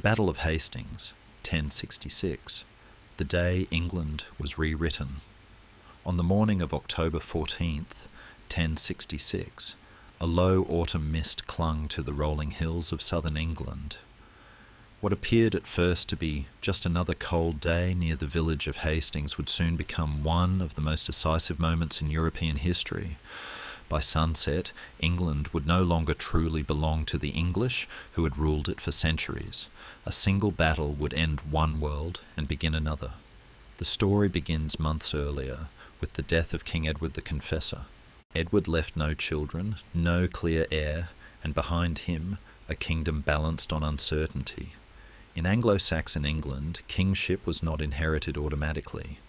Battle of Hastings, 1066, the day England was rewritten. On the morning of October 14th, 1066, a low autumn mist clung to the rolling hills of southern England. What appeared at first to be just another cold day near the village of Hastings would soon become one of the most decisive moments in European history. By sunset, England would no longer truly belong to the English who had ruled it for centuries. A single battle would end one world and begin another. The story begins months earlier, with the death of King Edward the Confessor. Edward left no children, no clear heir, and behind him a kingdom balanced on uncertainty. In Anglo-Saxon England, kingship was not inherited automatically.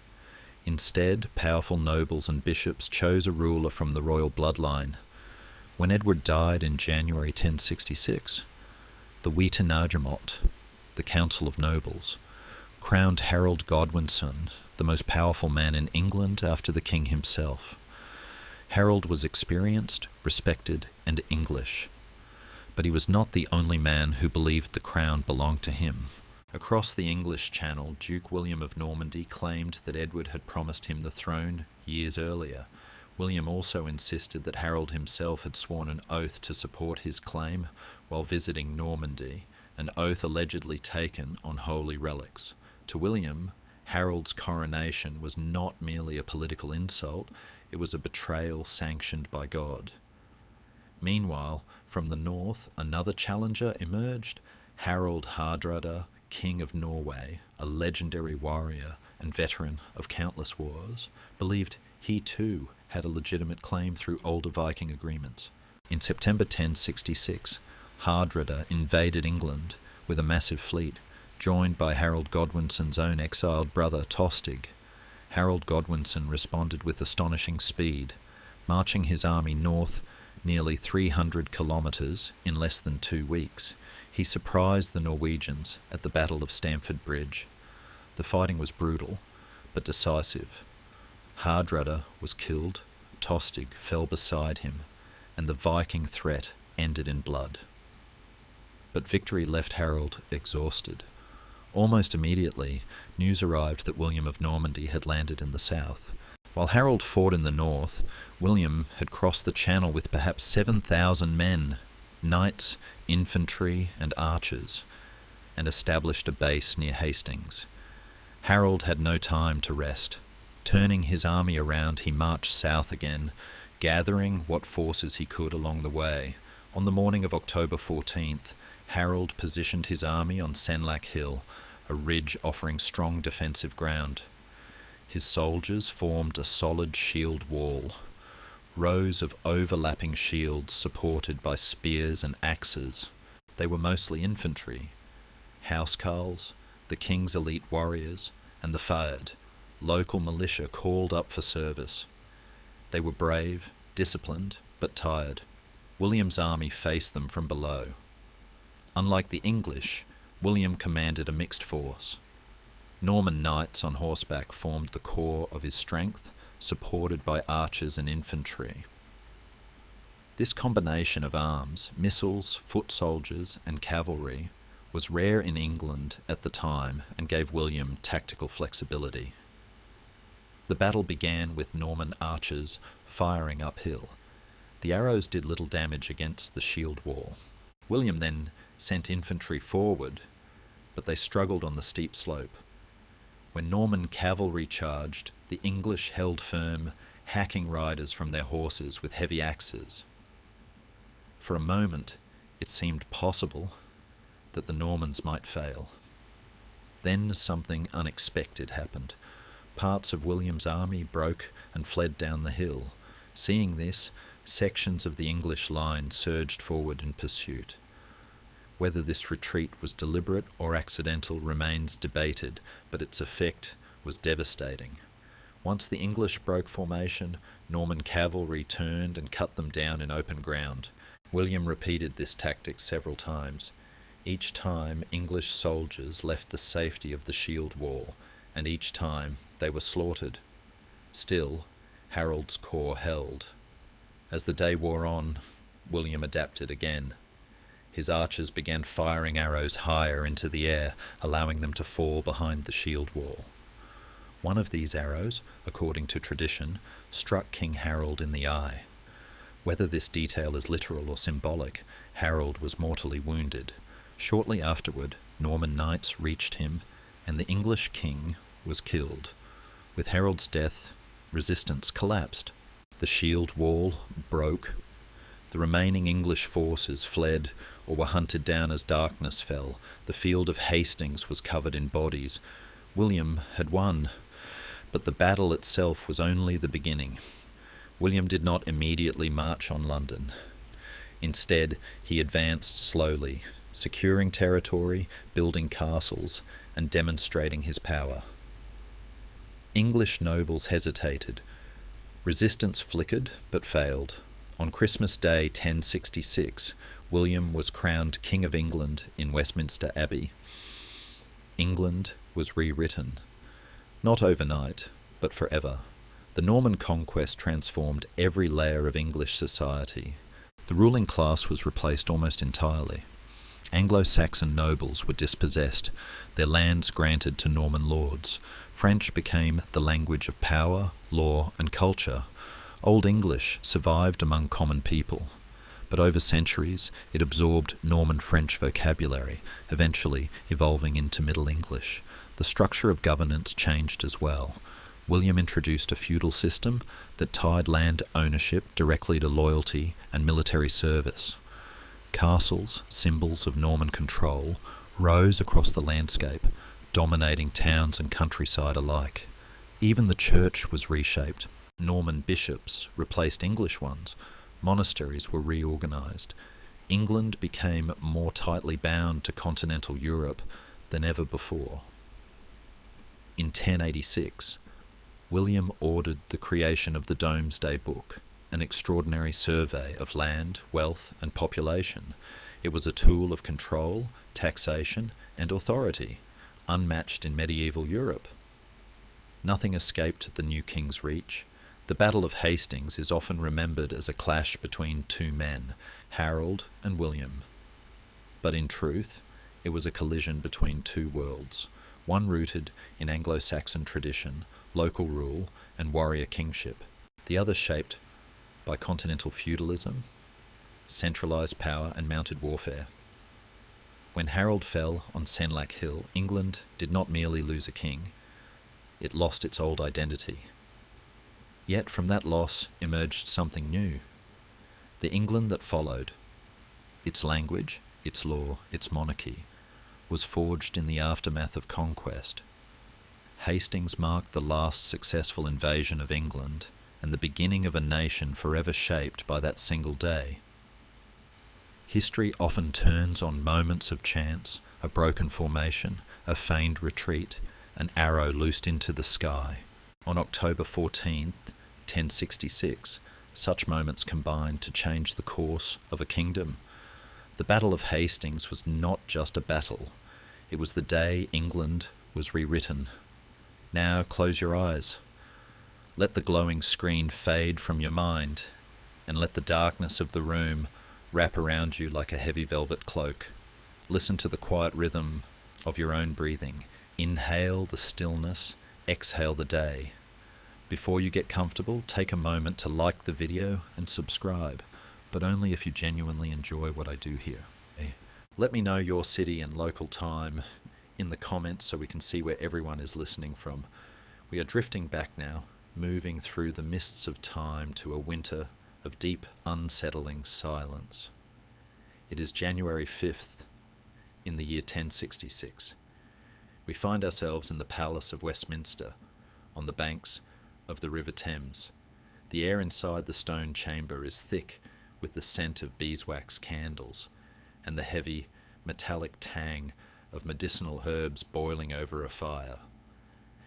Instead, powerful nobles and bishops chose a ruler from the royal bloodline. When Edward died in January 1066, the Witenagemot, the Council of Nobles, crowned Harold Godwinson, the most powerful man in England after the king himself. Harold was experienced, respected, and English. But he was not the only man who believed the crown belonged to him. Across the English Channel, Duke William of Normandy claimed that Edward had promised him the throne years earlier. William also insisted that Harold himself had sworn an oath to support his claim while visiting Normandy, an oath allegedly taken on holy relics. To William, Harold's coronation was not merely a political insult, it was a betrayal sanctioned by God. Meanwhile, from the north, another challenger emerged, Harold Hardrada, King of Norway, a legendary warrior and veteran of countless wars, believed he too had a legitimate claim through older Viking agreements. In September 1066, Hardrada invaded England with a massive fleet, joined by Harold Godwinson's own exiled brother Tostig. Harold Godwinson responded with astonishing speed, marching his army north nearly 300 kilometres in less than 2 weeks. He surprised the Norwegians at the Battle of Stamford Bridge. The fighting was brutal, but decisive. Hardrada was killed, Tostig fell beside him, and the Viking threat ended in blood. But victory left Harold exhausted. Almost immediately, news arrived that William of Normandy had landed in the south. While Harold fought in the north, William had crossed the Channel with perhaps 7,000 men, knights, infantry, and archers, and established a base near Hastings. Harold had no time to rest. Turning his army around, he marched south again, gathering what forces he could along the way. On the morning of October 14th, Harold positioned his army on Senlac Hill, a ridge offering strong defensive ground. His soldiers formed a solid shield wall, rows of overlapping shields supported by spears and axes. They were mostly infantry, housecarls, the king's elite warriors, and the Fyrd, local militia called up for service. They were brave, disciplined, but tired. William's army faced them from below. Unlike the English, William commanded a mixed force. Norman knights on horseback formed the core of his strength, supported by archers and infantry. This combination of arms, missiles, foot soldiers, and cavalry was rare in England at the time and gave William tactical flexibility. The battle began with Norman archers firing uphill. The arrows did little damage against the shield wall. William then sent infantry forward, but they struggled on the steep slope. When Norman cavalry charged, the English held firm, hacking riders from their horses with heavy axes. For a moment, it seemed possible that the Normans might fail. Then something unexpected happened. Parts of William's army broke and fled down the hill. Seeing this, sections of the English line surged forward in pursuit. Whether this retreat was deliberate or accidental remains debated, but its effect was devastating. Once the English broke formation, Norman cavalry turned and cut them down in open ground. William repeated this tactic several times. Each time, English soldiers left the safety of the shield wall, and each time they were slaughtered. Still, Harold's corps held. As the day wore on, William adapted again. His archers began firing arrows higher into the air, allowing them to fall behind the shield wall. One of these arrows, according to tradition, struck King Harold in the eye. Whether this detail is literal or symbolic, Harold was mortally wounded. Shortly afterward, Norman knights reached him, and the English king was killed. With Harold's death, resistance collapsed. The shield wall broke. The remaining English forces fled or were hunted down as darkness fell. The field of Hastings was covered in bodies. William had won, but the battle itself was only the beginning. William did not immediately march on London. Instead, he advanced slowly, securing territory, building castles, and demonstrating his power. English nobles hesitated. Resistance flickered, but failed. On Christmas Day 1066, William was crowned King of England in Westminster Abbey. England was rewritten. Not overnight, but forever. The Norman conquest transformed every layer of English society. The ruling class was replaced almost entirely. Anglo-Saxon nobles were dispossessed, their lands granted to Norman lords. French became the language of power, law, and culture. Old English survived among common people, but over centuries it absorbed Norman French vocabulary, eventually evolving into Middle English. The structure of governance changed as well. William introduced a feudal system that tied land ownership directly to loyalty and military service. Castles, symbols of Norman control, rose across the landscape, dominating towns and countryside alike. Even the church was reshaped. Norman bishops replaced English ones. Monasteries were reorganized. England became more tightly bound to continental Europe than ever before. In 1086, William ordered the creation of the Domesday Book, an extraordinary survey of land, wealth, and population. It was a tool of control, taxation, and authority, unmatched in medieval Europe. Nothing escaped the new king's reach. The Battle of Hastings is often remembered as a clash between two men, Harold and William. But in truth, it was a collision between two worlds, one rooted in Anglo-Saxon tradition, local rule, and warrior kingship, the other shaped by continental feudalism, centralised power, and mounted warfare. When Harold fell on Senlac Hill, England did not merely lose a king, it lost its old identity. Yet from that loss emerged something new. The England that followed, its language, its law, its monarchy, was forged in the aftermath of conquest. Hastings marked the last successful invasion of England and the beginning of a nation forever shaped by that single day. History often turns on moments of chance, a broken formation, a feigned retreat, an arrow loosed into the sky. On October 14th, 1066, such moments combined to change the course of a kingdom. The Battle of Hastings was not just a battle, it was the day England was rewritten. Now close your eyes. Let the glowing screen fade from your mind, and let the darkness of the room wrap around you like a heavy velvet cloak. Listen to the quiet rhythm of your own breathing. Inhale the stillness, exhale the day. Before you get comfortable, take a moment to like the video and subscribe, but only if you genuinely enjoy what I do here. Let me know your city and local time in the comments so we can see where everyone is listening from. We are drifting back now, moving through the mists of time to a winter of deep, unsettling silence. It is January 5th in the year 1066. We find ourselves in the Palace of Westminster, on the banks of the River Thames. The air inside the stone chamber is thick with the scent of beeswax candles and the heavy, metallic tang of medicinal herbs boiling over a fire.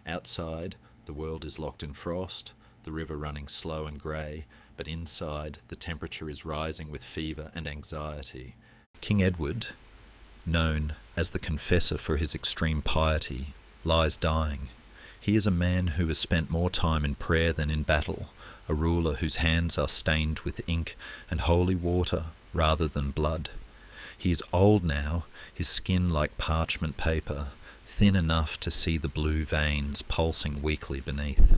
Outside, the world is locked in frost, the river running slow and grey, but inside, the temperature is rising with fever and anxiety. King Edward, known as the confessor for his extreme piety, lies dying. He is a man who has spent more time in prayer than in battle, a ruler whose hands are stained with ink and holy water rather than blood. He is old now, his skin like parchment paper, thin enough to see the blue veins pulsing weakly beneath.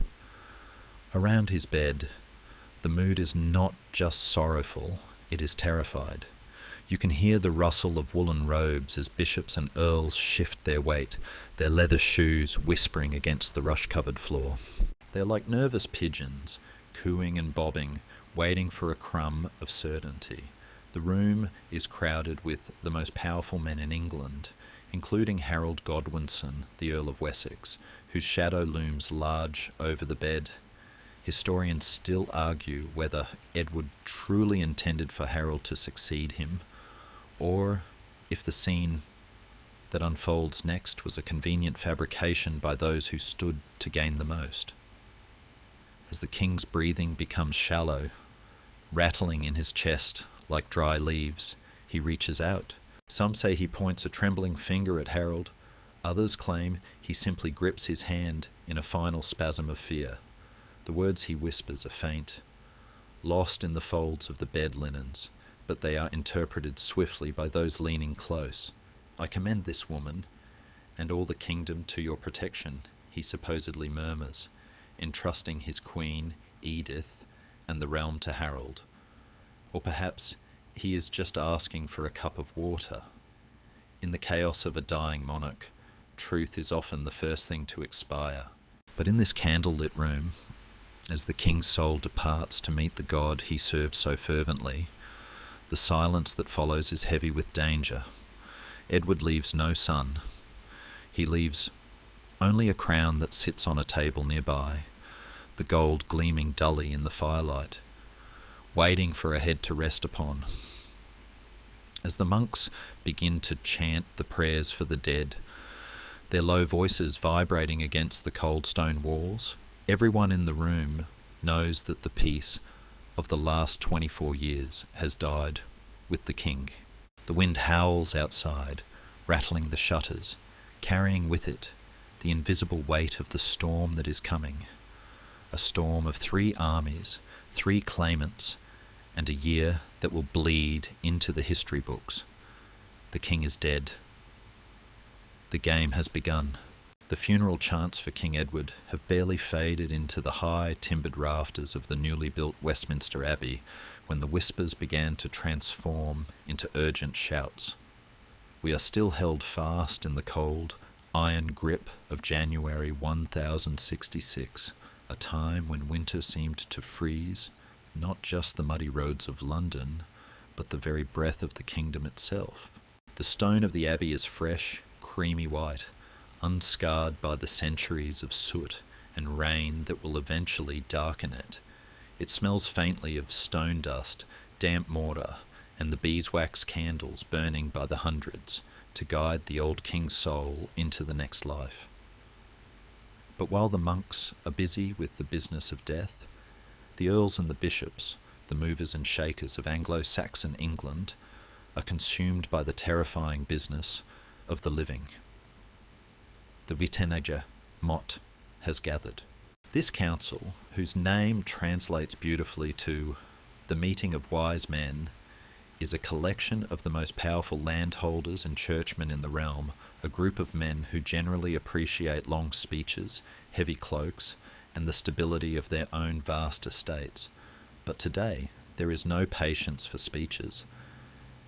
Around his bed, the mood is not just sorrowful, it is terrified. You can hear the rustle of woolen robes as bishops and earls shift their weight, their leather shoes whispering against the rush-covered floor. They're like nervous pigeons, cooing and bobbing, waiting for a crumb of certainty. The room is crowded with the most powerful men in England, including Harold Godwinson, the Earl of Wessex, whose shadow looms large over the bed. Historians still argue whether Edward truly intended for Harold to succeed him, or if the scene that unfolds next was a convenient fabrication by those who stood to gain the most. As the king's breathing becomes shallow, rattling in his chest like dry leaves, he reaches out. Some say he points a trembling finger at Harold. Others claim he simply grips his hand in a final spasm of fear. The words he whispers are faint, lost in the folds of the bed linens, but they are interpreted swiftly by those leaning close. "I commend this woman and all the kingdom to your protection," he supposedly murmurs, entrusting his queen, Edith, and the realm to Harold. Or perhaps he is just asking for a cup of water. In the chaos of a dying monarch, truth is often the first thing to expire. But in this candlelit room, as the king's soul departs to meet the God he served so fervently, the silence that follows is heavy with danger. Edward leaves no son. He leaves only a crown that sits on a table nearby, the gold gleaming dully in the firelight, waiting for a head to rest upon. As the monks begin to chant the prayers for the dead, their low voices vibrating against the cold stone walls, everyone in the room knows that the peace of the last 24 years has died with the king. The wind howls outside, rattling the shutters, carrying with it the invisible weight of the storm that is coming. A storm of 3 armies, 3 claimants, and a year that will bleed into the history books. The king is dead. The game has begun. The funeral chants for King Edward have barely faded into the high timbered rafters of the newly built Westminster Abbey when the whispers began to transform into urgent shouts. We are still held fast in the cold, iron grip of January 1066, a time when winter seemed to freeze not just the muddy roads of London, but the very breath of the kingdom itself. The stone of the abbey is fresh, creamy white, unscarred by the centuries of soot and rain that will eventually darken it. It smells faintly of stone dust, damp mortar, and the beeswax candles burning by the hundreds to guide the old king's soul into the next life. But while the monks are busy with the business of death, the earls and the bishops, the movers and shakers of Anglo-Saxon England, are consumed by the terrifying business of the living. The Wittenegger Mott has gathered. This council, whose name translates beautifully to the meeting of wise men, is a collection of the most powerful landholders and churchmen in the realm, a group of men who generally appreciate long speeches, heavy cloaks, and the stability of their own vast estates. But today, there is no patience for speeches.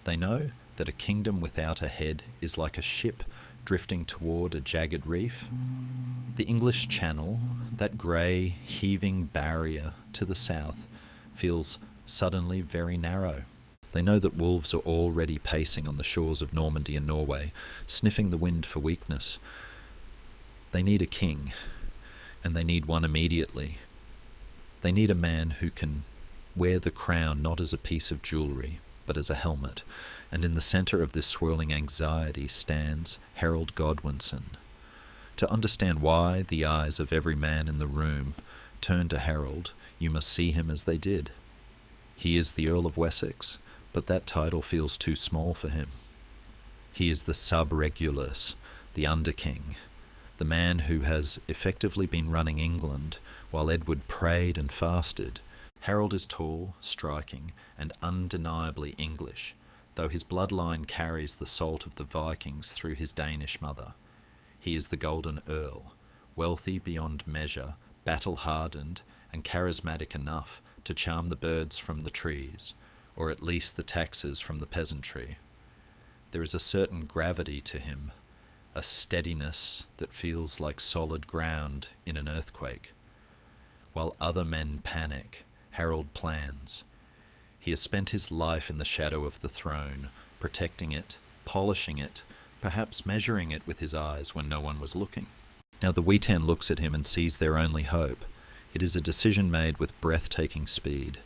They know that a kingdom without a head is like a ship drifting toward a jagged reef. The English Channel, that grey, heaving barrier to the south, feels suddenly very narrow. They know that wolves are already pacing on the shores of Normandy and Norway, sniffing the wind for weakness. They need a king, and they need one immediately. They need a man who can wear the crown not as a piece of jewellery, but as a helmet, and in the centre of this swirling anxiety stands Harold Godwinson. To understand why the eyes of every man in the room turn to Harold, you must see him as they did. He is the Earl of Wessex, but that title feels too small for him. He is the sub-regulus, the under-king, the man who has effectively been running England while Edward prayed and fasted. Harold is tall, striking, and undeniably English, though his bloodline carries the salt of the Vikings through his Danish mother. He is the Golden Earl, wealthy beyond measure, battle-hardened, and charismatic enough to charm the birds from the trees, or at least the taxes from the peasantry. There is a certain gravity to him, a steadiness that feels like solid ground in an earthquake. While other men panic, Harold plans. He has spent his life in the shadow of the throne, protecting it, polishing it, perhaps measuring it with his eyes when no one was looking. Now the Witan looks at him and sees their only hope. It is a decision made with breathtaking speed.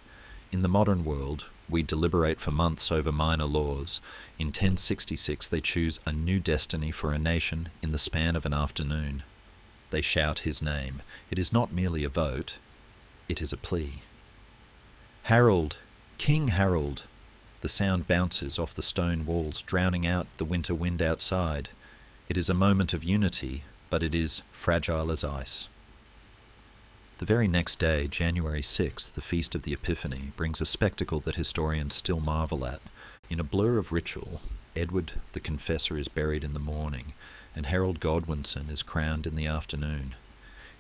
In the modern world, we deliberate for months over minor laws. In 1066 they choose a new destiny for a nation in the span of an afternoon. They shout his name. It is not merely a vote, it is a plea. Harold! King Harold! The sound bounces off the stone walls, drowning out the winter wind outside. It is a moment of unity, but it is fragile as ice. The very next day, January 6th, the Feast of the Epiphany, brings a spectacle that historians still marvel at. In a blur of ritual, Edward the Confessor is buried in the morning, and Harold Godwinson is crowned in the afternoon.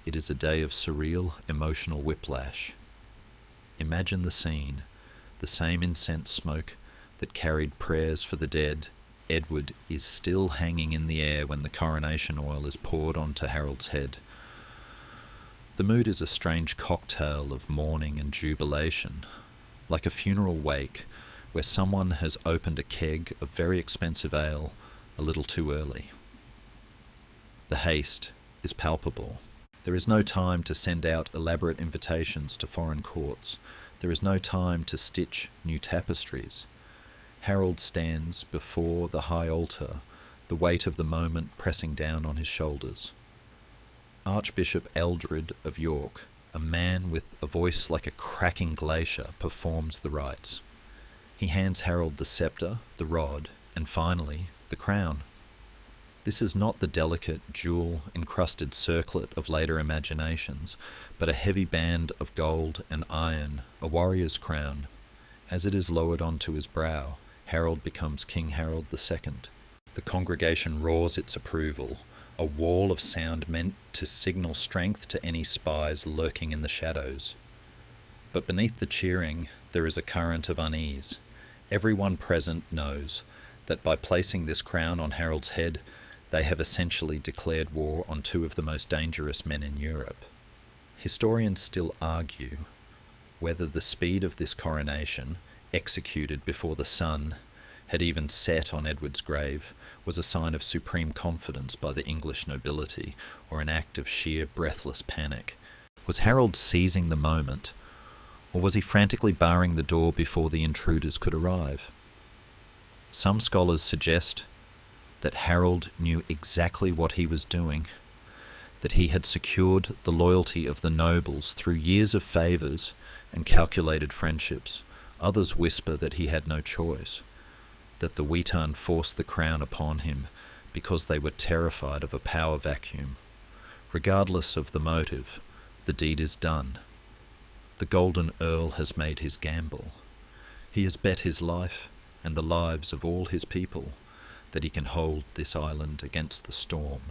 It is a day of surreal, emotional whiplash. Imagine the scene. The same incense smoke that carried prayers for the dead, Edward is still hanging in the air when the coronation oil is poured onto Harold's head. The mood is a strange cocktail of mourning and jubilation, like a funeral wake where someone has opened a keg of very expensive ale a little too early. The haste is palpable. There is no time to send out elaborate invitations to foreign courts. There is no time to stitch new tapestries. Harold stands before the high altar, the weight of the moment pressing down on his shoulders. Archbishop Eldred of York, a man with a voice like a cracking glacier, performs the rites. He hands Harold the scepter, the rod, and finally, the crown. This is not the delicate, jewel-encrusted circlet of later imaginations, but a heavy band of gold and iron, a warrior's crown. As it is lowered onto his brow, Harold becomes King Harold II. The congregation roars its approval, a wall of sound meant to signal strength to any spies lurking in the shadows. But beneath the cheering, there is a current of unease. Everyone present knows that by placing this crown on Harold's head, they have essentially declared war on two of the most dangerous men in Europe. Historians still argue whether the speed of this coronation, executed before the sun had even set on Edward's grave, was a sign of supreme confidence by the English nobility, or an act of sheer breathless panic. Was Harold seizing the moment, or was he frantically barring the door before the intruders could arrive? Some scholars suggest that Harold knew exactly what he was doing, that he had secured the loyalty of the nobles through years of favours and calculated friendships. Others whisper that he had no choice, that the Witan forced the crown upon him because they were terrified of a power vacuum. Regardless of the motive, the deed is done. The Golden Earl has made his gamble. He has bet his life and the lives of all his people that he can hold this island against the storm.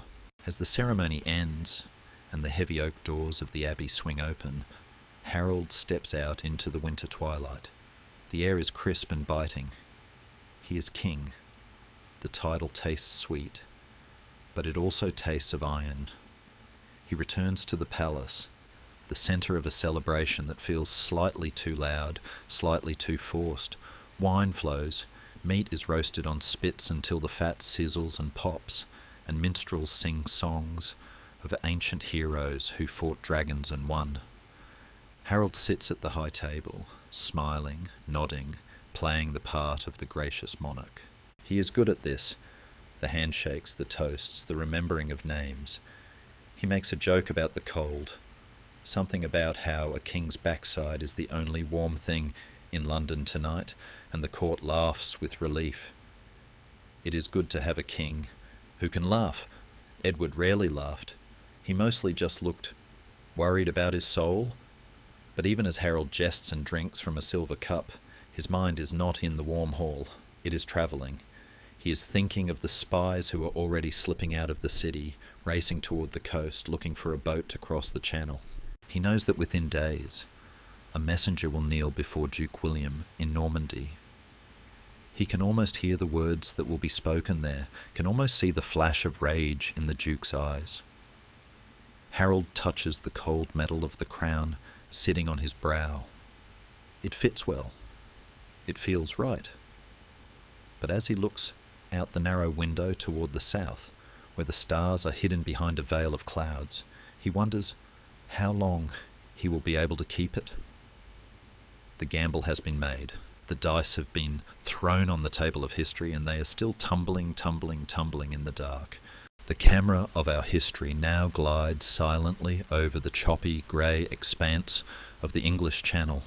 As the ceremony ends and the heavy oak doors of the abbey swing open, Harold steps out into the winter twilight. The air is crisp and biting. He is king. The title tastes sweet, but it also tastes of iron. He returns to the palace, the centre of a celebration that feels slightly too loud, slightly too forced. Wine flows, meat is roasted on spits until the fat sizzles and pops, and minstrels sing songs of ancient heroes who fought dragons and won. Harold sits at the high table, smiling, nodding, playing the part of the gracious monarch. He is good at this, the handshakes, the toasts, the remembering of names. He makes a joke about the cold, something about how a king's backside is the only warm thing in London tonight, and the court laughs with relief. It is good to have a king who can laugh. Edward rarely laughed. He mostly just looked worried about his soul. But even as Harold jests and drinks from a silver cup, his mind is not in the warm hall. It is travelling. He is thinking of the spies who are already slipping out of the city, racing toward the coast, looking for a boat to cross the channel. He knows that within days, a messenger will kneel before Duke William in Normandy. He can almost hear the words that will be spoken there, can almost see the flash of rage in the Duke's eyes. Harold touches the cold metal of the crown sitting on his brow. It fits well. It feels right. But as he looks out the narrow window toward the south, where the stars are hidden behind a veil of clouds, he wonders how long he will be able to keep it. The gamble has been made. The dice have been thrown on the table of history, and they are still tumbling in the dark. The camera of our history now glides silently over the choppy, grey expanse of the English Channel.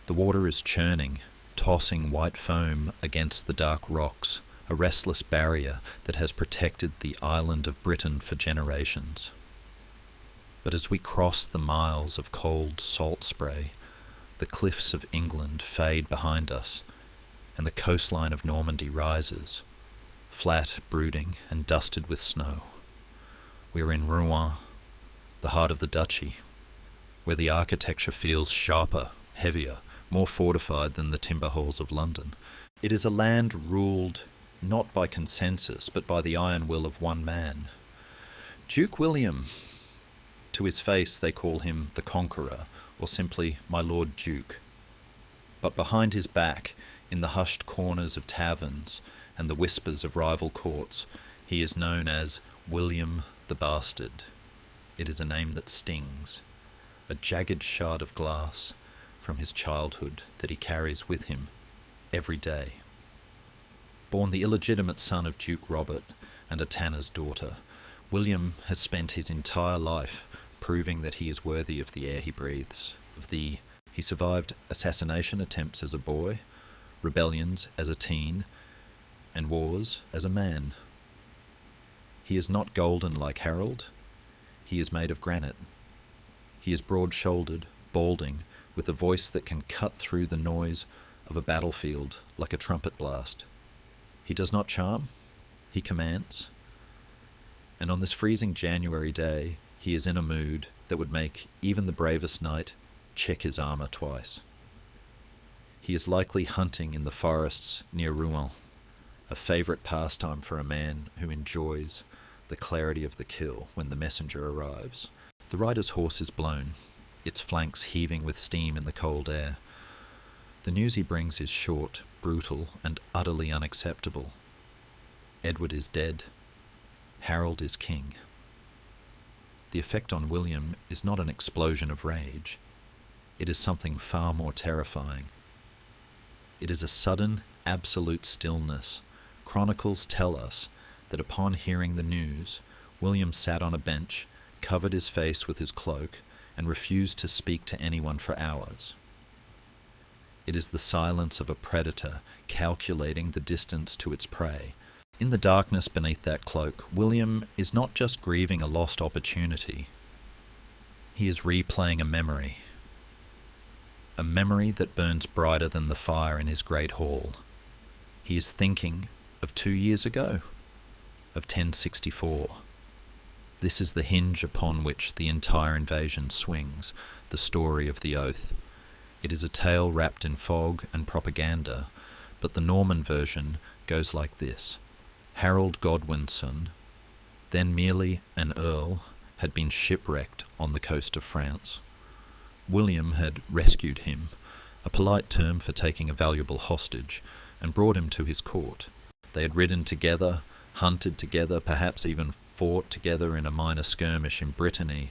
The water is churning, tossing white foam against the dark rocks, a restless barrier that has protected the island of Britain for generations. But as we cross the miles of cold salt spray, the cliffs of England fade behind us, and the coastline of Normandy rises, flat, brooding, and dusted with snow. We are in Rouen, the heart of the duchy, where the architecture feels sharper, heavier, more fortified than the timber halls of London. It is a land ruled not by consensus, but by the iron will of one man. Duke William. To his face they call him the Conqueror, or simply my Lord Duke. But behind his back, in the hushed corners of taverns and the whispers of rival courts, he is known as William the Bastard. It is a name that stings, a jagged shard of glass from his childhood that he carries with him every day. Born the illegitimate son of Duke Robert and a tanner's daughter, William has spent his entire life proving that he is worthy of the air he breathes. He survived assassination attempts as a boy, rebellions as a teen, and wars as a man. He is not golden like Harold. He is made of granite. He is broad-shouldered, balding, with a voice that can cut through the noise of a battlefield like a trumpet blast. He does not charm, he commands. And on this freezing January day, he is in a mood that would make even the bravest knight check his armour twice. He is likely hunting in the forests near Rouen, a favourite pastime for a man who enjoys the clarity of the kill when the messenger arrives. The rider's horse is blown, its flanks heaving with steam in the cold air. The news he brings is short, brutal, and utterly unacceptable. Edward is dead. Harold is king. The effect on William is not an explosion of rage. It is something far more terrifying. It is a sudden, absolute stillness. Chronicles tell us that upon hearing the news, William sat on a bench, covered his face with his cloak, and refused to speak to anyone for hours. It is the silence of a predator calculating the distance to its prey. In the darkness beneath that cloak, William is not just grieving a lost opportunity. He is replaying a memory that burns brighter than the fire in his great hall. He is thinking of 2 years ago, of 1064. This is the hinge upon which the entire invasion swings, the story of the oath. It is a tale wrapped in fog and propaganda, but the Norman version goes like this. Harold Godwinson, then merely an earl, had been shipwrecked on the coast of France. William had rescued him, a polite term for taking a valuable hostage, and brought him to his court. They had ridden together, hunted together, perhaps even fought together in a minor skirmish in Brittany.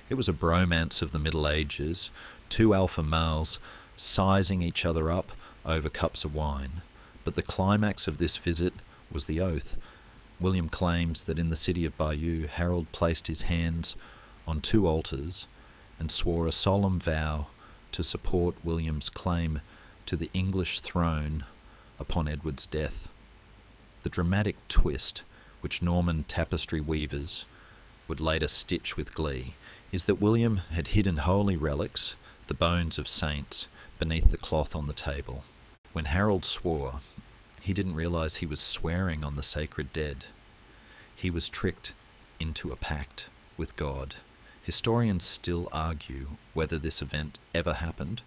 It was a bromance of the Middle Ages, two alpha males sizing each other up over cups of wine. But the climax of this visit was the oath. William claims that in the city of Bayeux, Harold placed his hands on 2 altars and swore a solemn vow to support William's claim to the English throne upon Edward's death. The dramatic twist, which Norman tapestry weavers would later stitch with glee, is that William had hidden holy relics, the bones of saints, beneath the cloth on the table. When Harold swore, He didn't realize he was swearing on the sacred dead. He was tricked into a pact with God. Historians still argue whether this event ever happened,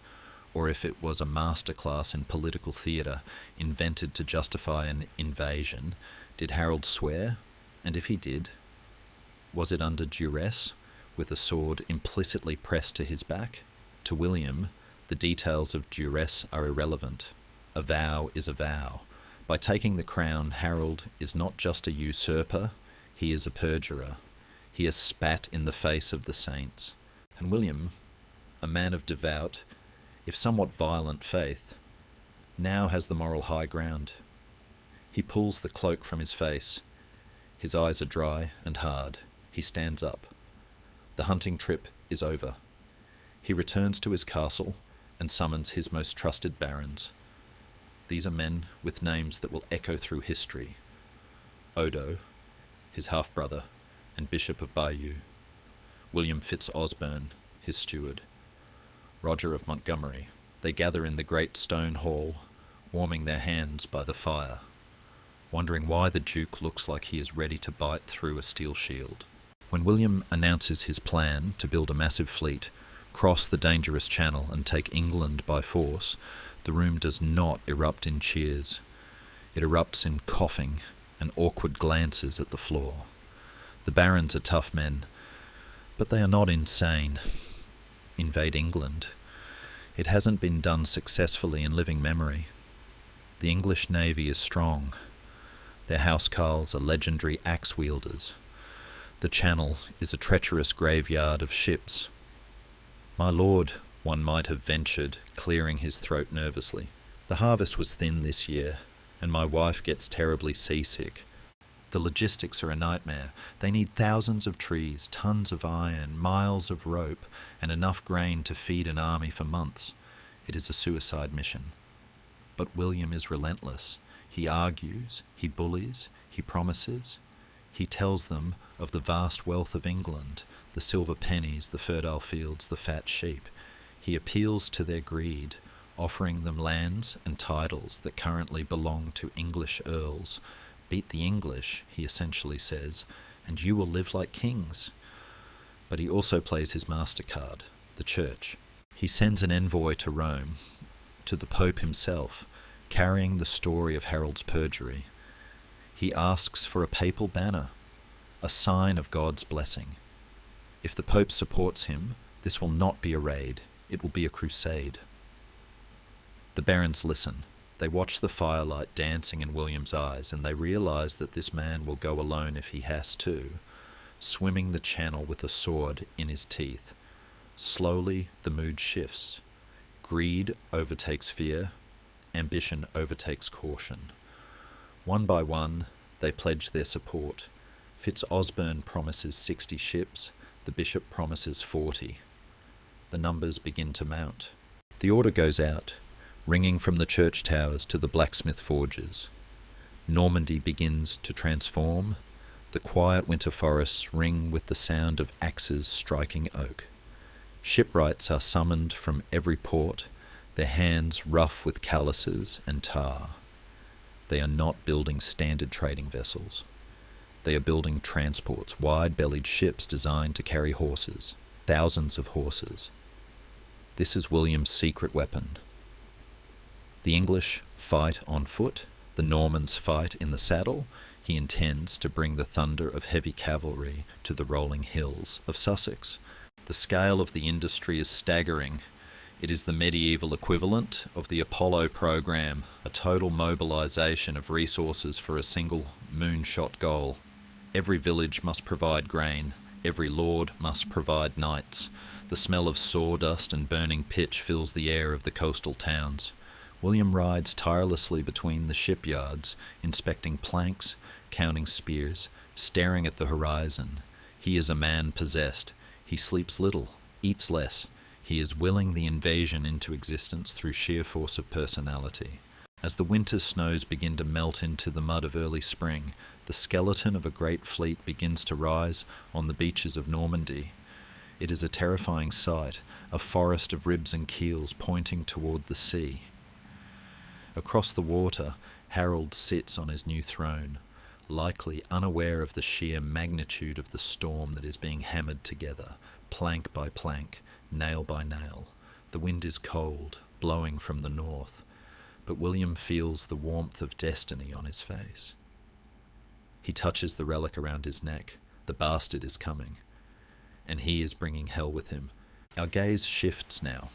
or if it was a masterclass in political theatre invented to justify an invasion. Did Harold swear? And if he did, was it under duress, with a sword implicitly pressed to his back? To William, the details of duress are irrelevant. A vow is a vow. By taking the crown, Harold is not just a usurper, he is a perjurer. He has spat in the face of the saints. And William, a man of devout, if somewhat violent faith, now has the moral high ground. He pulls the cloak from his face. His eyes are dry and hard. He stands up. The hunting trip is over. He returns to his castle and summons his most trusted barons. These are men with names that will echo through history. Odo, his half-brother and Bishop of Bayeux. William Fitz-Osbern, his steward. Roger of Montgomery. They gather in the great stone hall, warming their hands by the fire, wondering why the Duke looks like he is ready to bite through a steel shield. When William announces his plan to build a massive fleet, cross the dangerous channel and take England by force, the room does not erupt in cheers. It erupts in coughing and awkward glances at the floor. The barons are tough men, but they are not insane. Invade England. It hasn't been done successfully in living memory. The English navy is strong. Their housecarls are legendary axe-wielders. The Channel is a treacherous graveyard of ships. "My lord," one might have ventured, clearing his throat nervously. "The harvest was thin this year, and my wife gets terribly seasick. The logistics are a nightmare. They need thousands of trees, tons of iron, miles of rope, and enough grain to feed an army for months. It is a suicide mission." But William is relentless. He argues, he bullies, he promises. He tells them of the vast wealth of England, the silver pennies, the fertile fields, the fat sheep. He appeals to their greed, offering them lands and titles that currently belong to English earls. "Beat the English," he essentially says, "and you will live like kings." But he also plays his MasterCard, the Church. He sends an envoy to Rome, to the Pope himself, carrying the story of Harold's perjury. He asks for a papal banner, a sign of God's blessing. If the Pope supports him, this will not be a raid, it will be a crusade. The barons listen. They watch the firelight dancing in William's eyes, and they realize that this man will go alone if he has to, swimming the channel with a sword in his teeth. Slowly, the mood shifts. Greed overtakes fear. Ambition overtakes caution. One by one, they pledge their support. Fitz-Osbern promises 60 ships. The bishop promises 40. The numbers begin to mount. The order goes out, ringing from the church towers to the blacksmith forges. Normandy begins to transform. The quiet winter forests ring with the sound of axes striking oak. Shipwrights are summoned from every port, their hands rough with calluses and tar. They are not building standard trading vessels. They are building transports, wide-bellied ships designed to carry horses, thousands of horses. This is William's secret weapon. The English fight on foot, the Normans fight in the saddle. He intends to bring the thunder of heavy cavalry to the rolling hills of Sussex. The scale of the industry is staggering. It is the medieval equivalent of the Apollo program, a total mobilization of resources for a single moonshot goal. Every village must provide grain. Every lord must provide knights. The smell of sawdust and burning pitch fills the air of the coastal towns. William rides tirelessly between the shipyards, inspecting planks, counting spears, staring at the horizon. He is a man possessed. He sleeps little, eats less. He is willing the invasion into existence through sheer force of personality. As the winter snows begin to melt into the mud of early spring, the skeleton of a great fleet begins to rise on the beaches of Normandy. It is a terrifying sight, a forest of ribs and keels pointing toward the sea. Across the water, Harold sits on his new throne, likely unaware of the sheer magnitude of the storm that is being hammered together, plank by plank, nail by nail. The wind is cold, blowing from the north, but William feels the warmth of destiny on his face. He touches the relic around his neck. The bastard is coming, and he is bringing hell with him. Our gaze shifts now,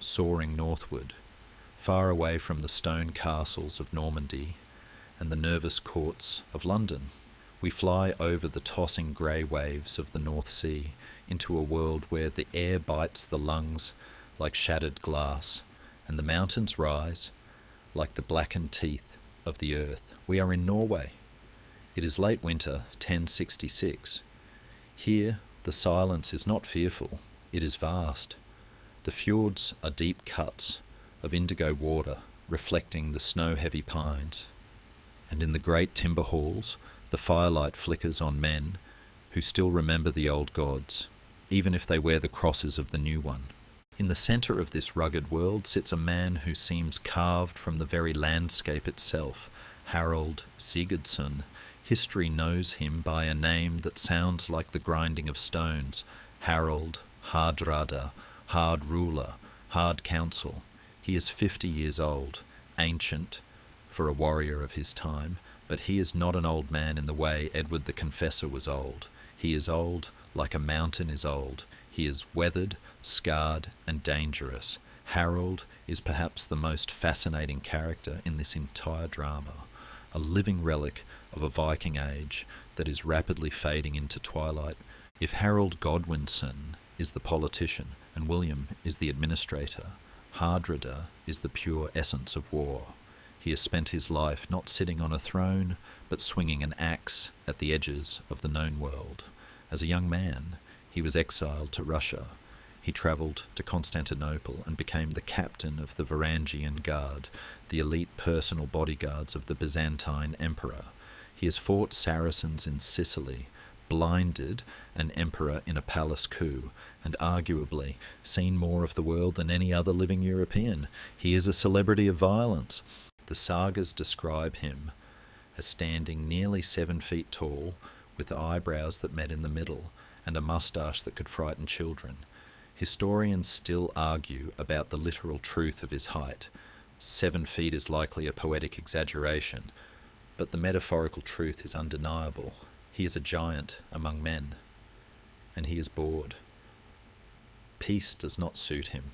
soaring northward, far away from the stone castles of Normandy and the nervous courts of London. We fly over the tossing grey waves of the North Sea into a world where the air bites the lungs like shattered glass, and the mountains rise like the blackened teeth of the earth. We are in Norway. It is late winter, 1066. Here, the silence is not fearful, it is vast. The fjords are deep cuts of indigo water, reflecting the snow-heavy pines. And in the great timber halls, the firelight flickers on men who still remember the old gods, even if they wear the crosses of the new one. In the centre of this rugged world sits a man who seems carved from the very landscape itself, Harold Sigurdsson. History knows him by a name that sounds like the grinding of stones. Harold, Hardrada, hard ruler, hard counsel. He is 50 years old, ancient for a warrior of his time, but he is not an old man in the way Edward the Confessor was old. He is old like a mountain is old. He is weathered, scarred, and dangerous. Harold is perhaps the most fascinating character in this entire drama, a living relic of a Viking age that is rapidly fading into twilight. If Harold Godwinson is the politician and William is the administrator, Hardrada is the pure essence of war. He has spent his life not sitting on a throne, but swinging an axe at the edges of the known world. As a young man, he was exiled to Russia. He travelled to Constantinople and became the captain of the Varangian Guard, the elite personal bodyguards of the Byzantine emperor. He has fought Saracens in Sicily, blinded an emperor in a palace coup, and arguably seen more of the world than any other living European. He is a celebrity of violence. The sagas describe him as standing nearly 7 feet tall, with eyebrows that met in the middle, and a moustache that could frighten children. Historians still argue about the literal truth of his height. 7 feet is likely a poetic exaggeration, but the metaphorical truth is undeniable. He is a giant among men, and he is bored. Peace does not suit him.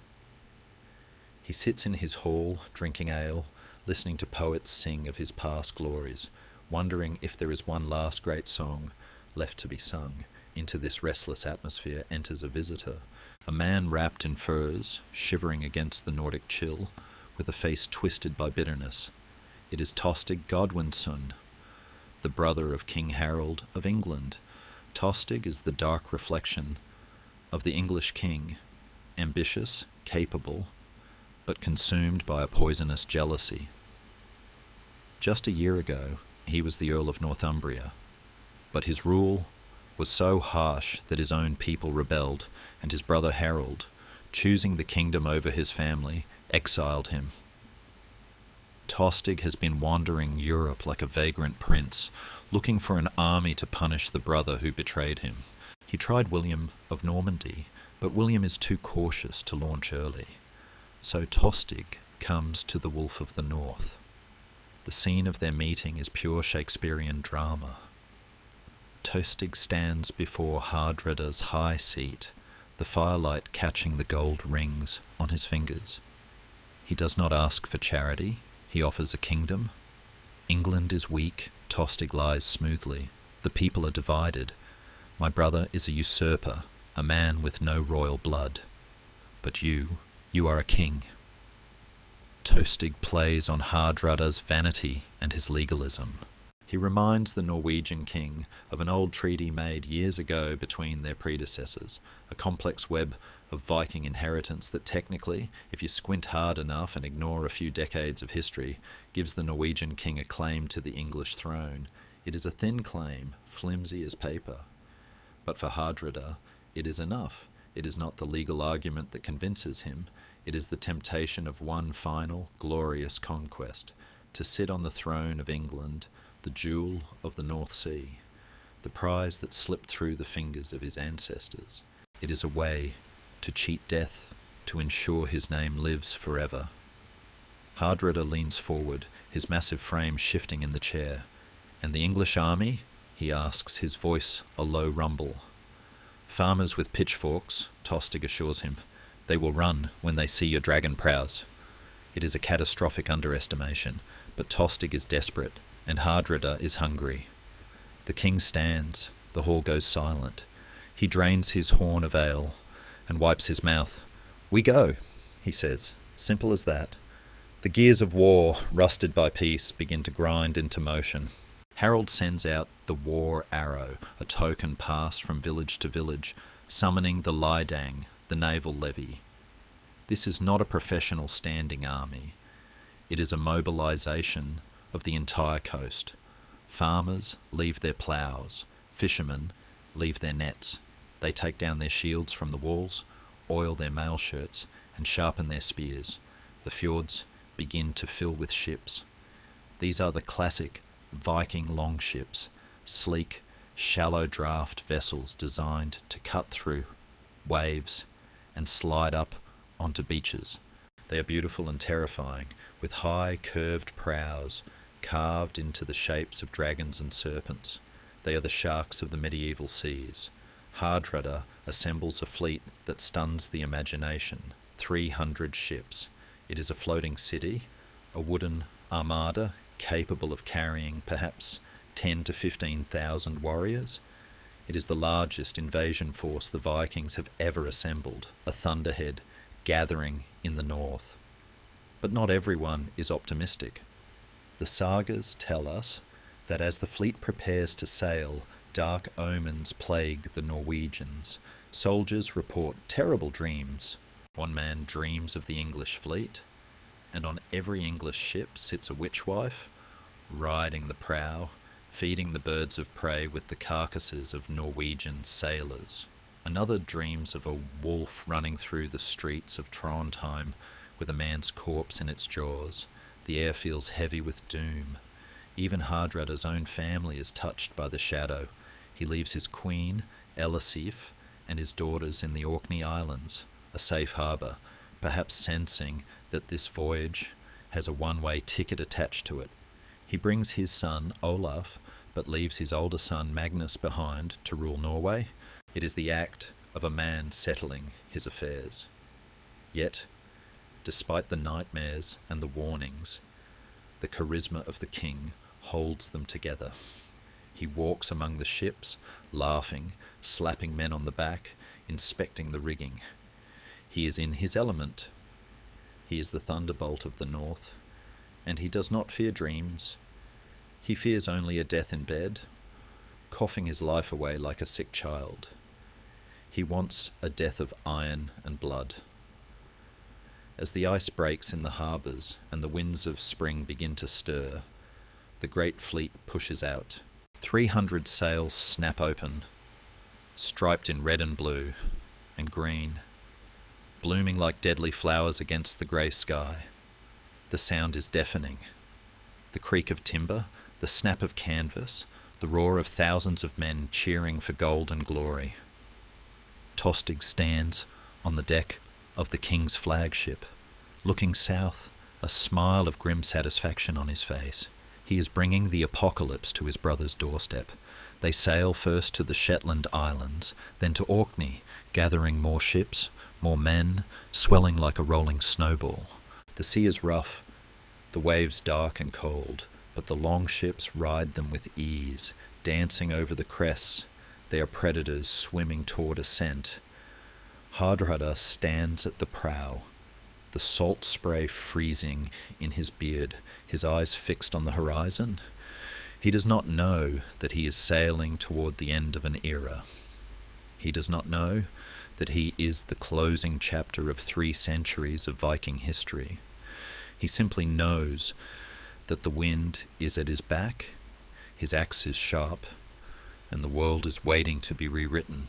He sits in his hall, drinking ale, listening to poets sing of his past glories, wondering if there is one last great song left to be sung. Into this restless atmosphere enters a visitor, a man wrapped in furs, shivering against the Nordic chill, with a face twisted by bitterness. It is Tostig Godwinson, the brother of King Harold of England. Tostig is the dark reflection of the English king, ambitious, capable, but consumed by a poisonous jealousy. Just a year ago, he was the Earl of Northumbria, but his rule was so harsh that his own people rebelled, and his brother Harold, choosing the kingdom over his family, exiled him. Tostig has been wandering Europe like a vagrant prince, looking for an army to punish the brother who betrayed him. He tried William of Normandy, but William is too cautious to launch early. So Tostig comes to the Wolf of the North. The scene of their meeting is pure Shakespearean drama. Tostig stands before Hardrada's high seat, the firelight catching the gold rings on his fingers. He does not ask for charity, he offers a kingdom. England is weak, Tostig lies smoothly. The people are divided. My brother is a usurper, a man with no royal blood. But you are a king. Tostig plays on Hardrada's vanity and his legalism. He reminds the Norwegian king of an old treaty made years ago between their predecessors, a complex web of Viking inheritance that technically, if you squint hard enough and ignore a few decades of history, gives the Norwegian king a claim to the English throne. It is a thin claim, flimsy as paper. But for Hardrada, it is enough. It is not the legal argument that convinces him. It is the temptation of one final, glorious conquest. to sit on the throne of England, the jewel of the North Sea, the prize that slipped through the fingers of his ancestors. It is a way to cheat death, to ensure his name lives forever. Hardrada leans forward, his massive frame shifting in the chair. And the English army? He asks, his voice a low rumble. Farmers with pitchforks, Tostig assures him. They will run when they see your dragon prows. It is a catastrophic underestimation, but Tostig is desperate, and Hardrada is hungry. The king stands, the hall goes silent. He drains his horn of ale and wipes his mouth. We go, he says, simple as that. The gears of war, rusted by peace, begin to grind into motion. Harold sends out the war arrow, a token passed from village to village, summoning the Lydang, the naval levy. This is not a professional standing army. It is a mobilisation of the entire coast. Farmers leave their ploughs. Fishermen leave their nets. They take down their shields from the walls, oil their mail shirts, and sharpen their spears. The fjords begin to fill with ships. These are the classic Viking longships, sleek, shallow draft vessels designed to cut through waves and slide up onto beaches. They are beautiful and terrifying, with high curved prows carved into the shapes of dragons and serpents. They are the sharks of the medieval seas. Hardrada assembles a fleet that stuns the imagination. 300 ships. It is a floating city, a wooden armada capable of carrying perhaps 10 to 15,000 warriors. It is the largest invasion force the Vikings have ever assembled, a thunderhead gathering in the north. But not everyone is optimistic. The sagas tell us that as the fleet prepares to sail, dark omens plague the Norwegians. Soldiers report terrible dreams. One man dreams of the English fleet, and on every English ship sits a witchwife, riding the prow, feeding the birds of prey with the carcasses of Norwegian sailors. Another dreams of a wolf running through the streets of Trondheim with a man's corpse in its jaws. The air feels heavy with doom. Even Hardrada's own family is touched by the shadow. He leaves his queen, Elisif, and his daughters in the Orkney Islands, a safe harbour, perhaps sensing that this voyage has a one-way ticket attached to it. He brings his son, Olaf, but leaves his older son, Magnus, behind to rule Norway. It is the act of a man settling his affairs. Yet, despite the nightmares and the warnings, the charisma of the king holds them together. He walks among the ships, laughing, slapping men on the back, inspecting the rigging. He is in his element. He is the thunderbolt of the north, and he does not fear dreams. He fears only a death in bed, coughing his life away like a sick child. He wants a death of iron and blood. As the ice breaks in the harbours and the winds of spring begin to stir, the great fleet pushes out. 300 sails snap open, striped in red and blue and green, blooming like deadly flowers against the grey sky. The sound is deafening. The creak of timber, the snap of canvas, the roar of thousands of men cheering for gold and glory. Tostig stands on the deck of the king's flagship, looking south, a smile of grim satisfaction on his face. He is bringing the apocalypse to his brother's doorstep. They sail first to the Shetland Islands, then to Orkney, gathering more ships, more men, swelling like a rolling snowball. The sea is rough, the waves dark and cold, but the long ships ride them with ease, dancing over the crests. They are predators swimming toward a scent. Hardrada stands at the prow, the salt spray freezing in his beard, his eyes fixed on the horizon. He does not know that he is sailing toward the end of an era. He does not know that he is the closing chapter of 3 centuries of Viking history. He simply knows that the wind is at his back, his axe is sharp, and the world is waiting to be rewritten.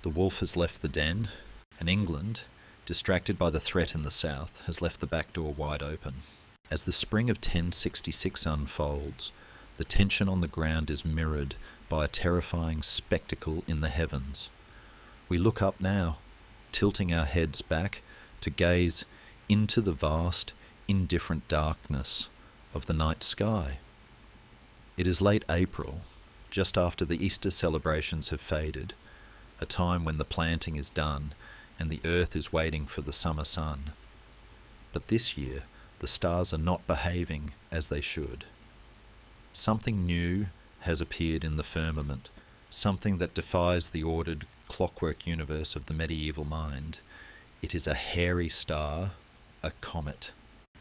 The wolf has left the den, and England, distracted by the threat in the south, has left the back door wide open. As the spring of 1066 unfolds, the tension on the ground is mirrored by a terrifying spectacle in the heavens. We look up now, tilting our heads back to gaze into the vast, indifferent darkness of the night sky. It is late April, just after the Easter celebrations have faded, a time when the planting is done and the earth is waiting for the summer sun. But this year, the stars are not behaving as they should. Something new has appeared in the firmament, something that defies the ordered clockwork universe of the medieval mind. It is a hairy star, a comet.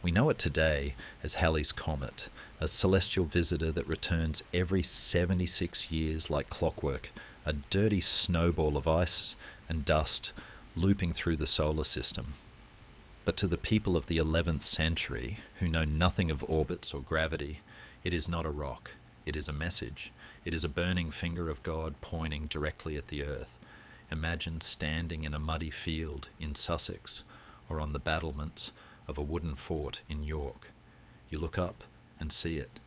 We know it today as Halley's Comet, a celestial visitor that returns every 76 years like clockwork, a dirty snowball of ice and dust looping through the solar system. But to the people of the 11th century, who know nothing of orbits or gravity, it is not a rock, it is a message. It is a burning finger of God pointing directly at the earth. Imagine standing in a muddy field in Sussex, or on the battlements of a wooden fort in York. You look up and see it,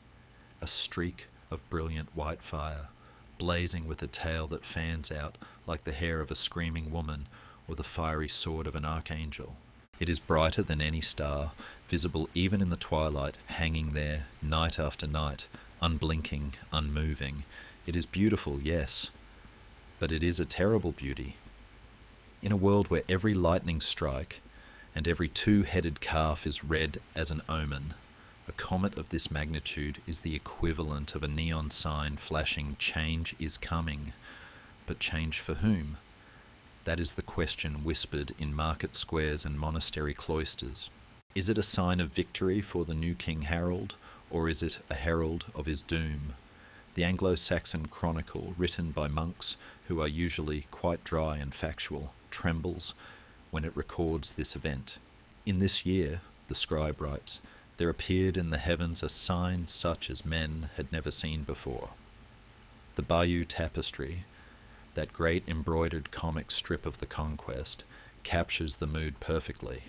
a streak of brilliant white fire, blazing with a tail that fans out like the hair of a screaming woman or the fiery sword of an archangel. It is brighter than any star, visible even in the twilight, hanging there night after night, unblinking, unmoving. It is beautiful, yes, but it is a terrible beauty. In a world where every lightning strike and every two-headed calf is read as an omen, a comet of this magnitude is the equivalent of a neon sign flashing "Change is coming." But change for whom? That is the question whispered in market squares and monastery cloisters. Is it a sign of victory for the new King Harold, or is it a herald of his doom? The Anglo-Saxon chronicle, written by monks who are usually quite dry and factual, trembles when it records this event. In this year, the scribe writes, there appeared in the heavens a sign such as men had never seen before. The Bayeux Tapestry, that great embroidered comic strip of the conquest, captures the mood perfectly.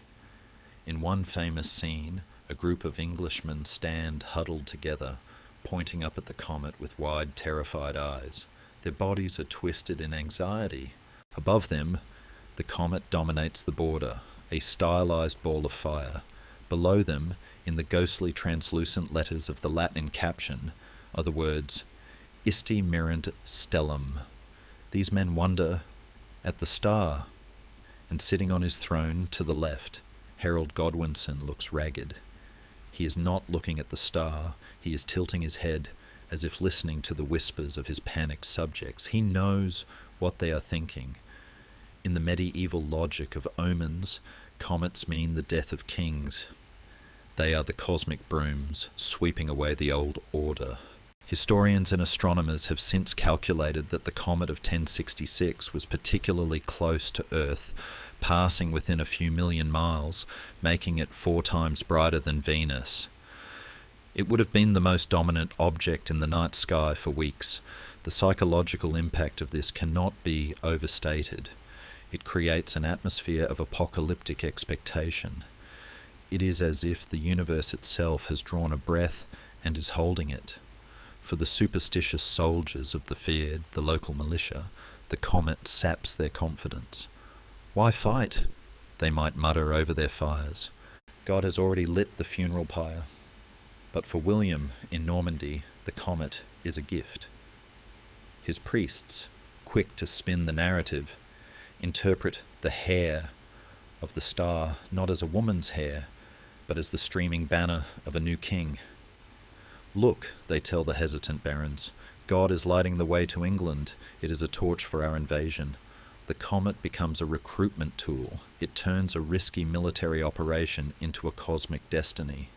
In one famous scene, a group of Englishmen stand huddled together, pointing up at the comet with wide, terrified eyes. Their bodies are twisted in anxiety. Above them, the comet dominates the border, a stylized ball of fire. Below them, in the ghostly translucent letters of the Latin caption, are the words, Isti mirant stellum. These men wonder at the star, and sitting on his throne to the left, Harold Godwinson looks ragged. He is not looking at the star, he is tilting his head as if listening to the whispers of his panicked subjects. He knows what they are thinking. In the medieval logic of omens, comets mean the death of kings. They are the cosmic brooms sweeping away the old order. Historians and astronomers have since calculated that the comet of 1066 was particularly close to Earth, passing within a few million miles, making it 4 times brighter than Venus. It would have been the most dominant object in the night sky for weeks. The psychological impact of this cannot be overstated. It creates an atmosphere of apocalyptic expectation. It is as if the universe itself has drawn a breath and is holding it. For the superstitious soldiers of the feared, the local militia, the comet saps their confidence. Why fight? They might mutter over their fires. God has already lit the funeral pyre. But for William in Normandy, the comet is a gift. His priests, quick to spin the narrative, interpret the hair of the star not as a woman's hair, but as the streaming banner of a new king. Look, they tell the hesitant barons, God is lighting the way to England. It is a torch for our invasion. The comet becomes a recruitment tool. It turns a risky military operation into a cosmic destiny.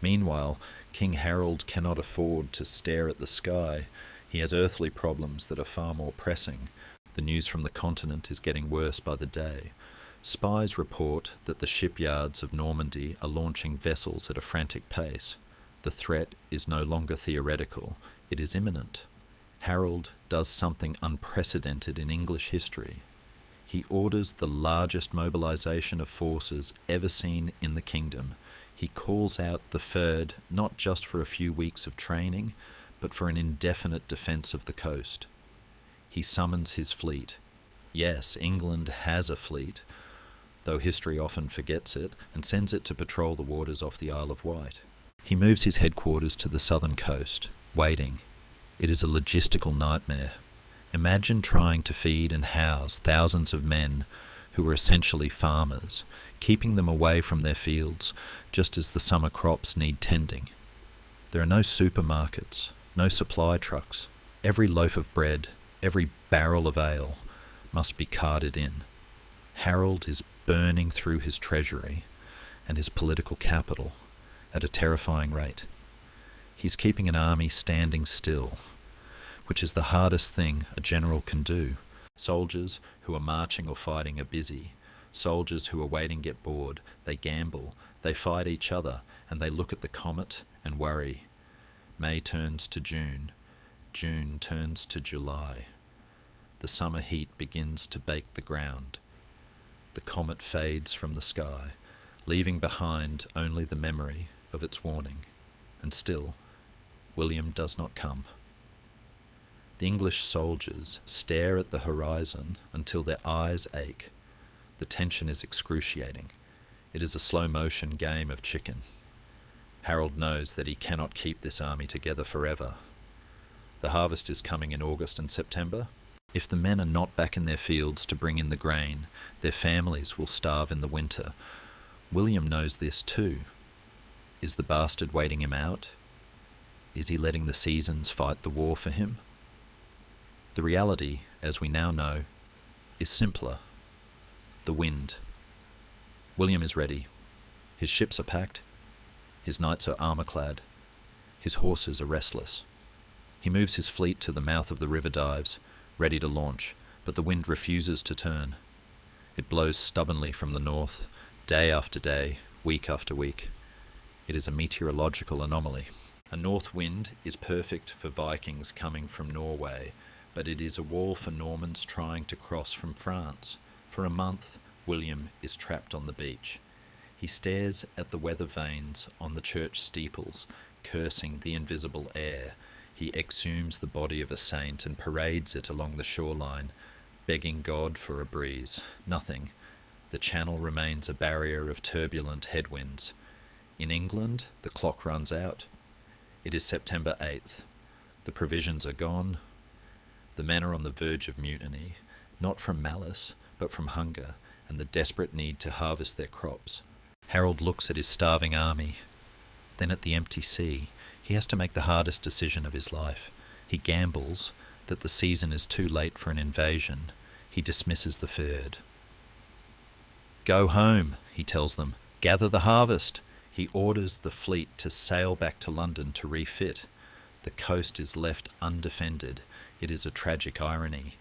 Meanwhile, King Harold cannot afford to stare at the sky. He has earthly problems that are far more pressing. The news from the continent is getting worse by the day. Spies report that the shipyards of Normandy are launching vessels at a frantic pace. The threat is no longer theoretical, it is imminent. Harold does something unprecedented in English history. He orders the largest mobilization of forces ever seen in the kingdom. He calls out the third not just for a few weeks of training, but for an indefinite defence of the coast. He summons his fleet. Yes, England has a fleet, though history often forgets it, and sends it to patrol the waters off the Isle of Wight. He moves his headquarters to the southern coast, waiting. It is a logistical nightmare. Imagine trying to feed and house thousands of men who are essentially farmers, keeping them away from their fields just as the summer crops need tending. There are no supermarkets, no supply trucks. Every loaf of bread, every barrel of ale must be carted in. Harold is burning through his treasury and his political capital at a terrifying rate. He's keeping an army standing still, which is the hardest thing a general can do. Soldiers who are marching or fighting are busy. Soldiers who are waiting get bored. They gamble. They fight each other, and they look at the comet and worry. May turns to June. June turns to July. The summer heat begins to bake the ground. The comet fades from the sky, leaving behind only the memory of its warning. And still, William does not come. The English soldiers stare at the horizon until their eyes ache. The tension is excruciating. It is a slow-motion game of chicken. Harold knows that he cannot keep this army together forever. The harvest is coming in August and September. If the men are not back in their fields to bring in the grain, their families will starve in the winter. William knows this too. Is the bastard waiting him out? Is he letting the seasons fight the war for him? The reality, as we now know, is simpler. The wind. William is ready. His ships are packed. His knights are armour-clad. His horses are restless. He moves his fleet to the mouth of the river Dives, ready to launch, but the wind refuses to turn. It blows stubbornly from the north, day after day, week after week. It is a meteorological anomaly. A north wind is perfect for Vikings coming from Norway, but it is a wall for Normans trying to cross from France. For a month, William is trapped on the beach. He stares at the weather vanes on the church steeples, cursing the invisible air. He exhumes the body of a saint and parades it along the shoreline, begging God for a breeze. Nothing. The channel remains a barrier of turbulent headwinds. In England, the clock runs out. It is September 8th. The provisions are gone. The men are on the verge of mutiny, not from malice, but from hunger and the desperate need to harvest their crops. Harold looks at his starving army, then at the empty sea. He has to make the hardest decision of his life. He gambles that the season is too late for an invasion. He dismisses the third. "Go home," he tells them. "Gather the harvest." He orders the fleet to sail back to London to refit. The coast is left undefended. It is a tragic irony,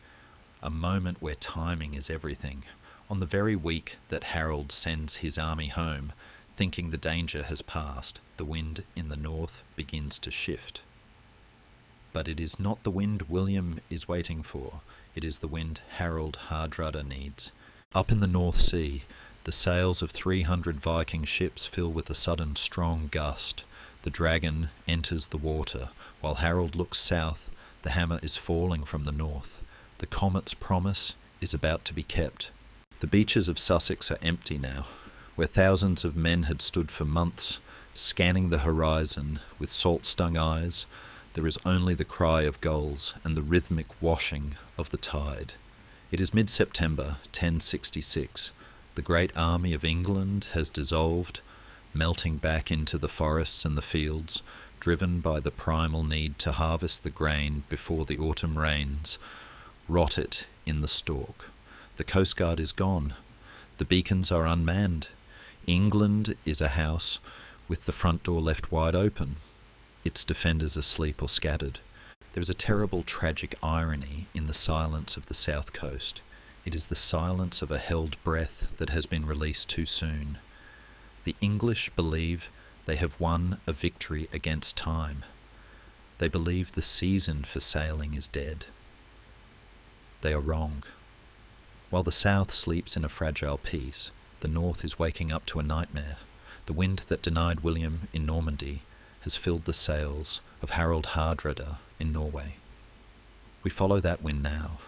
a moment where timing is everything. On the very week that Harold sends his army home, thinking the danger has passed, the wind in the north begins to shift. But it is not the wind William is waiting for. It is the wind Harold Hardrada needs. Up in the North Sea, the sails of 300 Viking ships fill with a sudden strong gust. The dragon enters the water. While Harold looks south, the hammer is falling from the north. The comet's promise is about to be kept. The beaches of Sussex are empty now, where thousands of men had stood for months, scanning the horizon with salt-stung eyes. There is only the cry of gulls and the rhythmic washing of the tide. It is mid-September, 1066. The great army of England has dissolved, melting back into the forests and the fields, driven by the primal need to harvest the grain before the autumn rains rot it in the stalk. The Coast Guard is gone. The beacons are unmanned. England is a house with the front door left wide open, its defenders asleep or scattered. There is a terrible tragic irony in the silence of the south coast. It is the silence of a held breath that has been released too soon. The English believe they have won a victory against time. They believe the season for sailing is dead. They are wrong. While the south sleeps in a fragile peace, the north is waking up to a nightmare. The wind that denied William in Normandy has filled the sails of Harold Godwinson in Norway. We follow that wind now,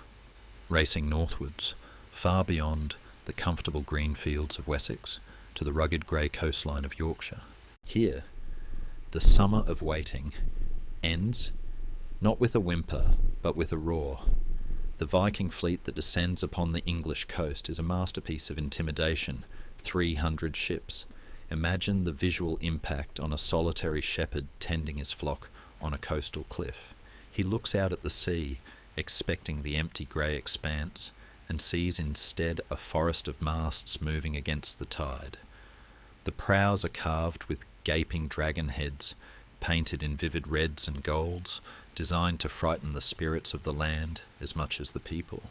racing northwards, far beyond the comfortable green fields of Wessex to the rugged grey coastline of Yorkshire. Here, the summer of waiting ends not with a whimper, but with a roar. The Viking fleet that descends upon the English coast is a masterpiece of intimidation. 300 ships. Imagine the visual impact on a solitary shepherd tending his flock on a coastal cliff. He looks out at the sea, expecting the empty grey expanse, and sees instead a forest of masts moving against the tide. The prows are carved with gaping dragon heads, painted in vivid reds and golds, designed to frighten the spirits of the land as much as the people.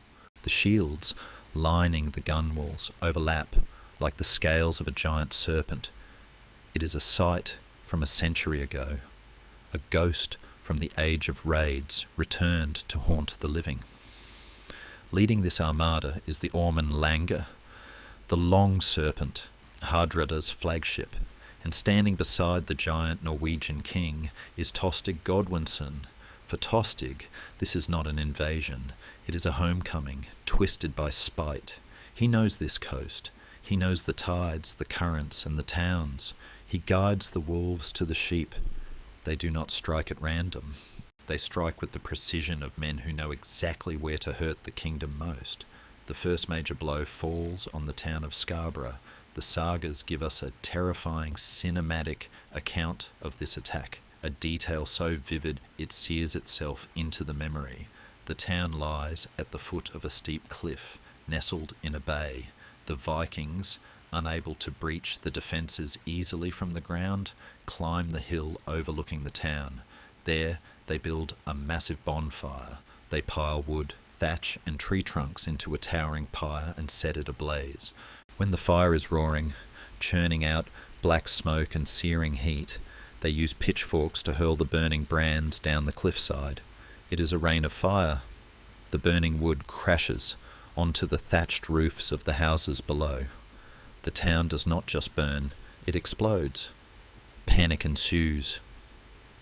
The shields lining the gunwales overlap like the scales of a giant serpent. It is a sight from a century ago, a ghost from the age of raids returned to haunt the living. Leading this armada is the Ormen Lange, the long serpent, Hardrada's flagship, and standing beside the giant Norwegian king is Tostig Godwinson. For Tostig, this is not an invasion, it is a homecoming, twisted by spite. He knows this coast. He knows the tides, the currents, and the towns. He guides the wolves to the sheep. They do not strike at random. They strike with the precision of men who know exactly where to hurt the kingdom most. The first major blow falls on the town of Scarborough. The sagas give us a terrifying cinematic account of this attack, a detail so vivid it sears itself into the memory. The town lies at the foot of a steep cliff, nestled in a bay. The Vikings, unable to breach the defences easily from the ground, climb the hill overlooking the town. There they build a massive bonfire. They pile wood, thatch and tree trunks into a towering pyre and set it ablaze. When the fire is roaring, churning out black smoke and searing heat, they use pitchforks to hurl the burning brands down the cliffside. It is a rain of fire. The burning wood crashes onto the thatched roofs of the houses below. The town does not just burn, it explodes. Panic ensues.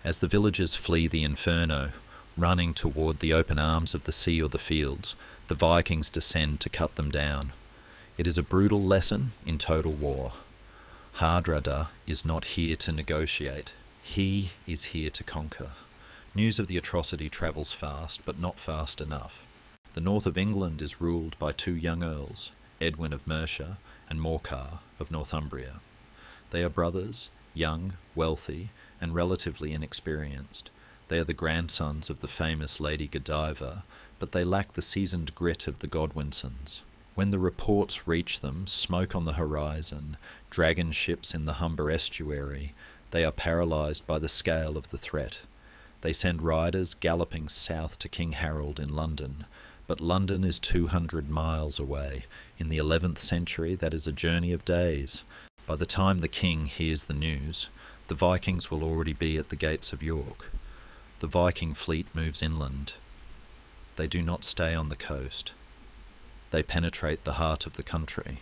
As the villagers flee the inferno, running toward the open arms of the sea or the fields, the Vikings descend to cut them down. It is a brutal lesson in total war. Hardrada is not here to negotiate. He is here to conquer. News of the atrocity travels fast, but not fast enough. The north of England is ruled by two young earls, Edwin of Mercia and Morcar of Northumbria. They are brothers, young, wealthy, and relatively inexperienced. They are the grandsons of the famous Lady Godiva, but they lack the seasoned grit of the Godwinsons. When the reports reach them, smoke on the horizon, dragon ships in the Humber estuary, they are paralysed by the scale of the threat. They send riders galloping south to King Harold in London, but London is 200 miles away. In the 11th century, that is a journey of days. By the time the king hears the news, the Vikings will already be at the gates of York. The Viking fleet moves inland. They do not stay on the coast. They penetrate the heart of the country.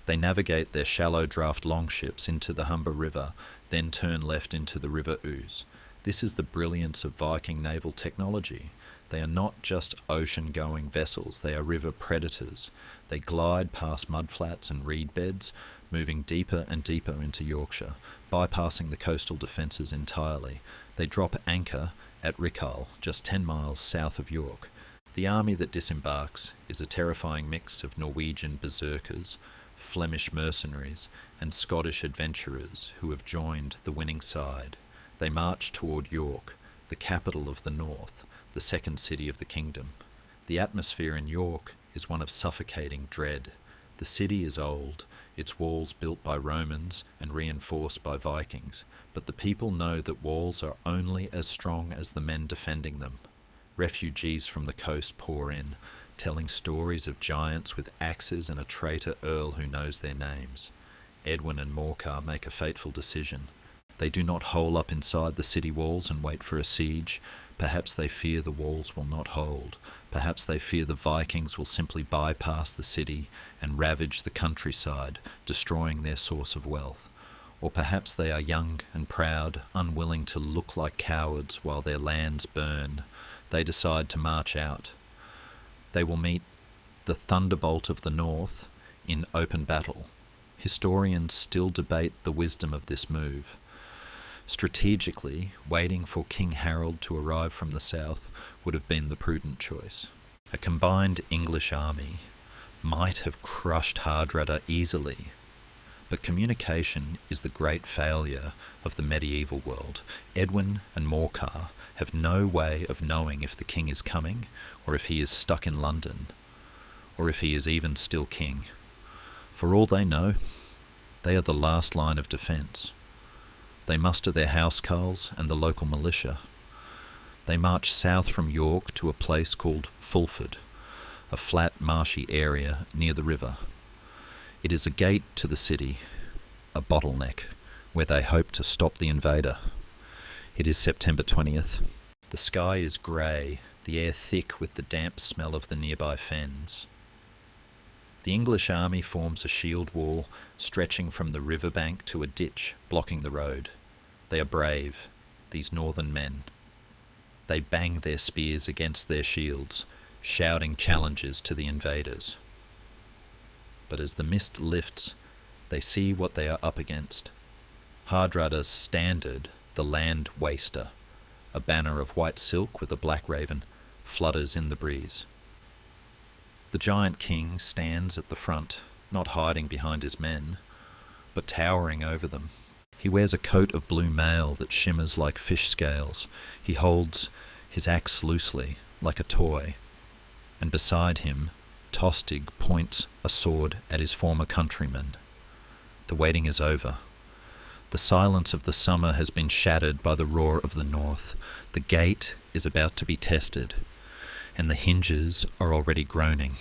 They navigate their shallow draft longships into the Humber River, then turn left into the River Ouse. This is the brilliance of Viking naval technology. They are not just ocean-going vessels, they are river predators. They glide past mudflats and reed beds, moving deeper and deeper into Yorkshire, bypassing the coastal defences entirely. They drop anchor at Rewrite, just 10 miles south of York. The army that disembarks is a terrifying mix of Norwegian berserkers, Flemish mercenaries, and Scottish adventurers who have joined the winning side. They march toward York, the capital of the north, the second city of the kingdom. The atmosphere in York is one of suffocating dread. The city is old, its walls built by Romans and reinforced by Vikings, but the people know that walls are only as strong as the men defending them. Refugees from the coast pour in, telling stories of giants with axes and a traitor earl who knows their names. Edwin and Morcar make a fateful decision. They do not hole up inside the city walls and wait for a siege. Perhaps they fear the walls will not hold. Perhaps they fear the Vikings will simply bypass the city and ravage the countryside, destroying their source of wealth. Or perhaps they are young and proud, unwilling to look like cowards while their lands burn. They decide to march out. They will meet the thunderbolt of the north in open battle. Historians still debate the wisdom of this move. Strategically, waiting for King Harold to arrive from the south would have been the prudent choice. A combined English army might have crushed Hardrada easily, but communication is the great failure of the medieval world. Edwin and Morcar have no way of knowing if the king is coming, or if he is stuck in London, or if he is even still king. For all they know, they are the last line of defence. They muster their housecarls and the local militia. They march south from York to a place called Fulford, a flat marshy area near the river. It is a gate to the city, a bottleneck, where they hope to stop the invader. It is September 20th. The sky is grey, the air thick with the damp smell of the nearby fens. The English army forms a shield wall stretching from the riverbank to a ditch blocking the road. They are brave, these northern men. They bang their spears against their shields, shouting challenges to the invaders. But as the mist lifts, they see what they are up against. Hardrada's standard, the land waster, a banner of white silk with a black raven, flutters in the breeze. The giant king stands at the front, not hiding behind his men, but towering over them. He wears a coat of blue mail that shimmers like fish scales. He holds his axe loosely, like a toy, and beside him, Tostig points a sword at his former countryman. The waiting is over. The silence of the summer has been shattered by the roar of the north. The gate is about to be tested, and the hinges are already groaning.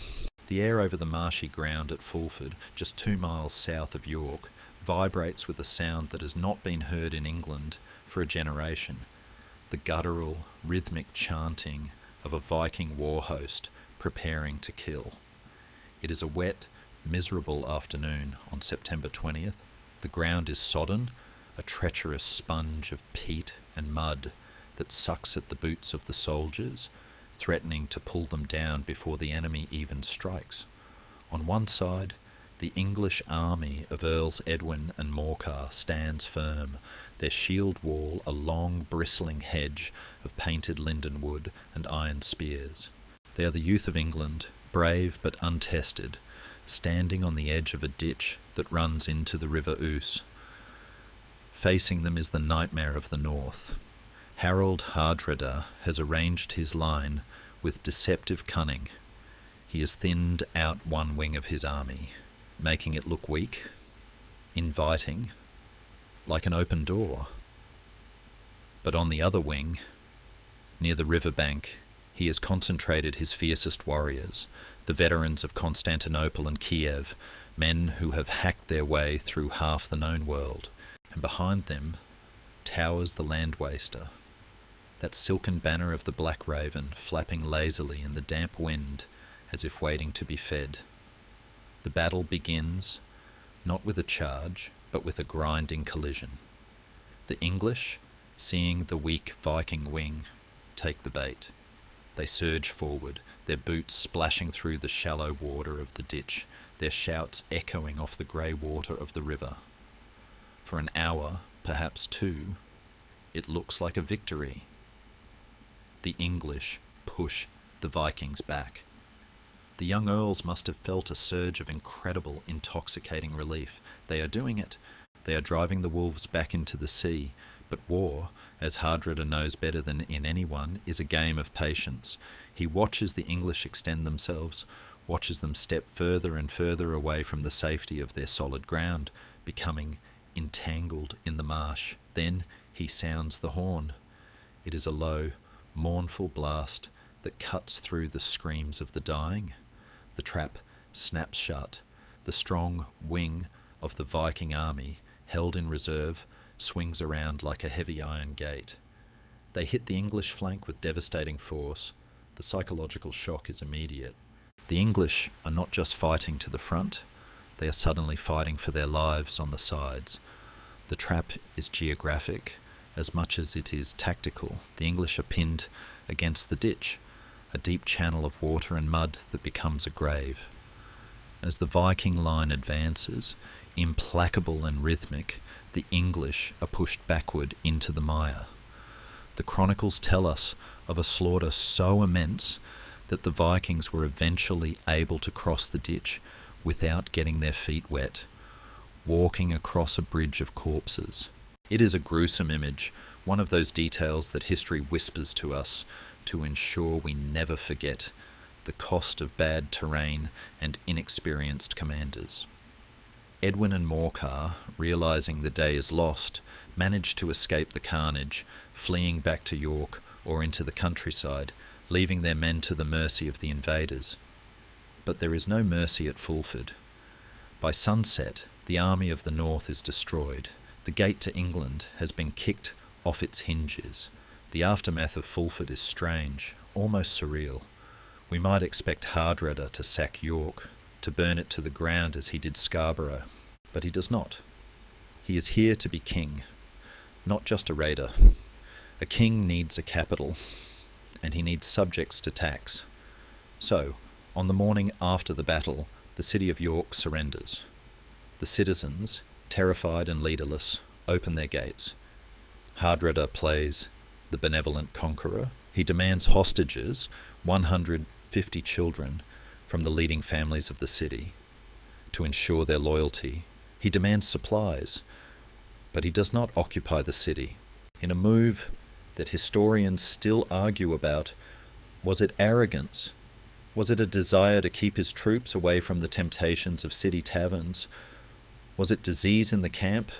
The air over the marshy ground at Fulford, just 2 miles south of York, vibrates with a sound that has not been heard in England for a generation. The guttural, rhythmic chanting of a Viking war host preparing to kill. It is a wet, miserable afternoon on September 20th. The ground is sodden, a treacherous sponge of peat and mud that sucks at the boots of the soldiers, threatening to pull them down before the enemy even strikes. On one side, the English army of Earls Edwin and Morcar stands firm, their shield wall a long bristling hedge of painted linden wood and iron spears. They are the youth of England, brave but untested, standing on the edge of a ditch that runs into the River Ouse. Facing them is the nightmare of the north. Harold Hardrada has arranged his line with deceptive cunning. He has thinned out one wing of his army, making it look weak, inviting, like an open door. But on the other wing, near the riverbank, he has concentrated his fiercest warriors, the veterans of Constantinople and Kiev, men who have hacked their way through half the known world, and behind them towers the land waster, that silken banner of the black raven flapping lazily in the damp wind as if waiting to be fed. The battle begins, not with a charge, but with a grinding collision. The English, seeing the weak Viking wing, take the bait. They surge forward, their boots splashing through the shallow water of the ditch, their shouts echoing off the grey water of the river. For an hour, perhaps 2, it looks like a victory. The English push the Vikings back. The young earls must have felt a surge of incredible, intoxicating relief. They are doing it. They are driving the wolves back into the sea. But war, as Hardrada knows better than in anyone, is a game of patience. He watches the English extend themselves, watches them step further and further away from the safety of their solid ground, becoming entangled in the marsh. Then he sounds the horn. It is a low, mournful blast that cuts through the screams of the dying. The trap snaps shut. The strong wing of the Viking army, held in reserve, swings around like a heavy iron gate. They hit the English flank with devastating force. The psychological shock is immediate. The English are not just fighting to the front, they are suddenly fighting for their lives on the sides. The trap is geographic as much as it is tactical. The English are pinned against the ditch, a deep channel of water and mud that becomes a grave. As the Viking line advances, implacable and rhythmic, the English are pushed backward into the mire. The chronicles tell us of a slaughter so immense that the Vikings were eventually able to cross the ditch without getting their feet wet, walking across a bridge of corpses. It is a gruesome image, one of those details that history whispers to us to ensure we never forget the cost of bad terrain and inexperienced commanders. Edwin and Morcar, realising the day is lost, manage to escape the carnage, fleeing back to York or into the countryside, leaving their men to the mercy of the invaders. But there is no mercy at Fulford. By sunset, the army of the north is destroyed. The gate to England has been kicked off its hinges. The aftermath of Fulford is strange, almost surreal. We might expect Hardrada to sack York, to burn it to the ground as he did Scarborough, but he does not. He is here to be king, not just a raider. A king needs a capital, and he needs subjects to tax. So, on the morning after the battle, the city of York surrenders. The citizens, terrified and leaderless, open their gates. Hardrada plays the benevolent conqueror. He demands hostages, 150 children, from the leading families of the city, to ensure their loyalty. He demands supplies, but he does not occupy the city. In a move that historians still argue about, was it arrogance? Was it a desire to keep his troops away from the temptations of city taverns? Was it disease in the camp?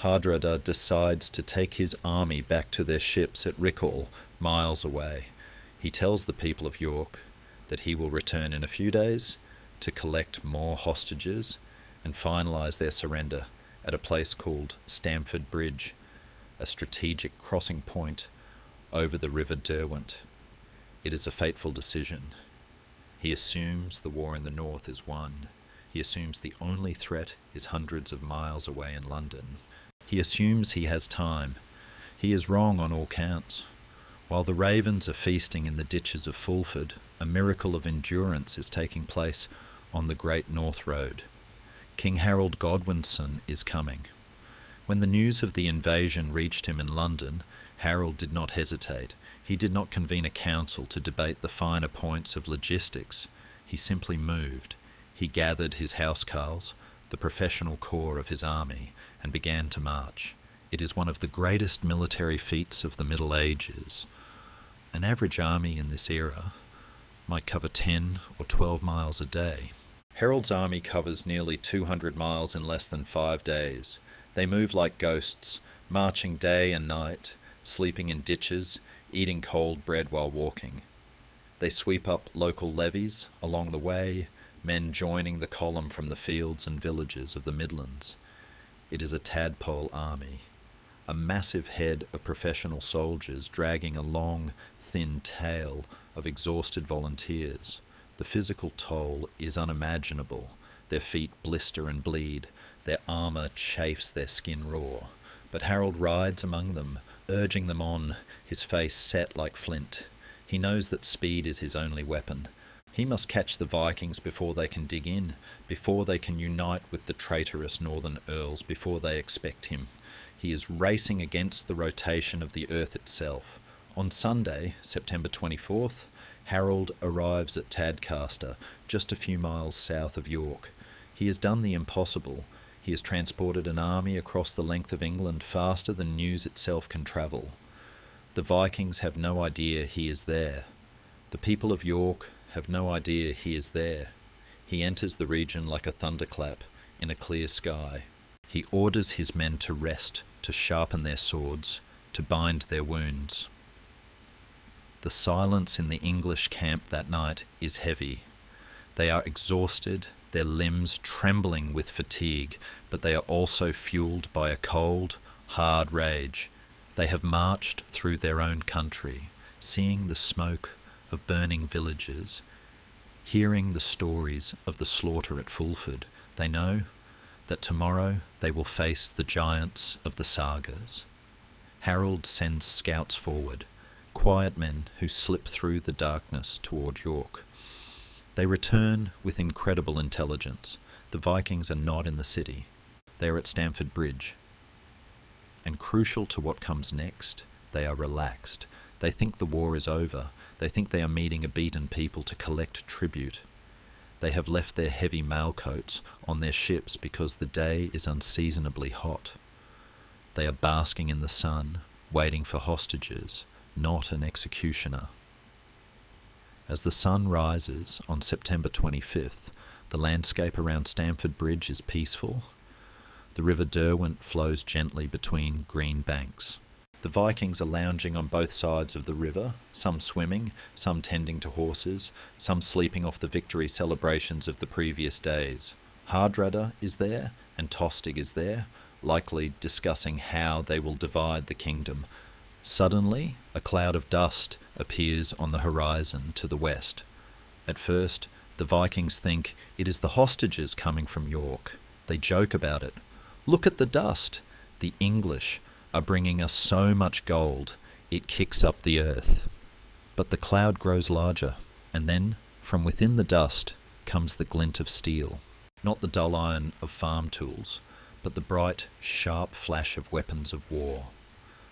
Hardrada decides to take his army back to their ships at Rickhall, miles away. He tells the people of York that he will return in a few days to collect more hostages and finalise their surrender at a place called Stamford Bridge, a strategic crossing point over the River Derwent. It is a fateful decision. He assumes the war in the north is won. He assumes the only threat is hundreds of miles away in London. He assumes he has time. He is wrong on all counts. While the ravens are feasting in the ditches of Fulford, a miracle of endurance is taking place on the Great North Road. King Harold Godwinson is coming. When the news of the invasion reached him in London, Harold did not hesitate. He did not convene a council to debate the finer points of logistics. He simply moved. He gathered his housecarls, the professional corps of his army, and began to march. It is one of the greatest military feats of the Middle Ages. An average army in this era might cover 10 or 12 miles a day. Harold's army covers nearly 200 miles in less than 5 days. They move like ghosts, marching day and night, sleeping in ditches, eating cold bread while walking. They sweep up local levies along the way, men joining the column from the fields and villages of the Midlands. It is a tadpole army, a massive head of professional soldiers dragging a long, thin tail of exhausted volunteers. The physical toll is unimaginable. Their feet blister and bleed. Their armour chafes their skin raw. But Harold rides among them, urging them on, his face set like flint. He knows that speed is his only weapon. He must catch the Vikings before they can dig in, before they can unite with the traitorous northern earls, before they expect him. He is racing against the rotation of the earth itself. On Sunday, September 24th, Harold arrives at Tadcaster, just a few miles south of York. He has done the impossible. He has transported an army across the length of England faster than news itself can travel. The Vikings have no idea he is there. The people of York have no idea he is there. He enters the region like a thunderclap in a clear sky. He orders his men to rest, to sharpen their swords, to bind their wounds. The silence in the English camp that night is heavy. They are exhausted, their limbs trembling with fatigue, but they are also fueled by a cold, hard rage. They have marched through their own country, seeing the smoke of burning villages, hearing the stories of the slaughter at Fulford. They know that tomorrow they will face the giants of the sagas. Harold sends scouts forward, quiet men who slip through the darkness toward York. They return with incredible intelligence. The Vikings are not in the city. They are at Stamford Bridge. And crucial to what comes next, they are relaxed. They think the war is over. They think they are meeting a beaten people to collect tribute. They have left their heavy mailcoats on their ships because the day is unseasonably hot. They are basking in the sun, waiting for hostages, not an executioner. As the sun rises on September 25th, the landscape around Stamford Bridge is peaceful. The River Derwent flows gently between green banks. The Vikings are lounging on both sides of the river, some swimming, some tending to horses, some sleeping off the victory celebrations of the previous days. Hardrada is there, and Tostig is there, likely discussing how they will divide the kingdom. Suddenly, a cloud of dust appears on the horizon to the west. At first, the Vikings think it is the hostages coming from York. They joke about it. Look at the dust. The English are bringing us so much gold, it kicks up the earth. But the cloud grows larger, and then, from within the dust, comes the glint of steel. Not the dull iron of farm tools, but the bright, sharp flash of weapons of war.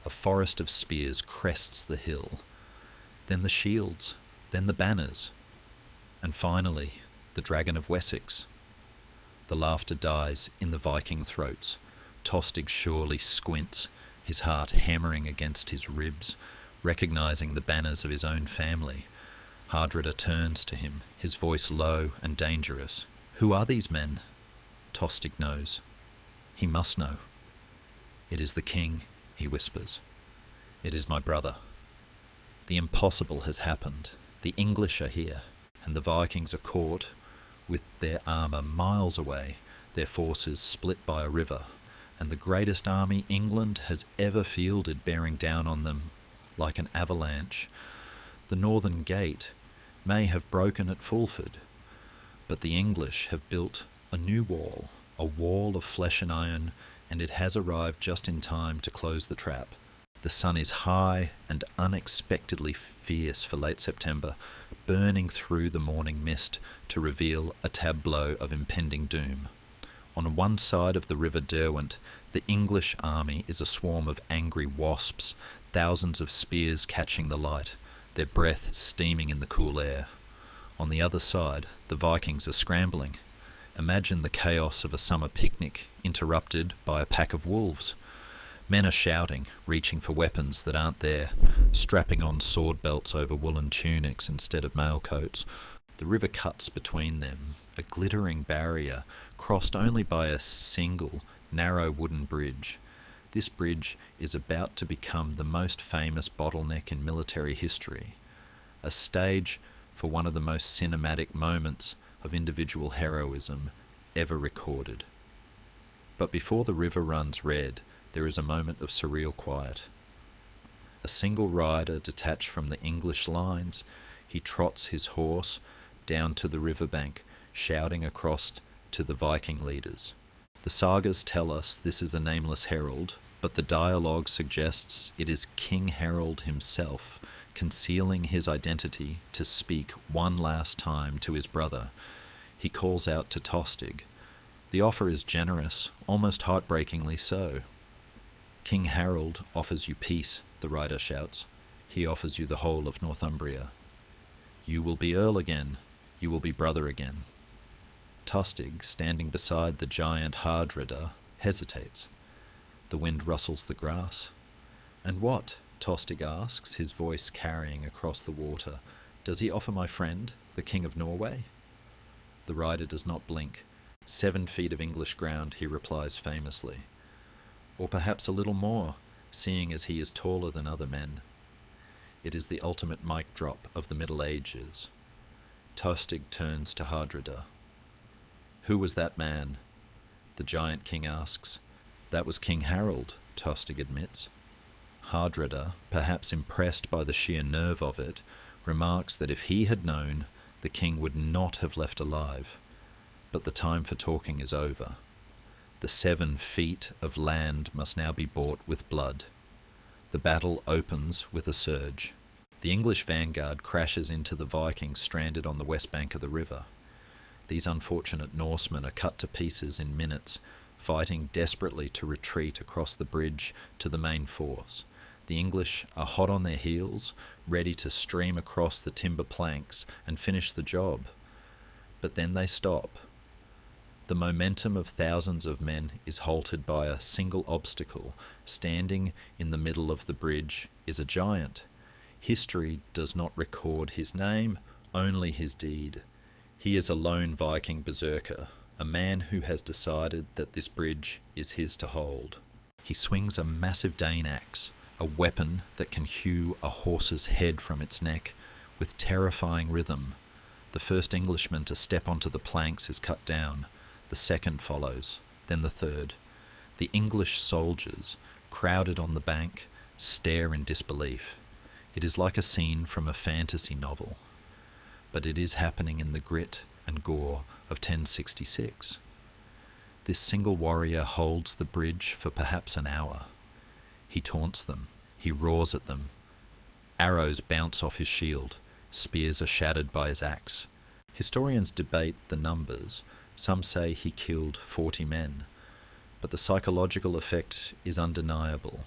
A forest of spears crests the hill. Then the shields, then the banners, and finally, the Dragon of Wessex. The laughter dies in the Viking throats. Tostig surely squints, his heart hammering against his ribs, recognizing the banners of his own family. Hardrada turns to him, his voice low and dangerous. Who are these men? Tostig knows. He must know. It is the king, he whispers. It is my brother. The impossible has happened. The English are here, and the Vikings are caught with their armour miles away, their forces split by a river, and the greatest army England has ever fielded bearing down on them like an avalanche. The northern gate may have broken at Fulford, but the English have built a new wall, a wall of flesh and iron, and it has arrived just in time to close the trap. The sun is high and unexpectedly fierce for late September, burning through the morning mist to reveal a tableau of impending doom. On one side of the River Derwent, the English army is a swarm of angry wasps, thousands of spears catching the light, their breath steaming in the cool air. On the other side, the Vikings are scrambling. Imagine the chaos of a summer picnic interrupted by a pack of wolves. Men are shouting, reaching for weapons that aren't there, strapping on sword belts over woolen tunics instead of mailcoats. The river cuts between them, a glittering barrier crossed only by a single, narrow wooden bridge. This bridge is about to become the most famous bottleneck in military history, a stage for one of the most cinematic moments of individual heroism ever recorded. But before the river runs red, there is a moment of surreal quiet. A single rider detached from the English lines, he trots his horse down to the riverbank, shouting across to the Viking leaders. The sagas tell us this is a nameless herald, but the dialogue suggests it is King Harold himself, concealing his identity to speak one last time to his brother. He calls out to Tostig. The offer is generous, almost heartbreakingly so. King Harold offers you peace, the rider shouts. He offers you the whole of Northumbria. You will be earl again. You will be brother again. Tostig, standing beside the giant Hardrada, hesitates. The wind rustles the grass. And what? Tostig asks, his voice carrying across the water. Does he offer my friend, the King of Norway? The rider does not blink. 7 feet of English ground, he replies famously. Or perhaps a little more, seeing as he is taller than other men. It is the ultimate mic drop of the Middle Ages. Tostig turns to Hardrada. Who was that man? The giant king asks. That was King Harold, Tostig admits. Hardrada, perhaps impressed by the sheer nerve of it, remarks that if he had known, the king would not have left alive. But the time for talking is over. The 7 feet of land must now be bought with blood. The battle opens with a surge. The English vanguard crashes into the Vikings stranded on the west bank of the river. These unfortunate Norsemen are cut to pieces in minutes, fighting desperately to retreat across the bridge to the main force. The English are hot on their heels, ready to stream across the timber planks and finish the job. But then they stop. The momentum of thousands of men is halted by a single obstacle. Standing in the middle of the bridge is a giant. History does not record his name, only his deed. He is a lone Viking berserker, a man who has decided that this bridge is his to hold. He swings a massive Dane axe, a weapon that can hew a horse's head from its neck with terrifying rhythm. The first Englishman to step onto the planks is cut down. The second follows, then the third. The English soldiers, crowded on the bank, stare in disbelief. It is like a scene from a fantasy novel, but it is happening in the grit and gore of 1066. This single warrior holds the bridge for perhaps an hour. He taunts them, he roars at them. Arrows bounce off his shield, spears are shattered by his axe. Historians debate the numbers. Some say he killed 40 men, but the psychological effect is undeniable.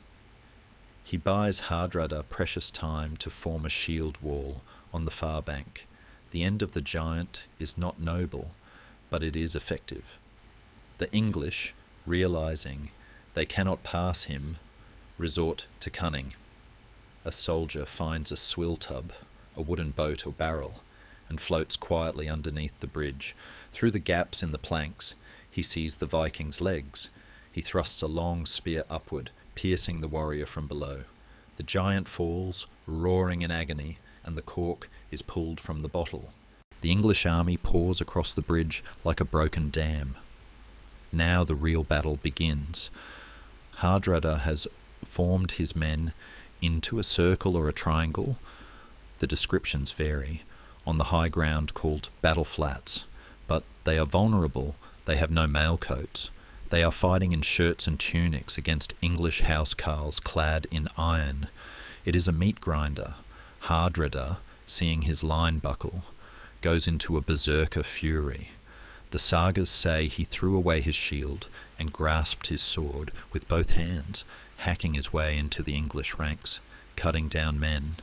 He buys Hardrada precious time to form a shield wall on the far bank. The end of the giant is not noble, but it is effective. The English, realizing they cannot pass him, resort to cunning. A soldier finds a swill tub, a wooden boat or barrel, and floats quietly underneath the bridge. Through the gaps in the planks, he sees the Viking's legs. He thrusts a long spear upward, piercing the warrior from below. The giant falls, roaring in agony, and the cork is pulled from the bottle. The English army pours across the bridge like a broken dam. Now the real battle begins. Hardrada has formed his men into a circle or a triangle. The descriptions vary. On the high ground called Battle Flats, but they are vulnerable. They have no mail coats. They are fighting in shirts and tunics against English housecarls clad in iron. It is a meat grinder. Hardrada, seeing his line buckle, goes into a berserker fury. The sagas say he threw away his shield and grasped his sword with both hands, hacking his way into the English ranks, cutting down men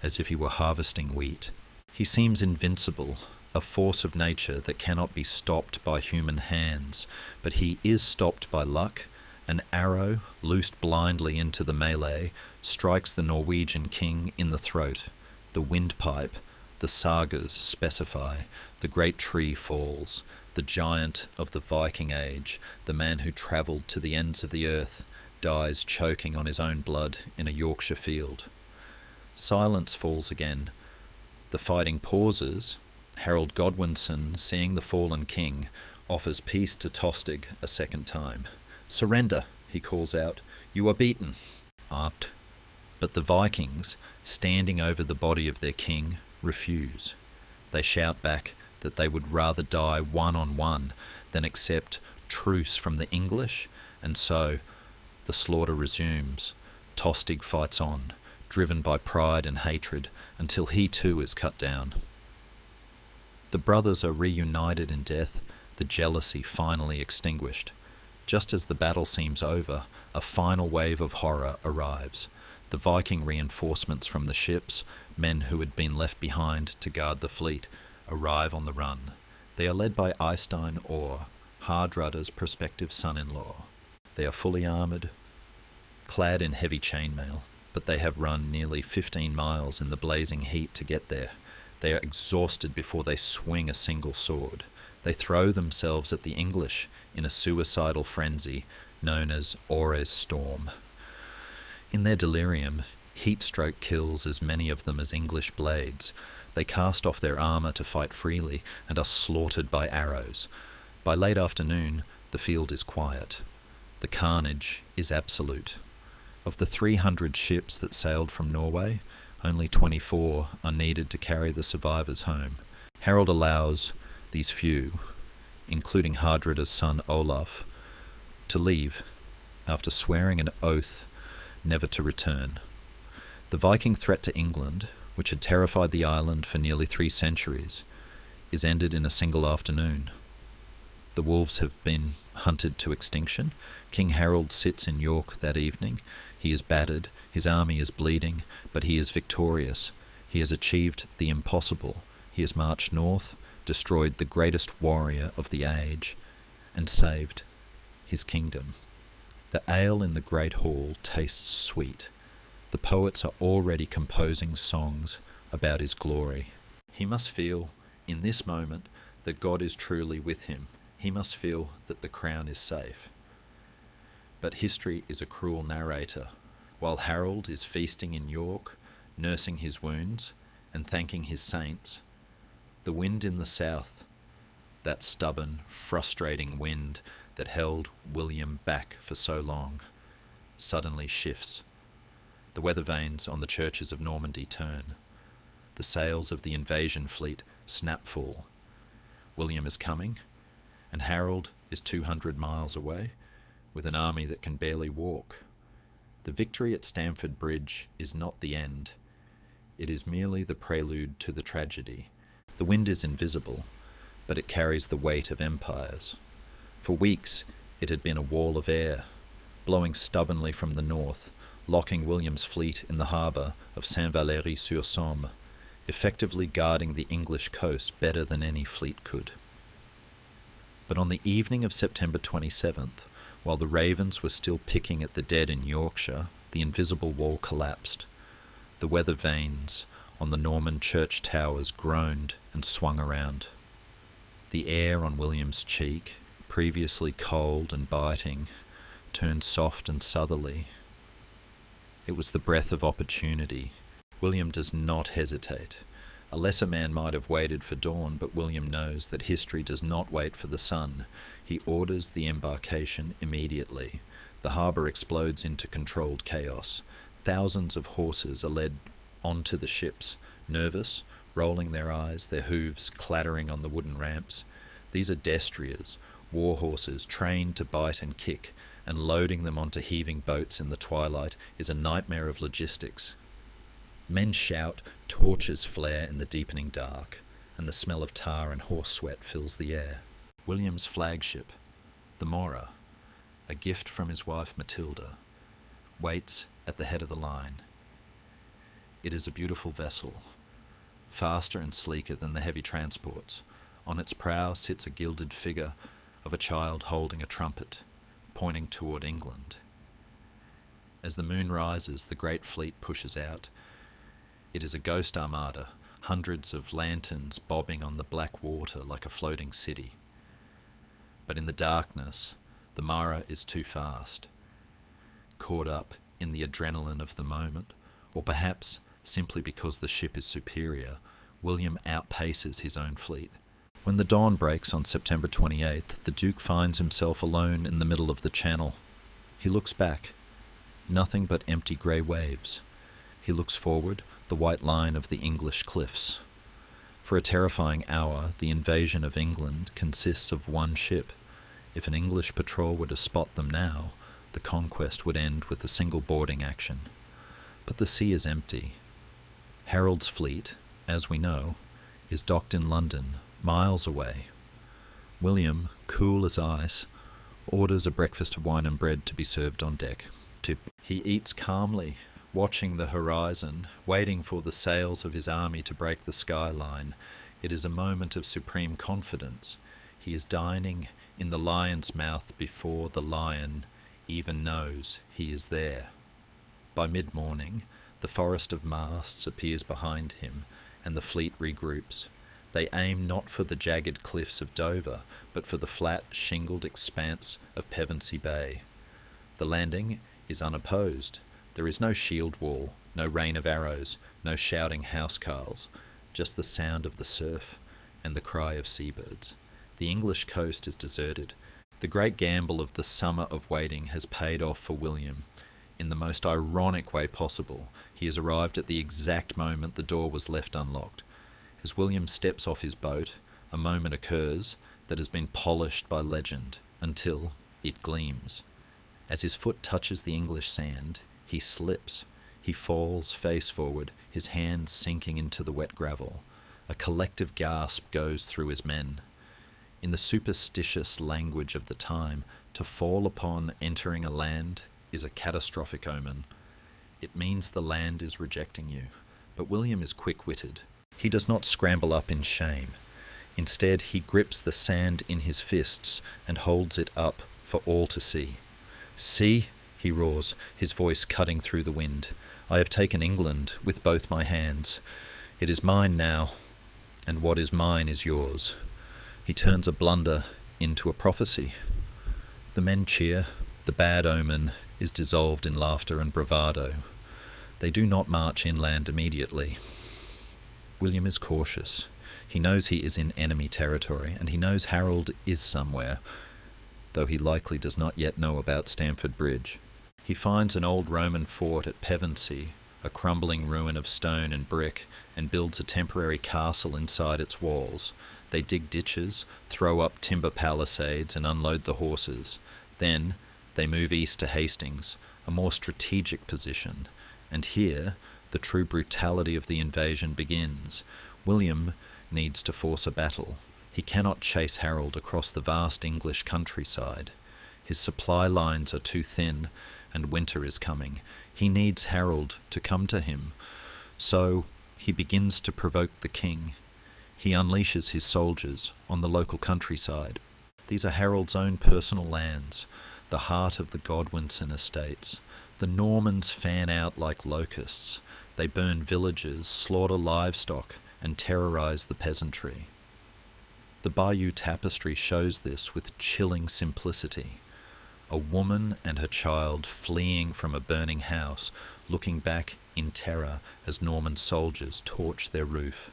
as if he were harvesting wheat. He seems invincible, a force of nature that cannot be stopped by human hands, but he is stopped by luck. An arrow, loosed blindly into the melee, strikes the Norwegian king in the throat. The windpipe, the sagas specify, the great tree falls. The giant of the Viking age, the man who travelled to the ends of the earth, dies choking on his own blood in a Yorkshire field. Silence falls again. The fighting pauses. Harold Godwinson, seeing the fallen king, offers peace to Tostig a second time. "Surrender," he calls out. "You are beaten." But the Vikings, standing over the body of their king, refuse. They shout back that they would rather die one-on-one than accept truce from the English, and so the slaughter resumes. Tostig fights on, driven by pride and hatred, until he too is cut down. The brothers are reunited in death, the jealousy finally extinguished. Just as the battle seems over, a final wave of horror arrives. The Viking reinforcements from the ships, men who had been left behind to guard the fleet, arrive on the run. They are led by Eystein Orr, Hardrada's prospective son-in-law. They are fully armoured, clad in heavy chainmail, but they have run nearly 15 miles in the blazing heat to get there. They are exhausted before they swing a single sword. They throw themselves at the English in a suicidal frenzy known as Orre's Storm. In their delirium, heatstroke kills as many of them as English blades. They cast off their armour to fight freely and are slaughtered by arrows. By late afternoon, the field is quiet. The carnage is absolute. Of the 300 ships that sailed from Norway, only 24 are needed to carry the survivors home. Harold allows these few, including Hardrada's son Olaf, to leave after swearing an oath never to return. The Viking threat to England, which had terrified the island for nearly 3 centuries, is ended in a single afternoon. The wolves have been hunted to extinction. King Harold sits in York that evening. He is battered, his army is bleeding, but he is victorious. He has achieved the impossible. He has marched north, destroyed the greatest warrior of the age, and saved his kingdom. The ale in the great hall tastes sweet. The poets are already composing songs about his glory. He must feel, in this moment, that God is truly with him. He must feel that the crown is safe. But history is a cruel narrator. While Harold is feasting in York, nursing his wounds, and thanking his saints, the wind in the south, that stubborn, frustrating wind that held William back for so long, suddenly shifts. The weather vanes on the churches of Normandy turn. The sails of the invasion fleet snap full. William is coming, and Harold is 200 miles away, with an army that can barely walk. The victory at Stamford Bridge is not the end. It is merely the prelude to the tragedy. The wind is invisible, but it carries the weight of empires. For weeks it had been a wall of air, blowing stubbornly from the north, locking William's fleet in the harbour of Saint-Valery-sur-Somme, effectively guarding the English coast better than any fleet could. But on the evening of September 27th, while the ravens were still picking at the dead in Yorkshire, the invisible wall collapsed. The weather vanes on the Norman church towers groaned and swung around. The air on William's cheek, previously cold and biting, turned soft and southerly. It was the breath of opportunity. William does not hesitate. A lesser man might have waited for dawn, but William knows that history does not wait for the sun. He orders the embarkation immediately. The harbour explodes into controlled chaos. Thousands of horses are led onto the ships, nervous, rolling their eyes, their hooves clattering on the wooden ramps. These are destriers, war horses trained to bite and kick, and loading them onto heaving boats in the twilight is a nightmare of logistics. Men shout, torches flare in the deepening dark, and the smell of tar and horse sweat fills the air. William's flagship, the Mora, a gift from his wife Matilda, waits at the head of the line. It is a beautiful vessel, faster and sleeker than the heavy transports. On its prow sits a gilded figure of a child holding a trumpet, pointing toward England. As the moon rises, the great fleet pushes out. It is a ghost armada, hundreds of lanterns bobbing on the black water like a floating city. But in the darkness, the Mara is too fast, caught up in the adrenaline of the moment, or perhaps simply because the ship is superior, William outpaces his own fleet. When the dawn breaks on September 28th, the Duke finds himself alone in the middle of the channel. He looks back. Nothing but empty grey waves. He looks forward, the white line of the English cliffs. For a terrifying hour, the invasion of England consists of one ship. If an English patrol were to spot them now, the conquest would end with a single boarding action. But the sea is empty. Harold's fleet, as we know, is docked in London, miles away. William, cool as ice, orders a breakfast of wine and bread to be served on deck. He eats calmly, watching the horizon, waiting for the sails of his army to break the skyline. It is a moment of supreme confidence. He is dining in the lion's mouth before the lion even knows he is there. By mid-morning, the forest of masts appears behind him, and the fleet regroups. They aim not for the jagged cliffs of Dover, but for the flat, shingled expanse of Pevensey Bay. The landing is unopposed. There is no shield wall, no rain of arrows, no shouting housecarls, just the sound of the surf and the cry of seabirds. The English coast is deserted. The great gamble of the summer of waiting has paid off for William. in the most ironic way possible. He has arrived at the exact moment the door was left unlocked. As William steps off his boat, a moment occurs that has been polished by legend until it gleams. As his foot touches the English sand, he slips. He falls face forward, his hands sinking into the wet gravel. A collective gasp goes through his men. In the superstitious language of the time, to fall upon entering a land is a catastrophic omen. It means the land is rejecting you. But William is quick-witted. He does not scramble up in shame. Instead, he grips the sand in his fists and holds it up for all to see. "See," he roars, his voice cutting through the wind. "I have taken England with both my hands. It is mine now, and what is mine is yours." He turns a blunder into a prophecy. The men cheer. The bad omen is dissolved in laughter and bravado. They do not march inland immediately. William is cautious. He knows he is in enemy territory, and he knows Harold is somewhere, though he likely does not yet know about Stamford Bridge. He finds an old Roman fort at Pevensey, a crumbling ruin of stone and brick, and builds a temporary castle inside its walls. They dig ditches, throw up timber palisades, and unload the horses. Then they move east to Hastings, a more strategic position, and here the true brutality of the invasion begins. William needs to force a battle. He cannot chase Harold across the vast English countryside. His supply lines are too thin, and winter is coming. He needs Harold to come to him. So he begins to provoke the king. He unleashes his soldiers on the local countryside. These are Harold's own personal lands, the heart of the Godwinson estates. The Normans fan out like locusts. They burn villages, slaughter livestock, and terrorize the peasantry. The Bayeux Tapestry shows this with chilling simplicity. A woman and her child fleeing from a burning house, looking back in terror as Norman soldiers torch their roof.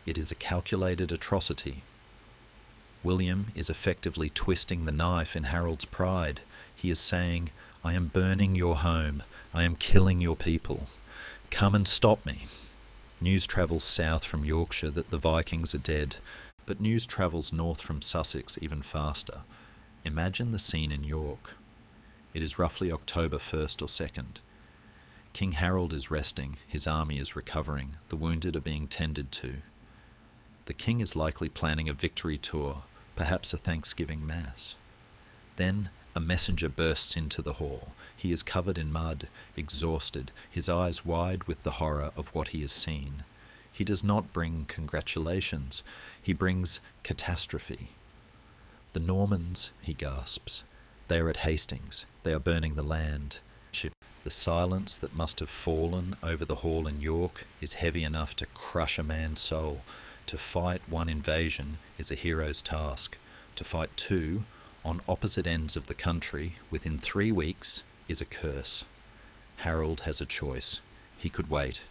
It is a calculated atrocity. William is effectively twisting the knife in Harold's pride. He is saying, "I am burning your home. I am killing your people. Come and stop me." News travels south from Yorkshire that the Vikings are dead, but news travels north from Sussex even faster. Imagine the scene in York. It is roughly October 1st or 2nd. King Harold is resting, his army is recovering, the wounded are being tended to. The king is likely planning a victory tour, perhaps a Thanksgiving mass. Then a messenger bursts into the hall. He is covered in mud, exhausted, his eyes wide with the horror of what he has seen. He does not bring congratulations, he brings catastrophe. "The Normans," he gasps. "They are at Hastings. They are burning the land." The silence that must have fallen over the hall in York is heavy enough to crush a man's soul. To fight one invasion is a hero's task. To fight two, on opposite ends of the country, within 3 weeks, is a curse. Harold has a choice. He could wait.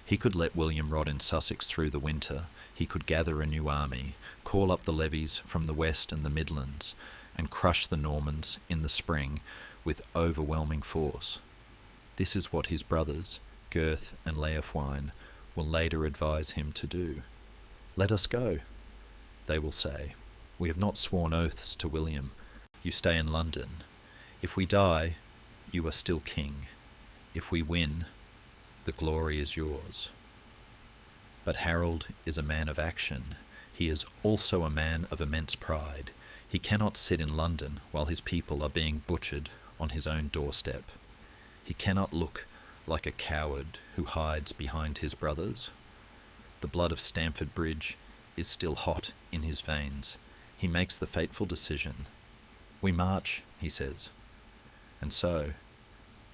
He could let William rot in Sussex through the winter. He could gather a new army, call up the levies from the west and the Midlands, and crush the Normans in the spring with overwhelming force. This is what his brothers, Gurth and Leofwine, will later advise him to do. "Let us go," they will say. "We have not sworn oaths to William. You stay in London. If we die, you are still king. If we win, the glory is yours." But Harold is a man of action. He is also a man of immense pride. He cannot sit in London while his people are being butchered on his own doorstep. He cannot look like a coward who hides behind his brothers. The blood of Stamford Bridge is still hot in his veins. He makes the fateful decision. "We march," he says. And so,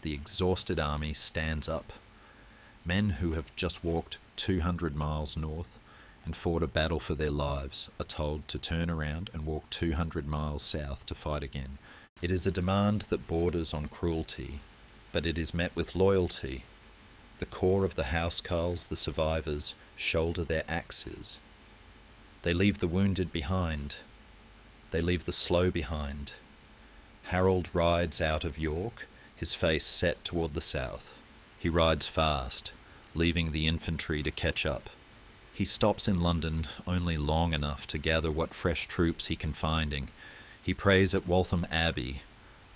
the exhausted army stands up. Men who have just walked 200 miles north and fought a battle for their lives are told to turn around and walk 200 miles south to fight again. It is a demand that borders on cruelty, but it is met with loyalty. The core of the housecarls, the survivors, shoulder their axes. They leave the wounded behind. They leave the slow behind. Harold rides out of York, his face set toward the south. He rides fast, leaving the infantry to catch up. He stops in London only long enough to gather what fresh troops he can finding. He prays at Waltham Abbey,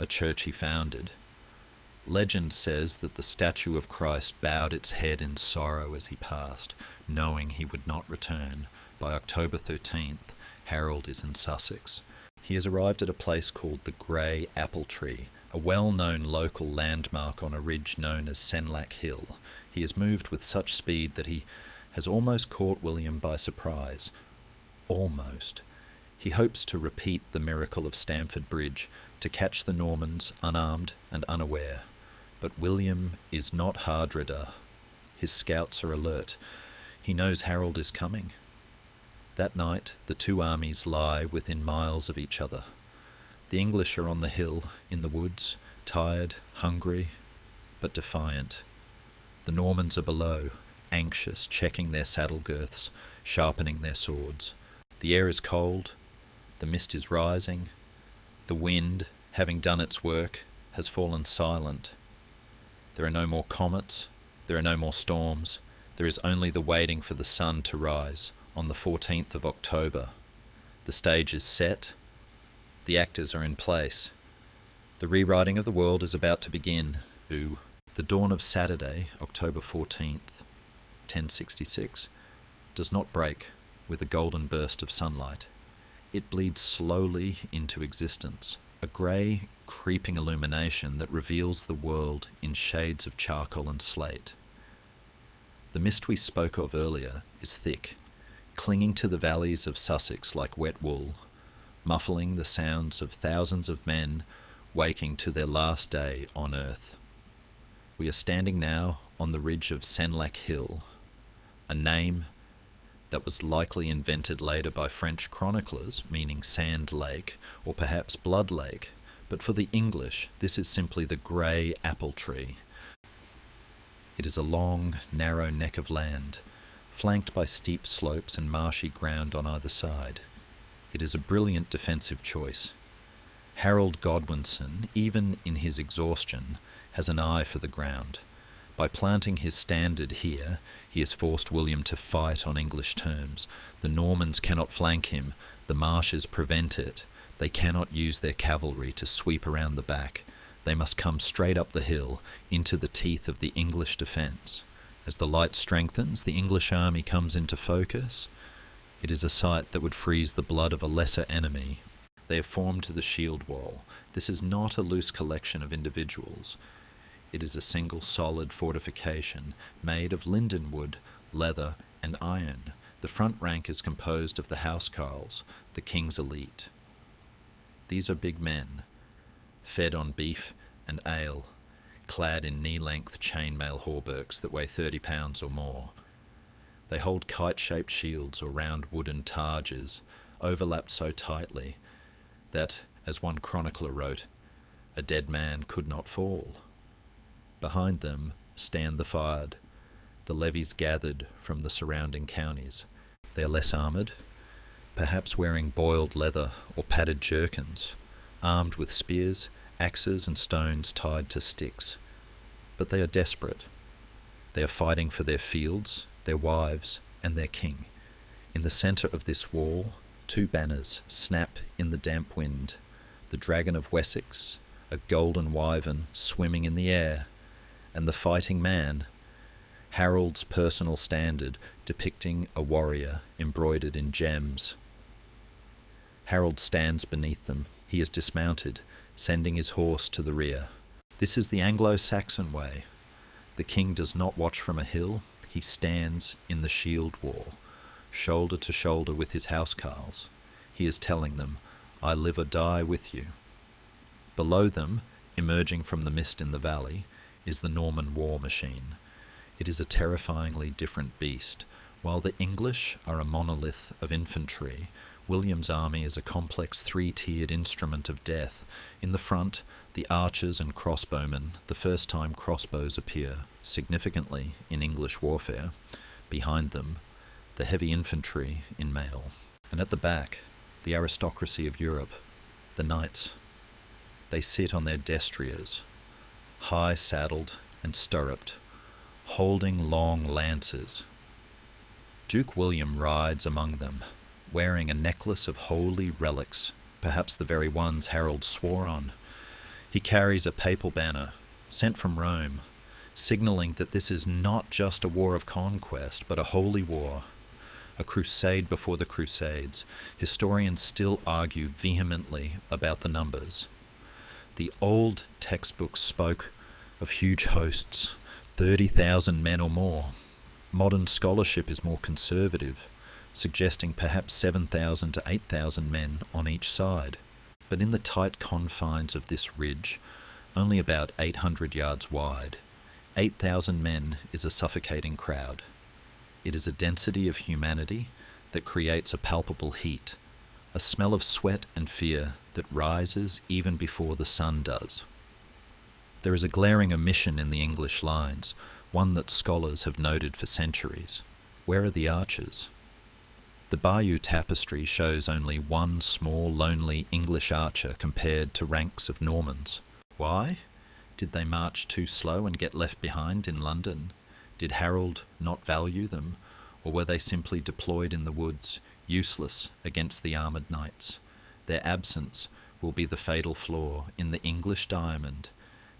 a church he founded. Legend says that the statue of Christ bowed its head in sorrow as he passed, knowing he would not return. By October 13th, Harold is in Sussex. He has arrived at a place called the Grey Apple Tree, a well-known local landmark on a ridge known as Senlac Hill. He has moved with such speed that he has almost caught William by surprise. Almost. He hopes to repeat the miracle of Stamford Bridge, to catch the Normans unarmed and unaware. But William is not Hardredder. His scouts are alert. He knows Harold is coming. That night, the two armies lie within miles of each other. The English are on the hill, in the woods, tired, hungry, but defiant. The Normans are below, anxious, checking their saddle girths, sharpening their swords. The air is cold, the mist is rising, the wind, having done its work, has fallen silent. There are no more comets, there are no more storms, there is only the waiting for the sun to rise on the 14th of October. The stage is set, the actors are in place. The rewriting of the world is about to begin. The dawn of Saturday, October 14th, 1066, does not break with a golden burst of sunlight. It bleeds slowly into existence, a grey, creeping illumination that reveals the world in shades of charcoal and slate. The mist we spoke of earlier is thick, clinging to the valleys of Sussex like wet wool, muffling the sounds of thousands of men waking to their last day on earth. We are standing now on the ridge of Senlac Hill, a name that was likely invented later by French chroniclers, meaning Sand Lake, or perhaps Blood Lake, but for the English, this is simply the Grey Apple Tree. It is a long, narrow neck of land, flanked by steep slopes and marshy ground on either side. It is a brilliant defensive choice. Harold Godwinson, even in his exhaustion, has an eye for the ground. By planting his standard here, he has forced William to fight on English terms. The Normans cannot flank him, the marshes prevent it. They cannot use their cavalry to sweep around the back. They must come straight up the hill, into the teeth of the English defence. As the light strengthens, the English army comes into focus. It is a sight that would freeze the blood of a lesser enemy. They have formed the shield wall. This is not a loose collection of individuals. It is a single solid fortification made of linden wood, leather, and iron. The front rank is composed of the housecarls, the king's elite. These are big men, fed on beef and ale, clad in knee-length chainmail hauberks that weigh 30 pounds or more. They hold kite-shaped shields or round wooden targes, overlapped so tightly that, as one chronicler wrote, a dead man could not fall. Behind them stand the fired, the levies gathered from the surrounding counties. They are less armoured, perhaps wearing boiled leather or padded jerkins, armed with spears, axes and stones tied to sticks. But they are desperate. They are fighting for their fields, their wives, and their king. In the centre of this wall, two banners snap in the damp wind, the dragon of Wessex, a golden wyvern swimming in the air, and the fighting man, Harold's personal standard depicting a warrior embroidered in gems. Harold stands beneath them. He is dismounted, sending his horse to the rear. This is the Anglo-Saxon way. The king does not watch from a hill. He stands in the shield wall, shoulder to shoulder with his housecarls. He is telling them, "I live or die with you." Below them, emerging from the mist in the valley, is the Norman war machine. It is a terrifyingly different beast. While the English are a monolith of infantry, William's army is a complex three-tiered instrument of death. In the front, the archers and crossbowmen, the first time crossbows appear significantly in English warfare. Behind them, the heavy infantry in mail. And at the back, the aristocracy of Europe, the knights. They sit on their destriers, high-saddled and stirruped, holding long lances. Duke William rides among them, wearing a necklace of holy relics, perhaps the very ones Harold swore on. He carries a papal banner, sent from Rome, signalling that this is not just a war of conquest, but a holy war, a crusade before the Crusades. Historians still argue vehemently about the numbers. The old textbooks spoke of huge hosts, 30,000 men or more. Modern scholarship is more conservative, suggesting perhaps 7,000 to 8,000 men on each side. But in the tight confines of this ridge, only about 800 yards wide, 8,000 men is a suffocating crowd. It is a density of humanity that creates a palpable heat, a smell of sweat and fear that rises even before the sun does. There is a glaring omission in the English lines, one that scholars have noted for centuries. Where are the archers? The Bayeux tapestry shows only one small, lonely English archer compared to ranks of Normans. Why? Did they march too slow and get left behind in London? Did Harold not value them, or were they simply deployed in the woods, useless against the armoured knights? Their absence will be the fatal flaw in the English diamond.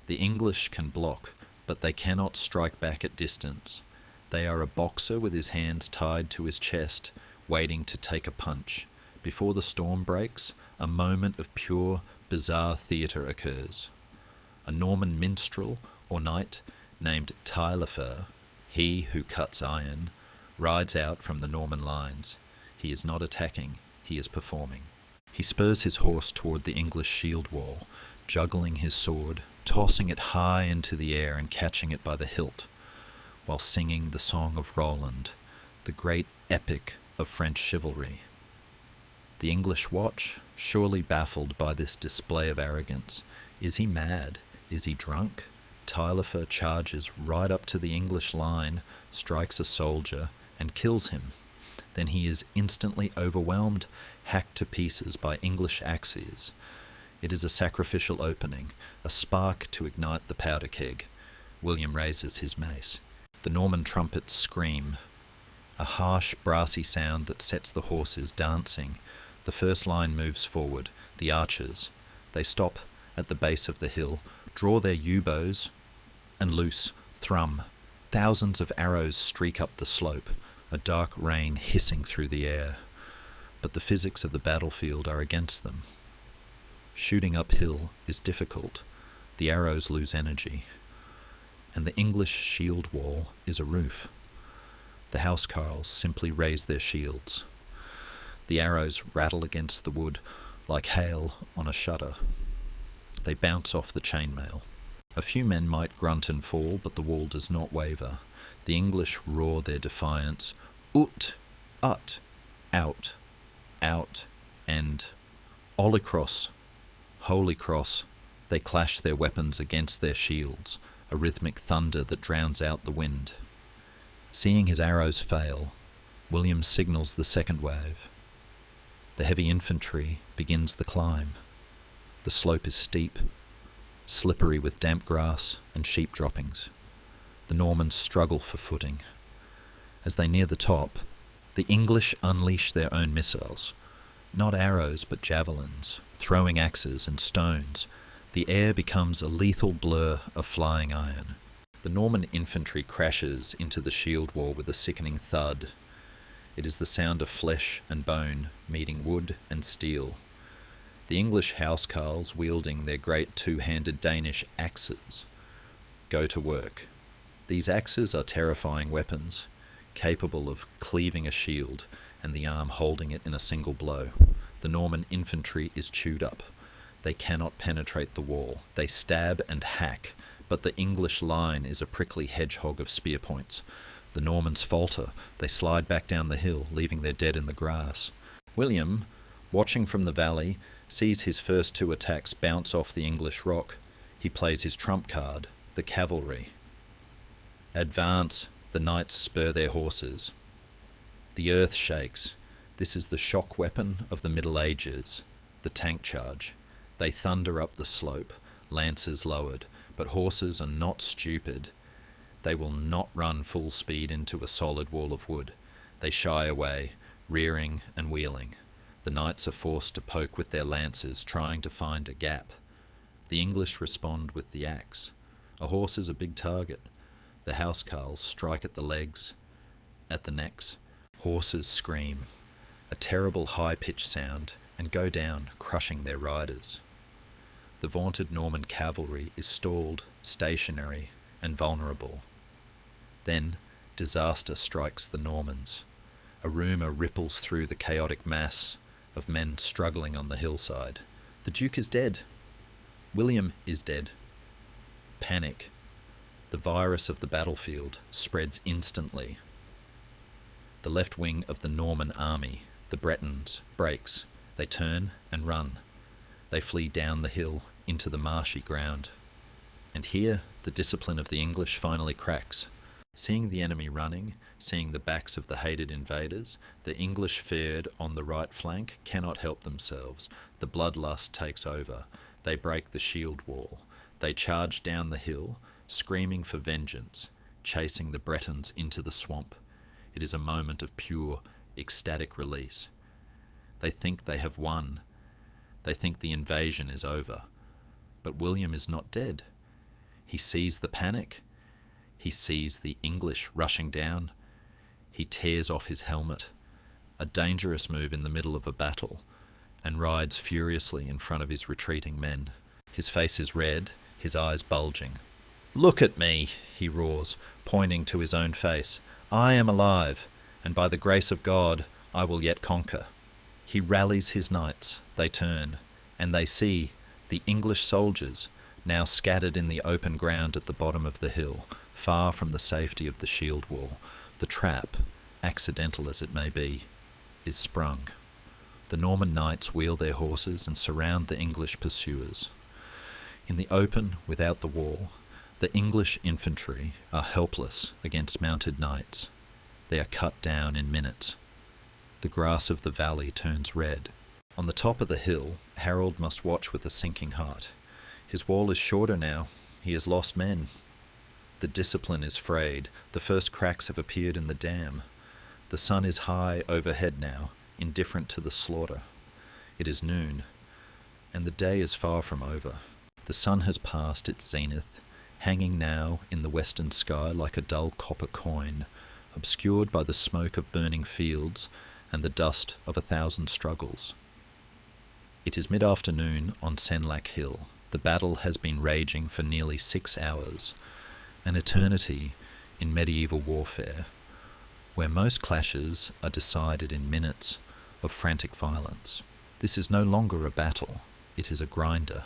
The English can block, but they cannot strike back at distance. They are a boxer with his hands tied to his chest, waiting to take a punch. Before the storm breaks, a moment of pure, bizarre theatre occurs. A Norman minstrel or knight named Taillefer, he who cuts iron, rides out from the Norman lines. He is not attacking, he is performing. He spurs his horse toward the English shield wall, juggling his sword, tossing it high into the air and catching it by the hilt, while singing the Song of Roland, the great epic of French chivalry. The English watch, surely baffled by this display of arrogance. Is he mad? Is he drunk? Taillefer charges right up to the English line, strikes a soldier, and kills him. Then he is instantly overwhelmed, hacked to pieces by English axes. It is a sacrificial opening, a spark to ignite the powder keg. William raises his mace. The Norman trumpets scream, a harsh, brassy sound that sets the horses dancing. The first line moves forward, the archers. They stop at the base of the hill, draw their yew-bows, and loose, thrum. Thousands of arrows streak up the slope, a dark rain hissing through the air. But the physics of the battlefield are against them. Shooting uphill is difficult. The arrows lose energy. And the English shield wall is a roof. The housecarls simply raise their shields. The arrows rattle against the wood like hail on a shutter. They bounce off the chainmail. A few men might grunt and fall, but the wall does not waver. The English roar their defiance. Ut, ut, out, and Olicross, Holy Cross. They clash their weapons against their shields, a rhythmic thunder that drowns out the wind. Seeing his arrows fail, William signals the second wave. The heavy infantry begins the climb. The slope is steep, slippery with damp grass and sheep droppings. The Normans struggle for footing. As they near the top, the English unleash their own missiles, not arrows but javelins, throwing axes and stones. The air becomes a lethal blur of flying iron. The Norman infantry crashes into the shield wall with a sickening thud. It is the sound of flesh and bone meeting wood and steel. The English housecarls, wielding their great two-handed Danish axes, go to work. These axes are terrifying weapons, capable of cleaving a shield and the arm holding it in a single blow. The Norman infantry is chewed up. They cannot penetrate the wall. They stab and hack, but the English line is a prickly hedgehog of spear points. The Normans falter. They slide back down the hill, leaving their dead in the grass. William, watching from the valley, sees his first two attacks bounce off the English rock. He plays his trump card, the cavalry. Advance, the knights spur their horses. The earth shakes. This is the shock weapon of the Middle Ages, the tank charge. They thunder up the slope, lances lowered, But horses are not stupid. They will not run full speed into a solid wall of wood. They shy away, rearing and wheeling. The knights are forced to poke with their lances, trying to find a gap. The English respond with the axe. A horse is a big target. The housecarls strike at the legs, at the necks. Horses scream, a terrible high-pitched sound, and go down, crushing their riders. The vaunted Norman cavalry is stalled, stationary, and vulnerable. Then disaster strikes the Normans. A rumour ripples through the chaotic mass of men struggling on the hillside. The Duke is dead. William is dead. Panic. The virus of the battlefield spreads instantly. The left wing of the Norman army, the Bretons, breaks. They turn and run. They flee down the hill into the marshy ground. And here the discipline of the English finally cracks. Seeing the enemy running, seeing the backs of the hated invaders, the English fared on the right flank cannot help themselves. The bloodlust takes over. They break the shield wall. They charge down the hill, screaming for vengeance, chasing the Bretons into the swamp. It is a moment of pure, ecstatic release. They think they have won. They think the invasion is over. But William is not dead. He sees the panic. He sees the English rushing down. He tears off his helmet, a dangerous move in the middle of a battle, and rides furiously in front of his retreating men. His face is red, his eyes bulging. "Look at me," he roars, pointing to his own face. "I am alive, and by the grace of God I will yet conquer." He rallies his knights. They turn, and they see the English soldiers, now scattered in the open ground at the bottom of the hill, far from the safety of the shield wall. The trap, accidental as it may be, is sprung. The Norman knights wheel their horses and surround the English pursuers. In the open, without the wall, the English infantry are helpless against mounted knights. They are cut down in minutes. The grass of the valley turns red. On the top of the hill, Harold must watch with a sinking heart. His wall is shorter now. He has lost men. The discipline is frayed. The first cracks have appeared in the dam. The sun is high overhead now, indifferent to the slaughter. It is noon, and the day is far from over. The sun has passed its zenith, hanging now in the western sky like a dull copper coin, obscured by the smoke of burning fields and the dust of 1,000 struggles. It is mid-afternoon on Senlac Hill. The battle has been raging for nearly 6 hours, an eternity in medieval warfare, where most clashes are decided in minutes of frantic violence. This is no longer a battle, it is a grinder.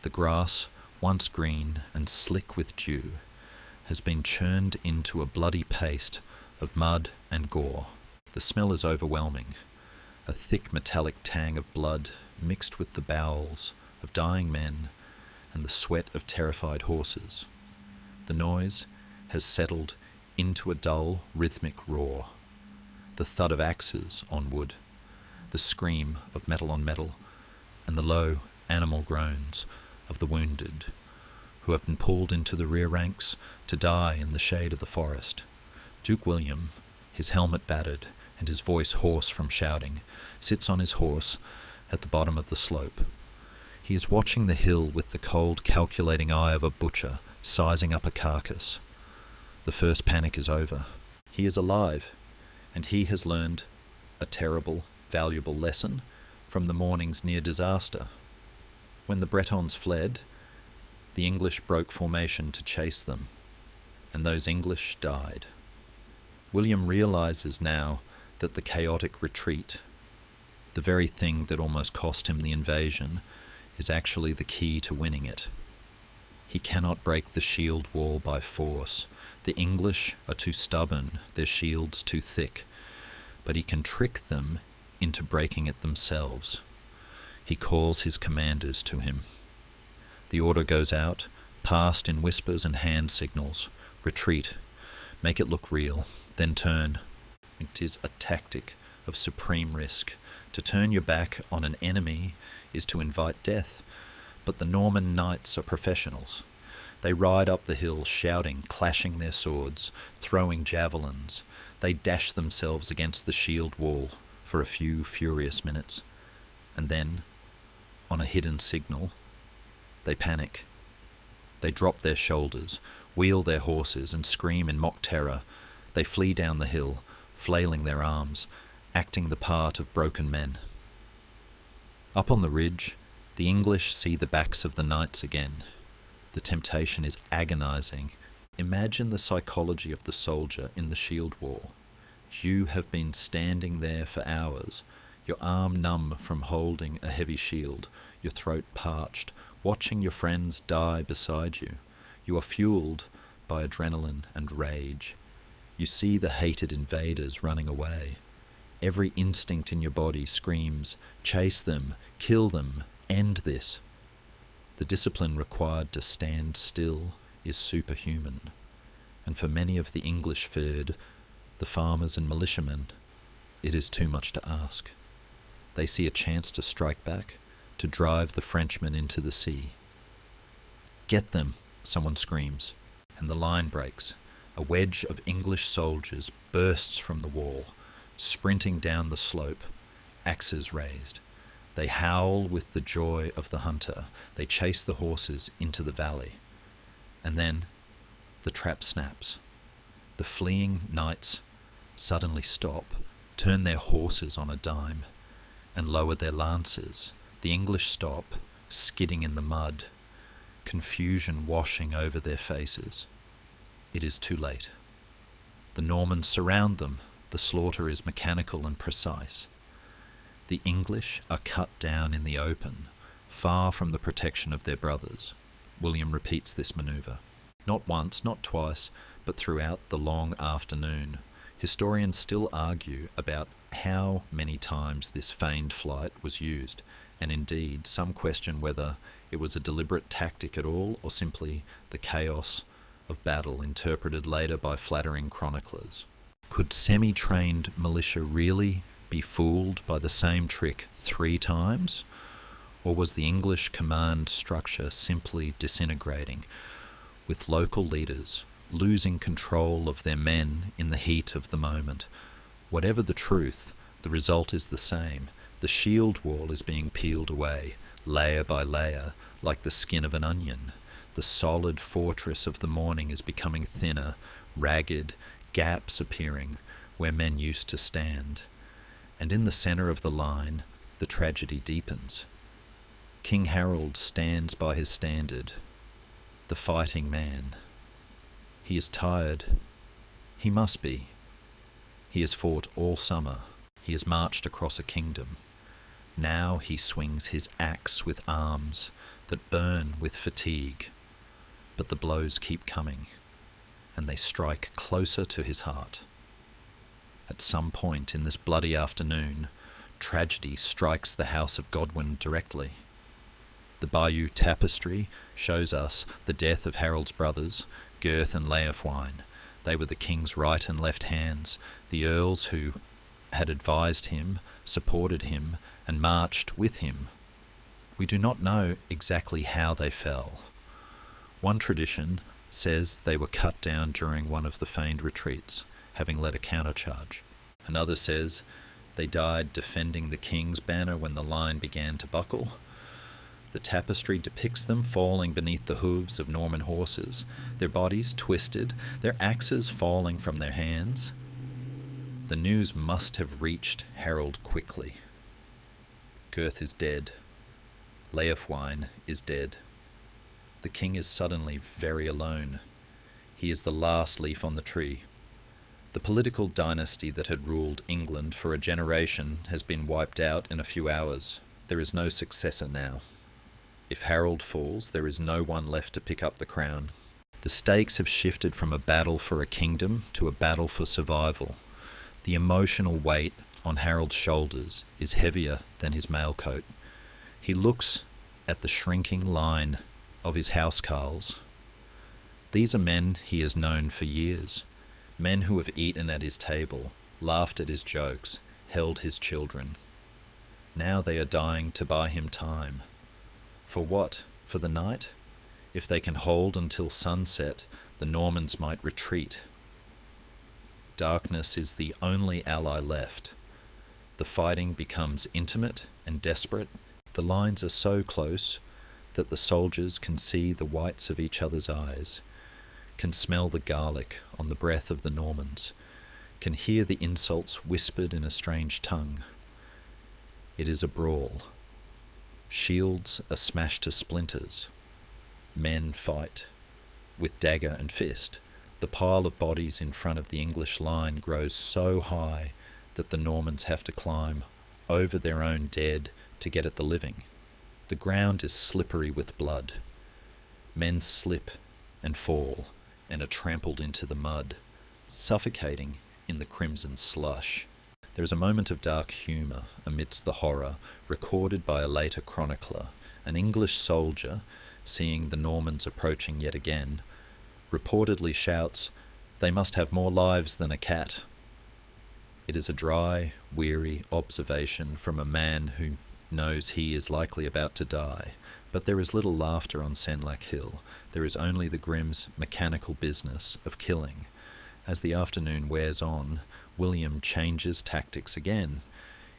The grass, once green and slick with dew, has been churned into a bloody paste of mud and gore. The smell is overwhelming, a thick metallic tang of blood mixed with the bowels of dying men and the sweat of terrified horses. The noise has settled into a dull, rhythmic roar. The thud of axes on wood, the scream of metal on metal, and the low animal groans of the wounded who have been pulled into the rear ranks to die in the shade of the forest. Duke William, his helmet battered and his voice hoarse from shouting, sits on his horse at the bottom of the slope. He is watching the hill with the cold, calculating eye of a butcher sizing up a carcass. The first panic is over. He is alive, and he has learned a terrible, valuable lesson from the morning's near disaster. When the Bretons fled, the English broke formation to chase them, and those English died. William realizes now that the chaotic retreat, the very thing that almost cost him the invasion, is actually the key to winning it. He cannot break the shield wall by force. The English are too stubborn, their shields too thick, but he can trick them into breaking it themselves. He calls his commanders to him. The order goes out, passed in whispers and hand signals. Retreat. Make it look real. Then turn. It is a tactic of supreme risk. To turn your back on an enemy is to invite death. But the Norman knights are professionals. They ride up the hill shouting, clashing their swords, throwing javelins. They dash themselves against the shield wall for a few furious minutes. And then, on a hidden signal, they panic. They drop their shoulders, wheel their horses, and scream in mock terror. They flee down the hill, flailing their arms, acting the part of broken men. Up on the ridge, the English see the backs of the knights again. The temptation is agonizing. Imagine the psychology of the soldier in the shield wall. You have been standing there for hours, your arm numb from holding a heavy shield, your throat parched, watching your friends die beside you. You are fueled by adrenaline and rage. You see the hated invaders running away. Every instinct in your body screams, chase them, kill them, end this. The discipline required to stand still is superhuman, and for many of the English fyrd, the farmers and militiamen, it is too much to ask. They see a chance to strike back, to drive the Frenchmen into the sea. "Get them," someone screams, and the line breaks. A wedge of English soldiers bursts from the wall, sprinting down the slope, axes raised. They howl with the joy of the hunter. They chase the horses into the valley. And then the trap snaps. The fleeing knights suddenly stop, turn their horses on a dime, and lower their lances. The English stop, skidding in the mud, confusion washing over their faces. It is too late. The Normans surround them. The slaughter is mechanical and precise. The English are cut down in the open, far from the protection of their brothers. William repeats this manoeuvre. Not once, not twice, but throughout the long afternoon. Historians still argue about how many times this feigned flight was used, and indeed some question whether it was a deliberate tactic at all or simply the chaos of battle interpreted later by flattering chroniclers. Could semi-trained militia really be fooled by the same trick 3 times? Or was the English command structure simply disintegrating, with local leaders losing control of their men in the heat of the moment? Whatever the truth, the result is the same. The shield wall is being peeled away, layer by layer, like the skin of an onion. The solid fortress of the morning is becoming thinner, ragged, gaps appearing where men used to stand. And in the centre of the line, the tragedy deepens. King Harold stands by his standard, the fighting man. He is tired. He must be. He has fought all summer. He has marched across a kingdom. Now he swings his axe with arms that burn with fatigue. But the blows keep coming, and they strike closer to his heart. At some point in this bloody afternoon, tragedy strikes the house of Godwin directly. The Bayeux Tapestry shows us the death of Harold's brothers, Gurth and Leofwine. They were the king's right and left hands, the earls who had advised him, supported him, and marched with him. We do not know exactly how they fell. One tradition says they were cut down during one of the feigned retreats, having led a countercharge. Another says they died defending the king's banner when the line began to buckle. The tapestry depicts them falling beneath the hooves of Norman horses, their bodies twisted, their axes falling from their hands. The news must have reached Harold quickly. Gurth is dead. Leofwine is dead. The king is suddenly very alone. He is the last leaf on the tree. The political dynasty that had ruled England for a generation has been wiped out in a few hours. There is no successor now. If Harold falls, there is no one left to pick up the crown. The stakes have shifted from a battle for a kingdom to a battle for survival. The emotional weight on Harold's shoulders is heavier than his mailcoat. He looks at the shrinking line of his housecarls. These are men he has known for years, men who have eaten at his table, laughed at his jokes, held his children. Now they are dying to buy him time. For what? For the night? If they can hold until sunset, the Normans might retreat. Darkness is the only ally left. The fighting becomes intimate and desperate. The lines are so close that the soldiers can see the whites of each other's eyes, can smell the garlic on the breath of the Normans, can hear the insults whispered in a strange tongue. It is a brawl. Shields are smashed to splinters. Men fight with dagger and fist. The pile of bodies in front of the English line grows so high that the Normans have to climb over their own dead to get at the living. The ground is slippery with blood. Men slip and fall and are trampled into the mud, suffocating in the crimson slush. There is a moment of dark humour amidst the horror, recorded by a later chronicler. An English soldier, seeing the Normans approaching yet again, reportedly shouts, "They must have more lives than a cat." It is a dry, weary observation from a man who knows he is likely about to die, but there is little laughter on Senlac Hill. There is only the grim, mechanical business of killing. As the afternoon wears on, William changes tactics again.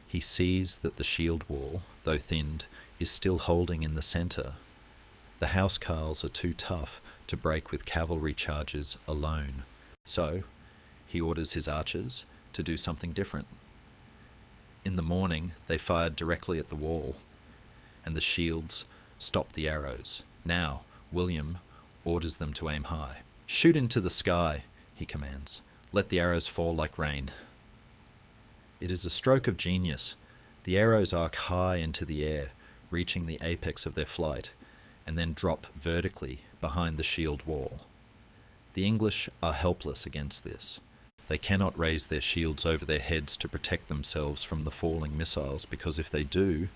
He sees that the shield wall, though thinned, is still holding in the centre. The housecarls are too tough to break with cavalry charges alone. So, he orders his archers to do something different. In the morning, they fired directly at the wall, and the shields stopped the arrows. Now, William orders them to aim high. "Shoot into the sky," he commands. "Let the arrows fall like rain." It is a stroke of genius. The arrows arc high into the air, reaching the apex of their flight, and then drop vertically behind the shield wall. The English are helpless against this. They cannot raise their shields over their heads to protect themselves from the falling missiles, because if they do,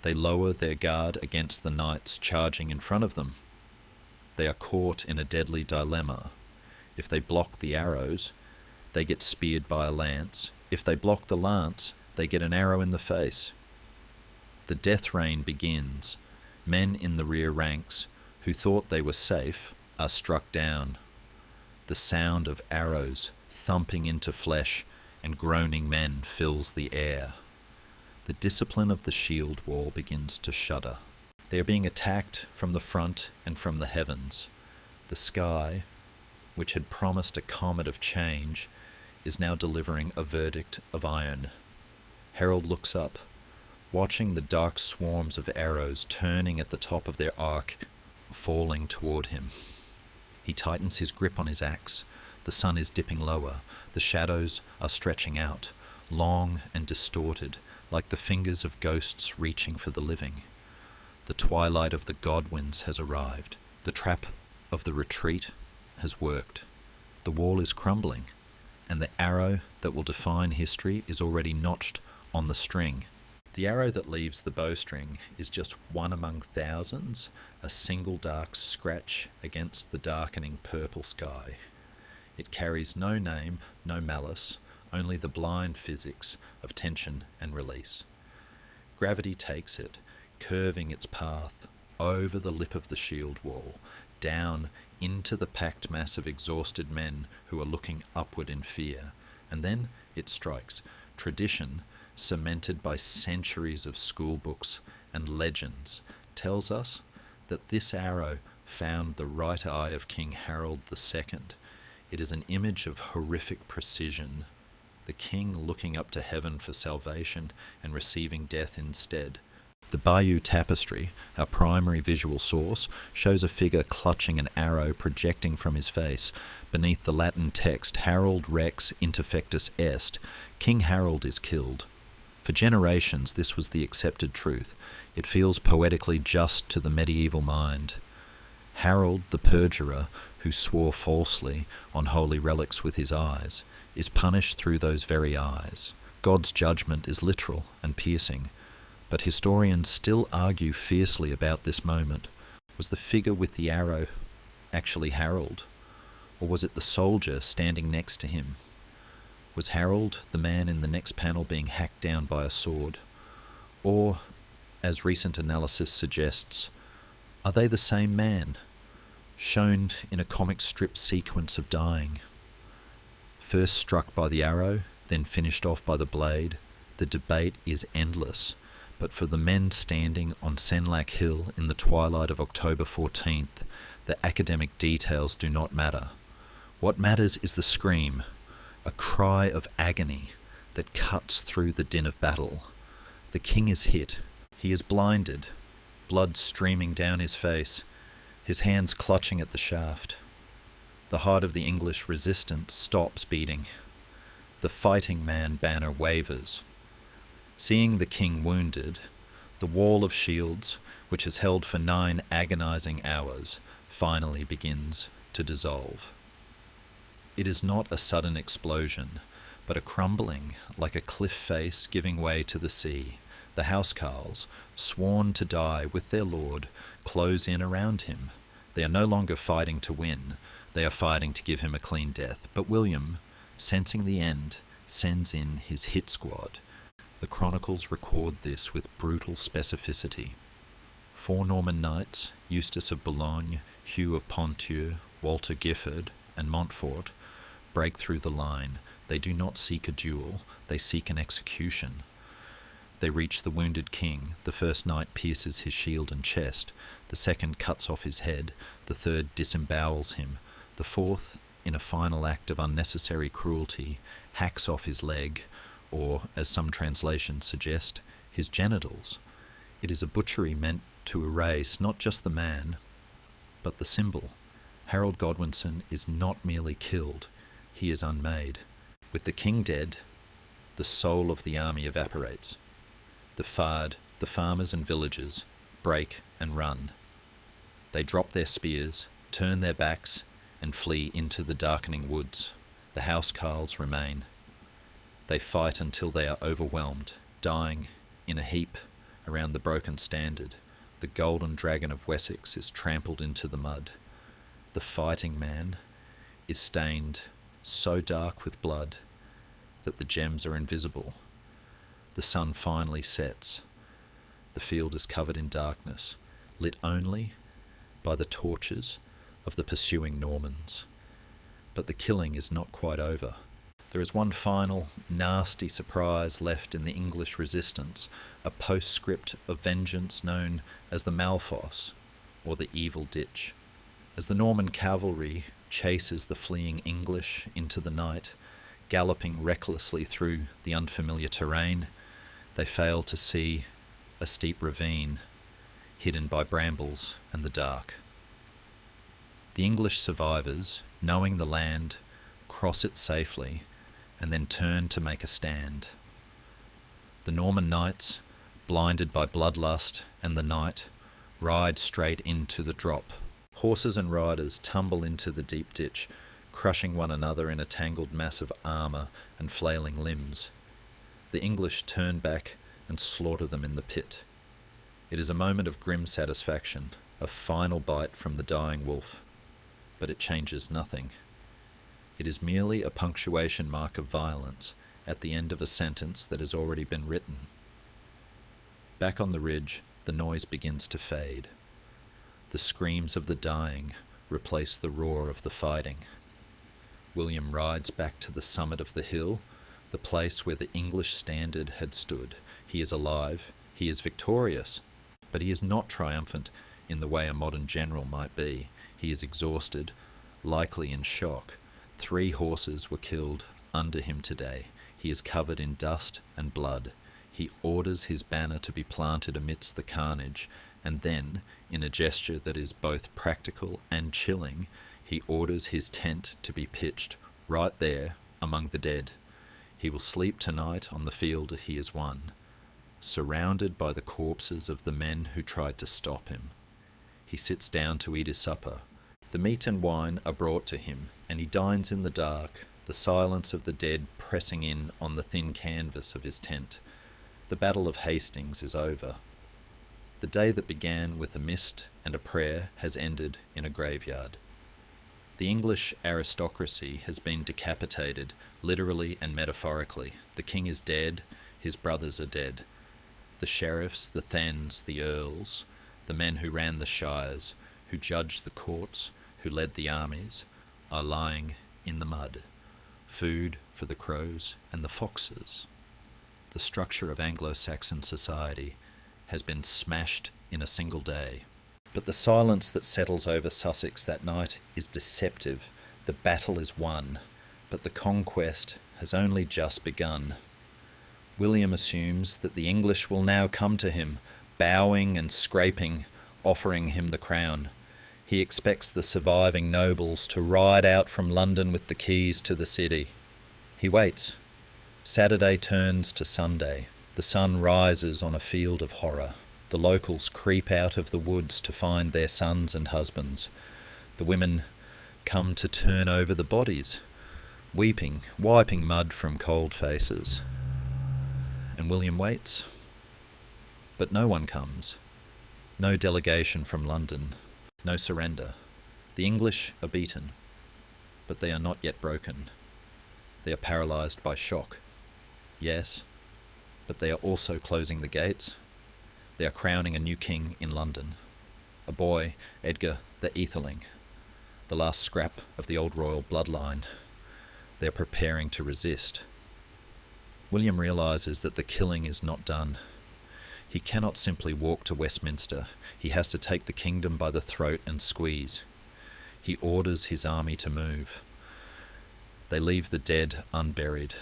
they lower their guard against the knights charging in front of them. They are caught in a deadly dilemma. If they block the arrows, they get speared by a lance. If they block the lance, they get an arrow in the face. The death rain begins. Men in the rear ranks, who thought they were safe, are struck down. The sound of arrows thumping into flesh and groaning men fills the air. The discipline of the shield wall begins to shudder. They are being attacked from the front and from the heavens. The sky, which had promised a comet of change, is now delivering a verdict of iron. Harold looks up, watching the dark swarms of arrows turning at the top of their arc, falling toward him. He tightens his grip on his axe. The sun is dipping lower. The shadows are stretching out, long and distorted, like the fingers of ghosts reaching for the living. The twilight of the Godwins has arrived. The trap of the retreat has worked. The wall is crumbling, and the arrow that will define history is already notched on the string. The arrow that leaves the bowstring is just one among thousands, a single dark scratch against the darkening purple sky. It carries no name, no malice, only the blind physics of tension and release. Gravity takes it, curving its path over the lip of the shield wall, down into the packed mass of exhausted men who are looking upward in fear. And then it strikes. Tradition, cemented by centuries of school books and legends, tells us that this arrow found the right eye of King Harold II. It is an image of horrific precision, the king looking up to heaven for salvation and receiving death instead. The Bayeux Tapestry, our primary visual source, shows a figure clutching an arrow projecting from his face. Beneath the Latin text, Harold Rex interfectus est, King Harold is killed. For generations, this was the accepted truth. It feels poetically just to the medieval mind. Harold, the perjurer, who swore falsely on holy relics with his eyes, is punished through those very eyes. God's judgment is literal and piercing, but historians still argue fiercely about this moment. Was the figure with the arrow actually Harold, or was it the soldier standing next to him? Was Harold the man in the next panel being hacked down by a sword? Or, as recent analysis suggests, are they the same man? shown in a comic strip sequence of dying. First struck by the arrow, then finished off by the blade, the debate is endless, but for the men standing on Senlac Hill in the twilight of October 14th, the academic details do not matter. What matters is the scream, a cry of agony that cuts through the din of battle. The king is hit. He is blinded, blood streaming down his face, his hands clutching at the shaft. The heart of the English resistance stops beating. The fighting man banner wavers. Seeing the king wounded, the wall of shields, which has held for 9 agonizing hours, finally begins to dissolve. It is not a sudden explosion, but a crumbling like a cliff face giving way to the sea. The housecarls, sworn to die with their lord, close in around him. They are no longer fighting to win, they are fighting to give him a clean death. But William, sensing the end, sends in his hit squad. The chronicles record this with brutal specificity. 4 Norman knights, Eustace of Boulogne, Hugh of Ponthieu, Walter Giffard, and Montfort, break through the line. They do not seek a duel, they seek an execution. They reach the wounded king. The first knight pierces his shield and chest, the second cuts off his head, the third disembowels him, the fourth, in a final act of unnecessary cruelty, hacks off his leg, or, as some translations suggest, his genitals. It is a butchery meant to erase not just the man, but the symbol. Harold Godwinson is not merely killed, he is unmade. With the king dead, the soul of the army evaporates. The fard, the farmers and villagers, break and run. They drop their spears, turn their backs, and flee into the darkening woods. The housecarls remain. They fight until they are overwhelmed, dying in a heap around the broken standard. The golden dragon of Wessex is trampled into the mud. The fighting man is stained so dark with blood that the gems are invisible. The sun finally sets. The field is covered in darkness, lit only by the torches of the pursuing Normans. But the killing is not quite over. There is one final, nasty surprise left in the English resistance, a postscript of vengeance known as the Malfosse, or the Evil Ditch. As the Norman cavalry chases the fleeing English into the night, galloping recklessly through the unfamiliar terrain, they fail to see a steep ravine hidden by brambles and the dark. The English survivors, knowing the land, cross it safely and then turn to make a stand. The Norman knights, blinded by bloodlust and the night, ride straight into the drop. Horses and riders tumble into the deep ditch, crushing one another in a tangled mass of armour and flailing limbs. The English turn back and slaughter them in the pit. It is a moment of grim satisfaction, a final bite from the dying wolf, but it changes nothing. It is merely a punctuation mark of violence at the end of a sentence that has already been written. Back on the ridge, the noise begins to fade. The screams of the dying replace the roar of the fighting. William rides back to the summit of the hill, the place where the English standard had stood. He is alive, he is victorious, but he is not triumphant in the way a modern general might be. He is exhausted, likely in shock. 3 horses were killed under him today. He is covered in dust and blood. He orders his banner to be planted amidst the carnage, and then, in a gesture that is both practical and chilling, he orders his tent to be pitched right there among the dead. He will sleep tonight on the field he has won, surrounded by the corpses of the men who tried to stop him. He sits down to eat his supper. The meat and wine are brought to him, and he dines in the dark, the silence of the dead pressing in on the thin canvas of his tent. The Battle of Hastings is over. The day that began with a mist and a prayer has ended in a graveyard. The English aristocracy has been decapitated, literally and metaphorically. The king is dead, his brothers are dead. The sheriffs, the thegns, the earls, the men who ran the shires, who judged the courts, who led the armies, are lying in the mud, food for the crows and the foxes. The structure of Anglo-Saxon society has been smashed in a single day. But the silence that settles over Sussex that night is deceptive. The battle is won, but the conquest has only just begun. William assumes that the English will now come to him, bowing and scraping, offering him the crown. He expects the surviving nobles to ride out from London with the keys to the city. He waits. Saturday turns to Sunday. The sun rises on a field of horror. The locals creep out of the woods to find their sons and husbands. The women come to turn over the bodies, weeping, wiping mud from cold faces. And William waits. But no one comes. No delegation from London. No surrender. The English are beaten, but they are not yet broken. They are paralysed by shock. Yes, but they are also closing the gates. They are crowning a new king in London. A boy, Edgar the Aetheling, the last scrap of the old royal bloodline. They are preparing to resist. William realises that the killing is not done. He cannot simply walk to Westminster. He has to take the kingdom by the throat and squeeze. He orders his army to move. They leave the dead unburied.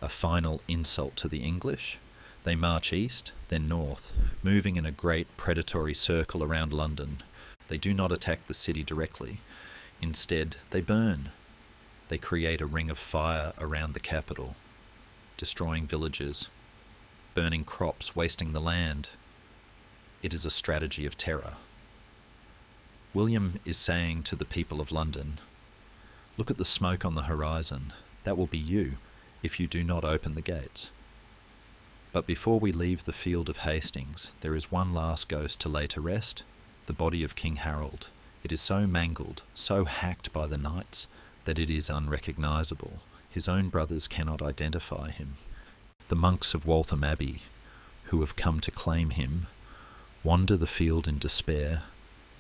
A final insult to the English. They march east, then north, moving in a great predatory circle around London. They do not attack the city directly. Instead, they burn. They create a ring of fire around the capital, destroying villages, burning crops, wasting the land. It is a strategy of terror. William is saying to the people of London, look at the smoke on the horizon. That will be you if you do not open the gates. But before we leave the field of Hastings, there is one last ghost to lay to rest, the body of King Harold. It is so mangled, so hacked by the knights, that it is unrecognisable. His own brothers cannot identify him. The monks of Waltham Abbey, who have come to claim him, wander the field in despair,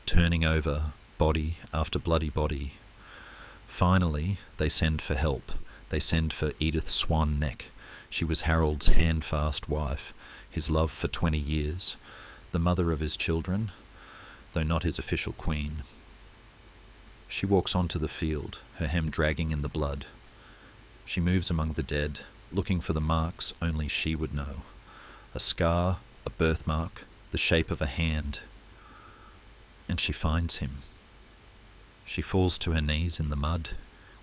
turning over body after bloody body. Finally, they send for help. They send for Edith Swan Neck. She was Harold's handfast wife, his love for 20 years, the mother of his children, though not his official queen. She walks onto the field, her hem dragging in the blood. She moves among the dead, looking for the marks only she would know. A scar, a birthmark, the shape of a hand. And she finds him. She falls to her knees in the mud,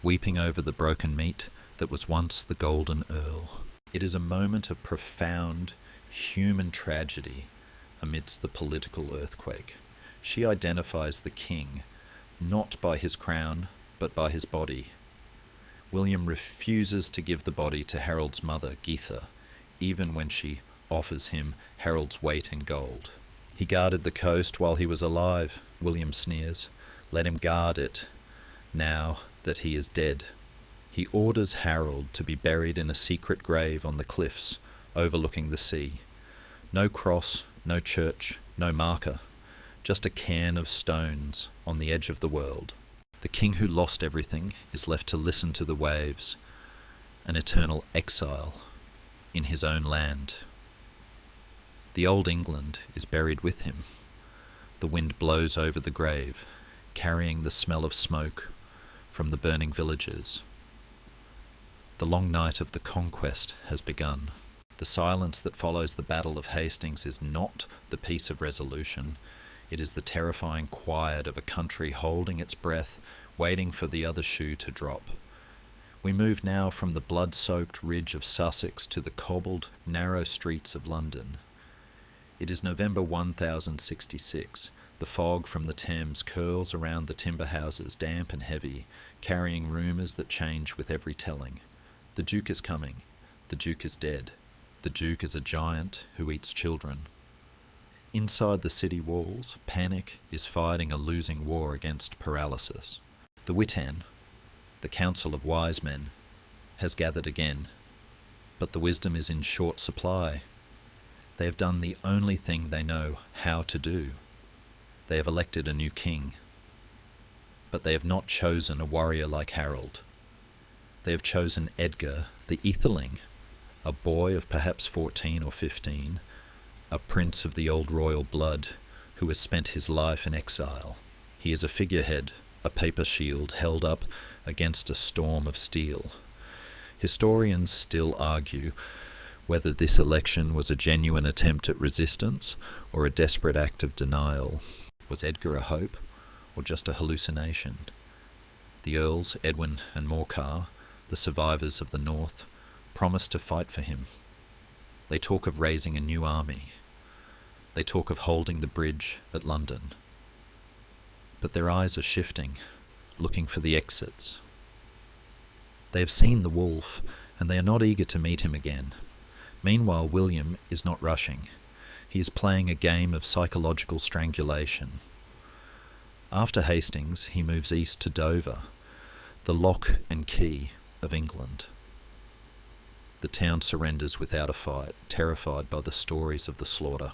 weeping over the broken meat that was once the Golden Earl. It is a moment of profound human tragedy amidst the political earthquake. She identifies the king, not by his crown, but by his body. William refuses to give the body to Harold's mother, Geitha, even when she offers him Harold's weight in gold. He guarded the coast while he was alive, William sneers. Let him guard it, now that he is dead. He orders Harold to be buried in a secret grave on the cliffs, overlooking the sea. No cross, no church, no marker, just a cairn of stones on the edge of the world. The king who lost everything is left to listen to the waves, an eternal exile in his own land. The old England is buried with him. The wind blows over the grave, carrying the smell of smoke from the burning villages. The long night of the conquest has begun. The silence that follows the Battle of Hastings is not the peace of resolution. It is the terrifying quiet of a country holding its breath, waiting for the other shoe to drop. We move now from the blood-soaked ridge of Sussex to the cobbled, narrow streets of London. It is November 1066. The fog from the Thames curls around the timber houses, damp and heavy, carrying rumours that change with every telling. The Duke is coming. The Duke is dead. The Duke is a giant who eats children. Inside the city walls, panic is fighting a losing war against paralysis. The Witan, the council of wise men, has gathered again, but the wisdom is in short supply. They have done the only thing they know how to do. They have elected a new king. But they have not chosen a warrior like Harold. They have chosen Edgar, the Aetheling, a boy of perhaps 14 or 15, a prince of the old royal blood who has spent his life in exile. He is a figurehead, a paper shield held up against a storm of steel. Historians still argue whether this election was a genuine attempt at resistance or a desperate act of denial. Was Edgar a hope or just a hallucination? The Earls, Edwin and Morcar, the survivors of the North, promise to fight for him. They talk of raising a new army. They talk of holding the bridge at London. But their eyes are shifting, looking for the exits. They have seen the wolf, and they are not eager to meet him again. Meanwhile, William is not rushing. He is playing a game of psychological strangulation. After Hastings, he moves east to Dover, the lock and key of England. The town surrenders without a fight, terrified by the stories of the slaughter.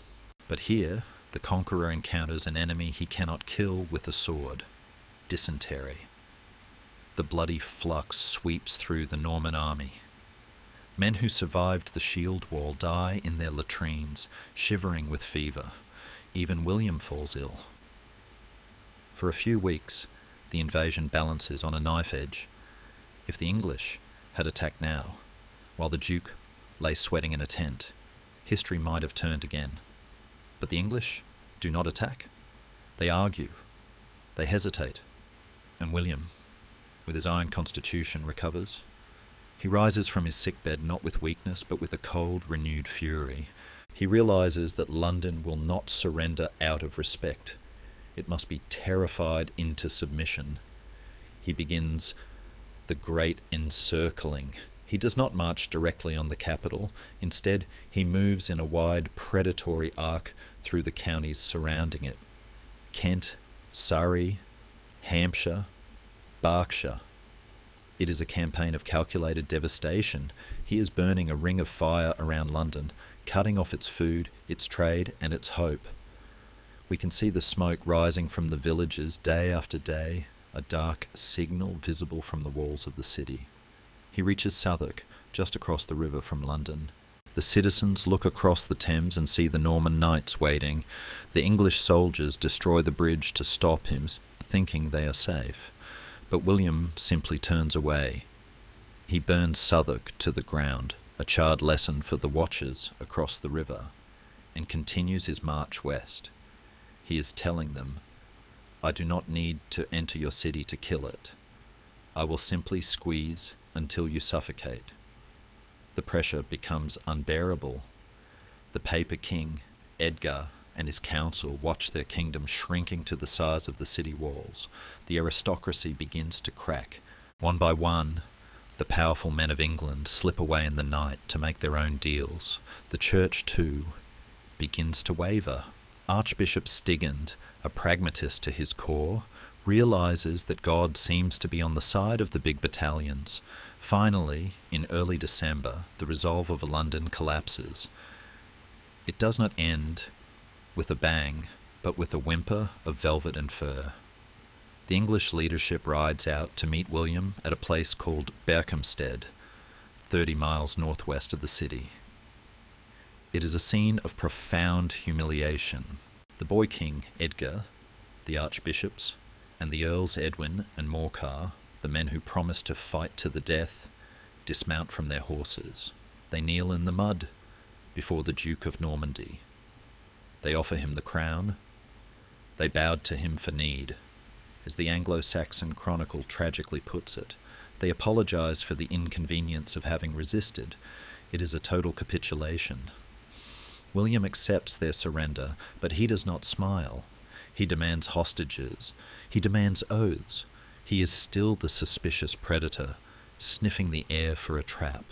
But here, the conqueror encounters an enemy he cannot kill with a sword: dysentery. The bloody flux sweeps through the Norman army. Men who survived the shield wall die in their latrines, shivering with fever. Even William falls ill. For a few weeks, the invasion balances on a knife edge. If the English had attacked now, while the Duke lay sweating in a tent, history might have turned again. But the English do not attack. They argue. They hesitate. And William, with his iron constitution, recovers. He rises from his sickbed not with weakness, but with a cold, renewed fury. He realizes that London will not surrender out of respect. It must be terrified into submission. He begins the great encircling. He does not march directly on the capital. Instead, he moves in a wide, predatory arc through the counties surrounding it. Kent, Surrey, Hampshire, Berkshire. It is a campaign of calculated devastation. He is burning a ring of fire around London, cutting off its food, its trade, and its hope. We can see the smoke rising from the villages day after day, a dark signal visible from the walls of the city. He reaches Southwark, just across the river from London. The citizens look across the Thames and see the Norman knights waiting. The English soldiers destroy the bridge to stop him, thinking they are safe. But William simply turns away. He burns Southwark to the ground, a charred lesson for the watchers across the river, and continues his march west. He is telling them, "I do not need to enter your city to kill it. I will simply squeeze until you suffocate." The pressure becomes unbearable. The paper king, Edgar, and his council watch their kingdom shrinking to the size of the city walls. The aristocracy begins to crack. One by one, the powerful men of England slip away in the night to make their own deals. The church, too, begins to waver. Archbishop Stigand, a pragmatist to his core, realizes that God seems to be on the side of the big battalions. Finally, in early December, the resolve of London collapses. It does not end with a bang, but with a whimper of velvet and fur. The English leadership rides out to meet William at a place called Berkhamsted, 30 miles northwest of the city. It is a scene of profound humiliation. The boy king, Edgar, the archbishops, and the Earls Edwin and Morcar, the men who promised to fight to the death, dismount from their horses. They kneel in the mud before the Duke of Normandy. They offer him the crown. They bowed to him for need. As the Anglo-Saxon Chronicle tragically puts it, they apologize for the inconvenience of having resisted. It is a total capitulation. William accepts their surrender, but he does not smile. He demands hostages. He demands oaths. He is still the suspicious predator, sniffing the air for a trap.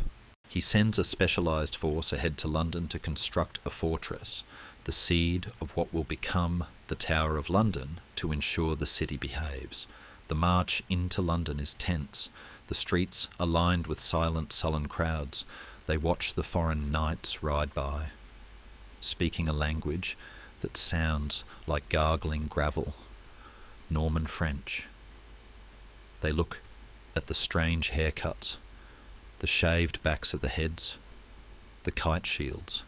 He sends a specialized force ahead to London to construct a fortress, the seed of what will become the Tower of London, to ensure the city behaves. The march into London is tense. The streets are lined with silent, sullen crowds. They watch the foreign knights ride by, speaking a language that sounds like gargling gravel. Norman French. They look at the strange haircuts, the shaved backs of the heads, the kite shields.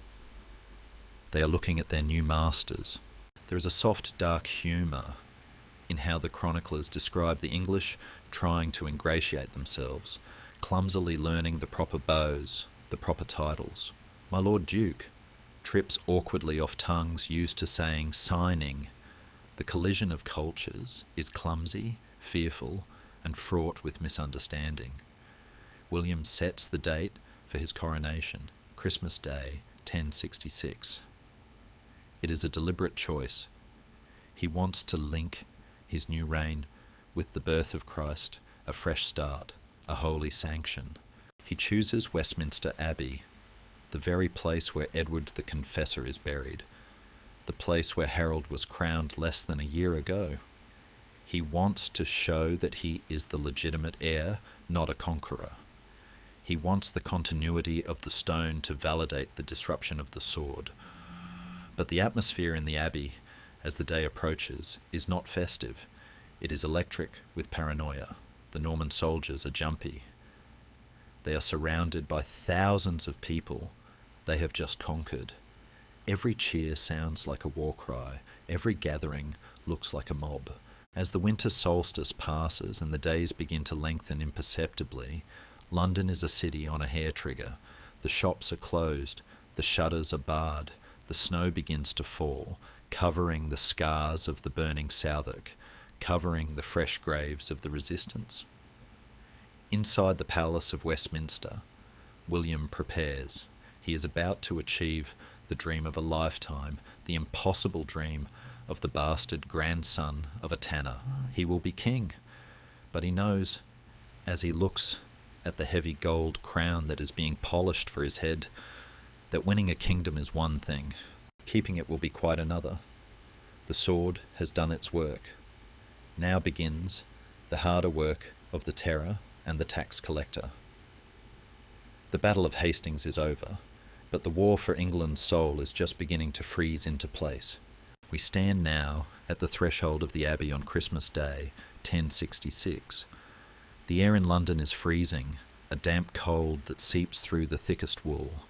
They are looking at their new masters. There is a soft, dark humour in how the chroniclers describe the English trying to ingratiate themselves, clumsily learning the proper bows, the proper titles. My Lord Duke trips awkwardly off tongues used to saying signing. The collision of cultures is clumsy, fearful, and fraught with misunderstanding. William sets the date for his coronation, Christmas Day, 1066. It is a deliberate choice. He wants to link his new reign with the birth of Christ, a fresh start, a holy sanction. He chooses Westminster Abbey, the very place where Edward the Confessor is buried, the place where Harold was crowned less than a year ago. He wants to show that he is the legitimate heir, not a conqueror. He wants the continuity of the stone to validate the disruption of the sword. But the atmosphere in the Abbey, as the day approaches, is not festive. It is electric with paranoia. The Norman soldiers are jumpy. They are surrounded by thousands of people they have just conquered. Every cheer sounds like a war cry. Every gathering looks like a mob. As the winter solstice passes and the days begin to lengthen imperceptibly, London is a city on a hair trigger. The shops are closed. The shutters are barred. The snow begins to fall, covering the scars of the burning Southwark, covering the fresh graves of the resistance. Inside the Palace of Westminster, William prepares. He is about to achieve the dream of a lifetime, the impossible dream of the bastard grandson of a tanner. He will be king, but he knows, as he looks at the heavy gold crown that is being polished for his head, that winning a kingdom is one thing, keeping it will be quite another. The sword has done its work. Now begins the harder work of the terror and the tax collector. The Battle of Hastings is over, but the war for England's soul is just beginning to freeze into place. We stand now at the threshold of the Abbey on Christmas Day, 1066. The air in London is freezing, a damp cold that seeps through the thickest wool,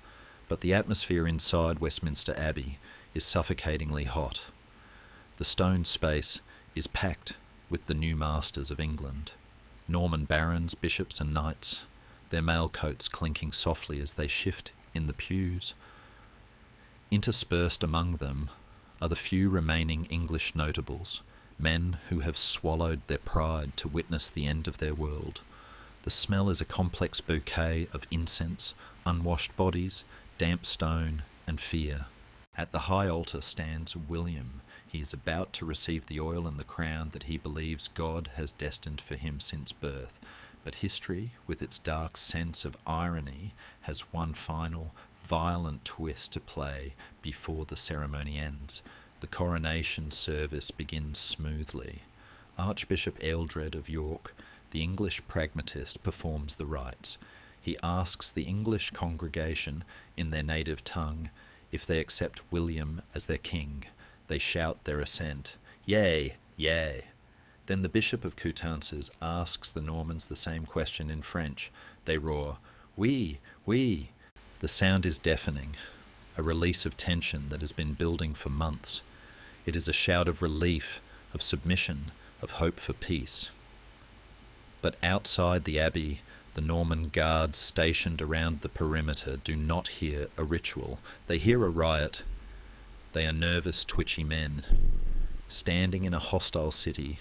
but the atmosphere inside Westminster Abbey is suffocatingly hot. The stone space is packed with the new masters of England, Norman barons, bishops and knights, their mail coats clinking softly as they shift in the pews. Interspersed among them are the few remaining English notables, men who have swallowed their pride to witness the end of their world. The smell is a complex bouquet of incense, unwashed bodies, damp stone, and fear. At the high altar stands William. He is about to receive the oil and the crown that he believes God has destined for him since birth. But history, with its dark sense of irony, has one final, violent twist to play before the ceremony ends. The coronation service begins smoothly. Archbishop Ealdred of York, the English pragmatist, performs the rites. He asks the English congregation in their native tongue if they accept William as their king. They shout their assent. Yea, yea. Then the Bishop of Coutances asks the Normans the same question in French. They roar, Oui, oui. The sound is deafening, a release of tension that has been building for months. It is a shout of relief, of submission, of hope for peace. But outside the abbey, the Norman guards stationed around the perimeter do not hear a ritual. They hear a riot. They are nervous, twitchy men, standing in a hostile city,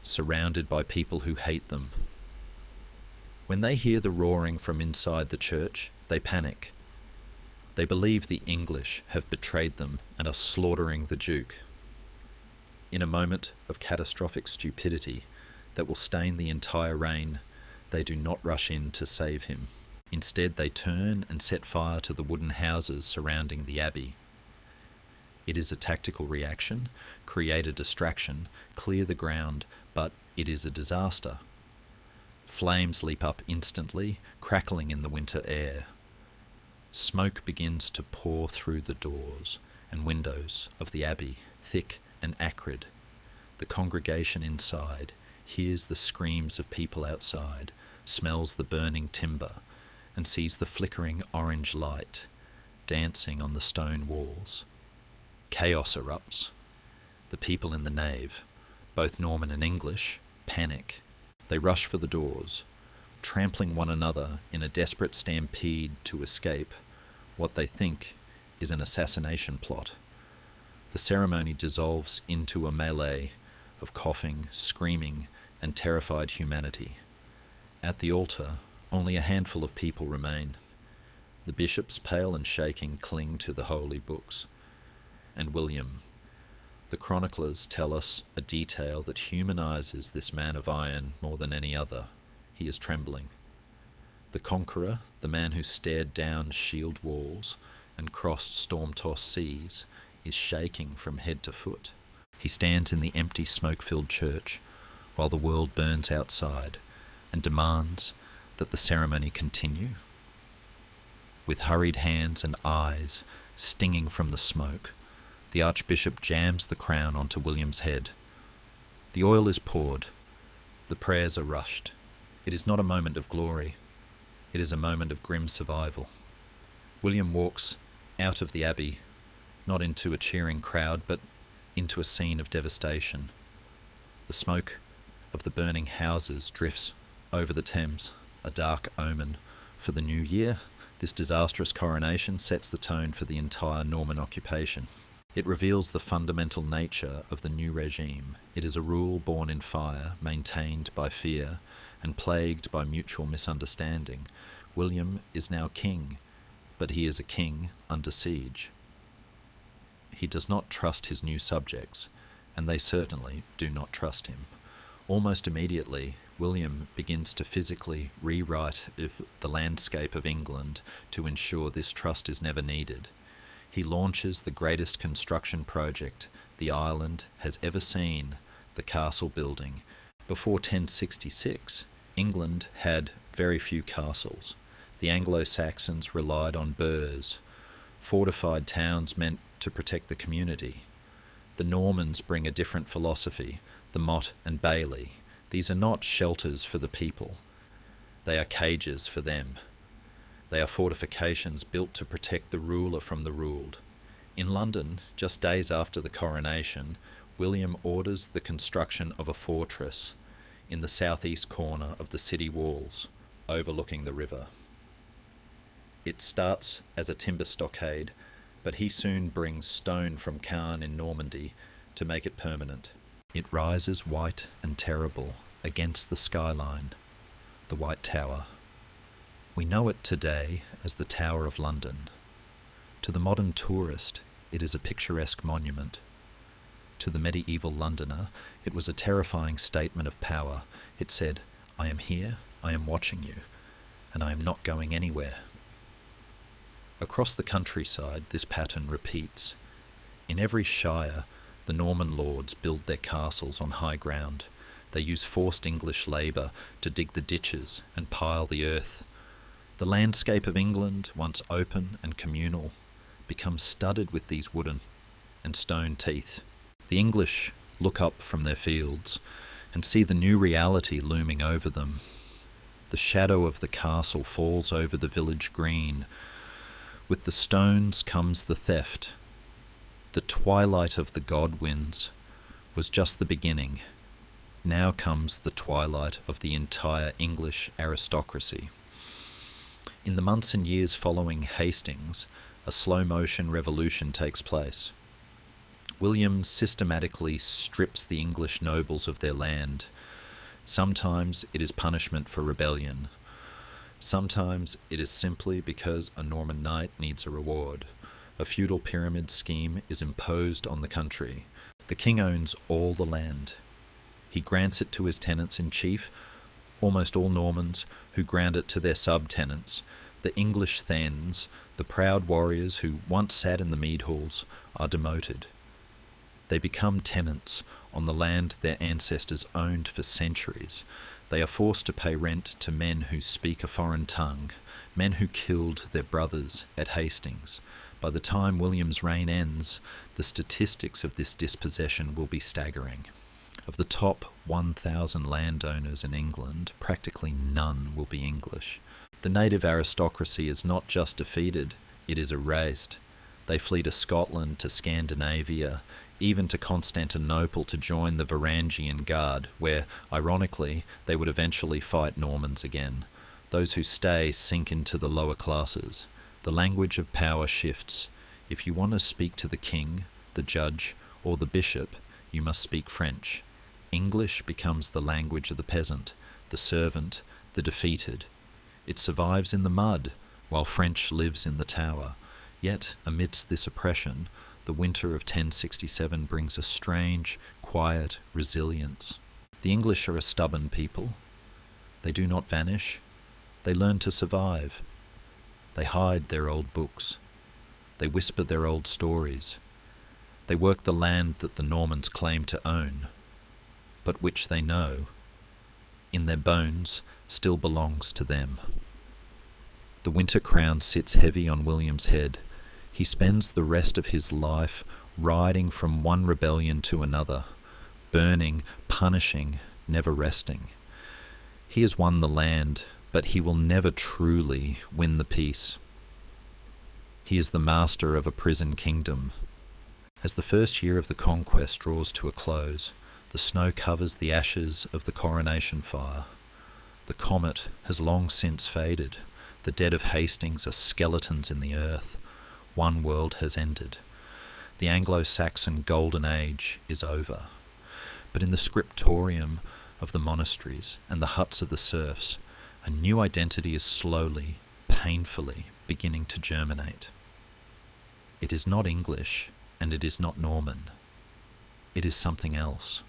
surrounded by people who hate them. When they hear the roaring from inside the church, they panic. They believe the English have betrayed them and are slaughtering the Duke. In a moment of catastrophic stupidity that will stain the entire reign, they do not rush in to save him. Instead, they turn and set fire to the wooden houses surrounding the abbey. It is a tactical reaction, create a distraction, clear the ground, but it is a disaster. Flames leap up instantly, crackling in the winter air. Smoke begins to pour through the doors and windows of the abbey, thick and acrid. The congregation inside hears the screams of people outside, smells the burning timber, and sees the flickering orange light dancing on the stone walls. Chaos erupts. The people in the nave, both Norman and English, panic. They rush for the doors, trampling one another in a desperate stampede to escape what they think is an assassination plot. The ceremony dissolves into a melee of coughing, screaming, and terrified humanity. At the altar, only a handful of people remain. The bishops, pale and shaking, cling to the holy books. And William. The chroniclers tell us a detail that humanizes this man of iron more than any other. He is trembling. The conqueror, the man who stared down shield walls and crossed storm-tossed seas, is shaking from head to foot. He stands in the empty, smoke-filled church while the world burns outside and demands that the ceremony continue. With hurried hands and eyes stinging from the smoke, the Archbishop jams the crown onto William's head. The oil is poured. The prayers are rushed. It is not a moment of glory. It is a moment of grim survival. William walks out of the abbey, not into a cheering crowd, but into a scene of devastation. The smoke of the burning houses drifts over the Thames, a dark omen for the new year. This disastrous coronation sets the tone for the entire Norman occupation. It reveals the fundamental nature of the new regime. It is a rule born in fire, maintained by fear, and plagued by mutual misunderstanding. William is now king, but he is a king under siege. He does not trust his new subjects, and they certainly do not trust him. Almost immediately, William begins to physically rewrite the landscape of England to ensure this trust is never needed. He launches the greatest construction project the island has ever seen, the castle building. Before 1066, England had very few castles. The Anglo-Saxons relied on burhs, fortified towns meant to protect the community. The Normans bring a different philosophy, the motte and bailey. These are not shelters for the people. They are cages for them. They are fortifications built to protect the ruler from the ruled. In London, just days after the coronation, William orders the construction of a fortress in the southeast corner of the city walls, overlooking the river. It starts as a timber stockade, but he soon brings stone from Caen in Normandy to make it permanent. It rises white and terrible against the skyline, the White Tower. We know it today as the Tower of London. To the modern tourist, it is a picturesque monument. To the medieval Londoner, it was a terrifying statement of power. It said, "I am here, I am watching you, and I am not going anywhere." Across the countryside, this pattern repeats. In every shire, the Norman lords build their castles on high ground. They use forced English labour to dig the ditches and pile the earth. The landscape of England, once open and communal, becomes studded with these wooden and stone teeth. The English look up from their fields and see the new reality looming over them. The shadow of the castle falls over the village green. With the stones comes the theft. The twilight of the Godwins was just the beginning. Now comes the twilight of the entire English aristocracy. In the months and years following Hastings, a slow-motion revolution takes place. William systematically strips the English nobles of their land. Sometimes it is punishment for rebellion. Sometimes it is simply because a Norman knight needs a reward. A feudal pyramid scheme is imposed on the country. The king owns all the land. He grants it to his tenants-in-chief, almost all Normans, who grant it to their subtenants. The English thegns, the proud warriors who once sat in the mead halls, are demoted. They become tenants on the land their ancestors owned for centuries. They are forced to pay rent to men who speak a foreign tongue, men who killed their brothers at Hastings. By the time William's reign ends, the statistics of this dispossession will be staggering. Of the top 1,000 landowners in England, practically none will be English. The native aristocracy is not just defeated, it is erased. They flee to Scotland, to Scandinavia, even to Constantinople to join the Varangian Guard, where, ironically, they would eventually fight Normans again. Those who stay sink into the lower classes. The language of power shifts. If you want to speak to the king, the judge, or the bishop, you must speak French. English becomes the language of the peasant, the servant, the defeated. It survives in the mud, while French lives in the tower. Yet, amidst this oppression, the winter of 1067 brings a strange, quiet resilience. The English are a stubborn people. They do not vanish. They learn to survive. They hide their old books. They whisper their old stories. They work the land that the Normans claim to own, but which they know, in their bones, still belongs to them. The winter crown sits heavy on William's head. He spends the rest of his life riding from one rebellion to another, burning, punishing, never resting. He has won the land, but he will never truly win the peace. He is the master of a prison kingdom. As the first year of the conquest draws to a close, the snow covers the ashes of the coronation fire. The comet has long since faded. The dead of Hastings are skeletons in the earth. One world has ended. The Anglo-Saxon Golden Age is over. But in the scriptorium of the monasteries and the huts of the serfs, a new identity is slowly, painfully beginning to germinate. It is not English, and it is not Norman. It is something else.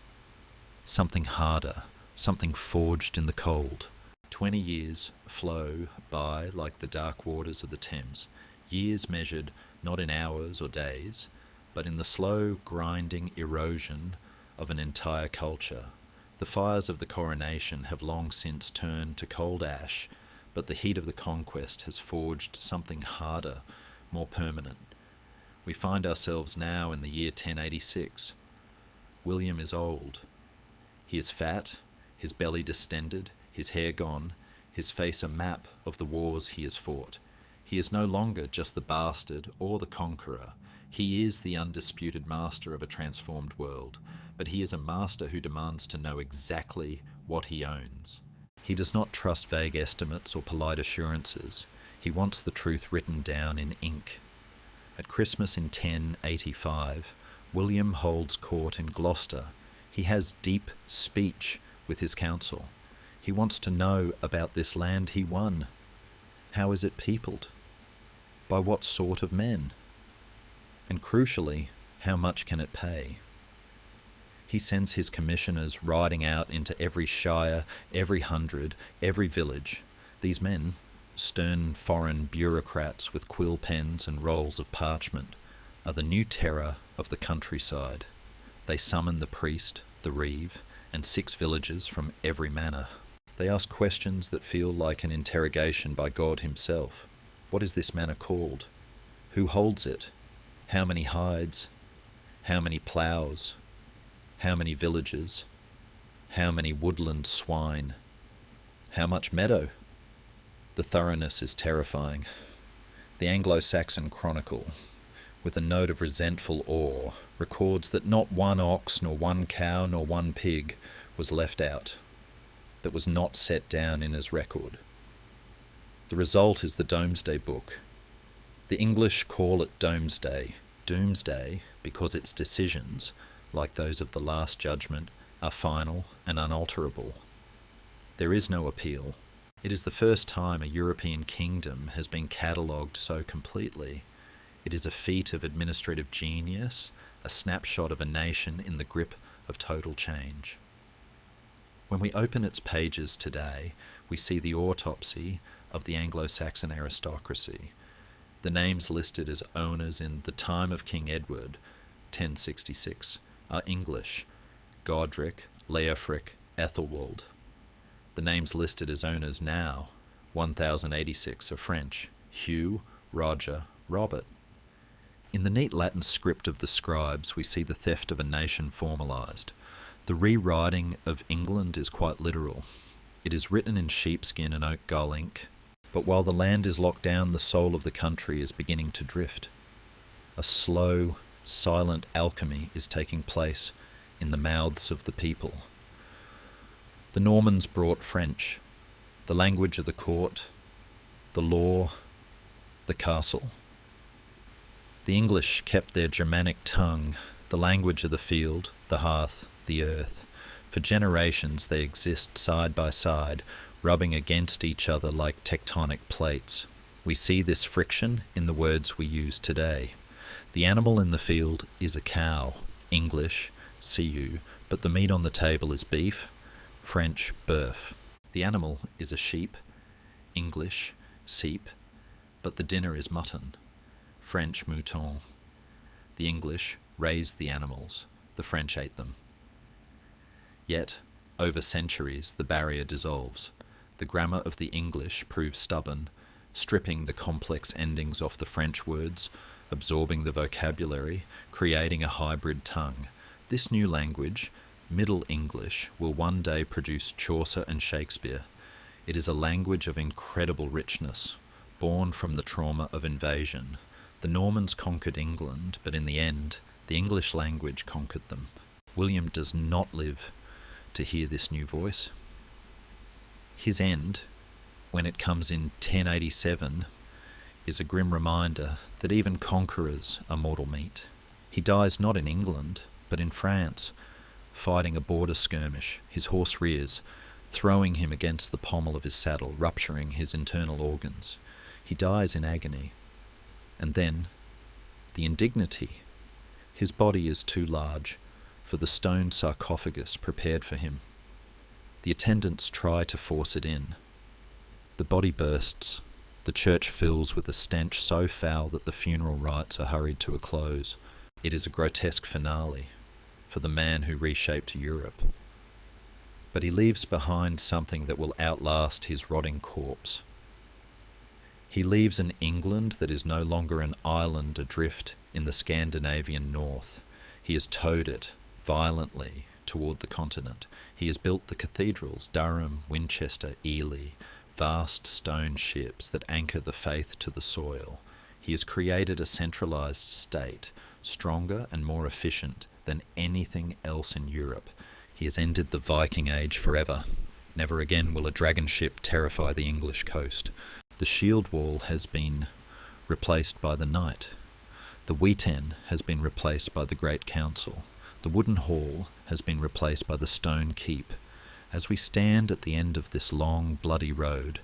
Something harder, something forged in the cold. 20 years flow by like the dark waters of the Thames, years measured not in hours or days, but in the slow, grinding erosion of an entire culture. The fires of the coronation have long since turned to cold ash, but the heat of the conquest has forged something harder, more permanent. We find ourselves now in the year 1086. William is old. He is fat, his belly distended, his hair gone, his face a map of the wars he has fought. He is no longer just the bastard or the conqueror. He is the undisputed master of a transformed world, but he is a master who demands to know exactly what he owns. He does not trust vague estimates or polite assurances. He wants the truth written down in ink. At Christmas in 1085, William holds court in Gloucester. He has deep speech with his council. He wants to know about this land he won. How is it peopled? By what sort of men? And crucially, how much can it pay? He sends his commissioners riding out into every shire, every hundred, every village. These men, stern foreign bureaucrats with quill pens and rolls of parchment, are the new terror of the countryside. They summon the priest, the reeve, and 6 villagers from every manor. They ask questions that feel like an interrogation by God himself. What is this manor called? Who holds it? How many hides? How many ploughs? How many villagers? How many woodland swine? How much meadow? The thoroughness is terrifying. The Anglo-Saxon Chronicle, with a note of resentful awe, records that not one ox, nor one cow, nor one pig was left out, that was not set down in his record. The result is the Domesday Book. The English call it Domesday, Doomsday, because its decisions, like those of the Last Judgment, are final and unalterable. There is no appeal. It is the first time a European kingdom has been catalogued so completely. It is a feat of administrative genius, a snapshot of a nation in the grip of total change. When we open its pages today, we see the autopsy of the Anglo-Saxon aristocracy. The names listed as owners in the time of King Edward, 1066, are English: Godric, Leofric, Ethelwald. The names listed as owners now, 1086, are French: Hugh, Roger, Robert. In the neat Latin script of the scribes, we see the theft of a nation formalized. The rewriting of England is quite literal. It is written in sheepskin and oak gull ink, but while the land is locked down, the soul of the country is beginning to drift. A slow, silent alchemy is taking place in the mouths of the people. The Normans brought French, the language of the court, the law, the castle. The English kept their Germanic tongue, the language of the field, the hearth, the earth. For generations they exist side by side, rubbing against each other like tectonic plates. We see this friction in the words we use today. The animal in the field is a cow, English, cu, but the meat on the table is beef, French, bœuf. The animal is a sheep, English, sheep, but the dinner is mutton, French, mouton. The English raised the animals, the French ate them. Yet, over centuries, the barrier dissolves. The grammar of the English proves stubborn, stripping the complex endings off the French words, absorbing the vocabulary, creating a hybrid tongue. This new language, Middle English, will one day produce Chaucer and Shakespeare. It is a language of incredible richness, born from the trauma of invasion. The Normans conquered England, but in the end, the English language conquered them. William does not live to hear this new voice. His end, when it comes in 1087, is a grim reminder that even conquerors are mortal meat. He dies not in England, but in France, fighting a border skirmish. His horse rears, throwing him against the pommel of his saddle, rupturing his internal organs. He dies in agony. And then, the indignity. His body is too large for the stone sarcophagus prepared for him. The attendants try to force it in. The body bursts. The church fills with a stench so foul that the funeral rites are hurried to a close. It is a grotesque finale for the man who reshaped Europe. But he leaves behind something that will outlast his rotting corpse. He leaves an England that is no longer an island adrift in the Scandinavian north. He has towed it violently toward the continent. He has built the cathedrals, Durham, Winchester, Ely, vast stone ships that anchor the faith to the soil. He has created a centralized state, stronger and more efficient than anything else in Europe. He has ended the Viking Age forever. Never again will a dragon ship terrify the English coast. The shield wall has been replaced by the knight. The Wheaten has been replaced by the Great Council. The wooden hall has been replaced by the stone keep. As we stand at the end of this long, bloody road,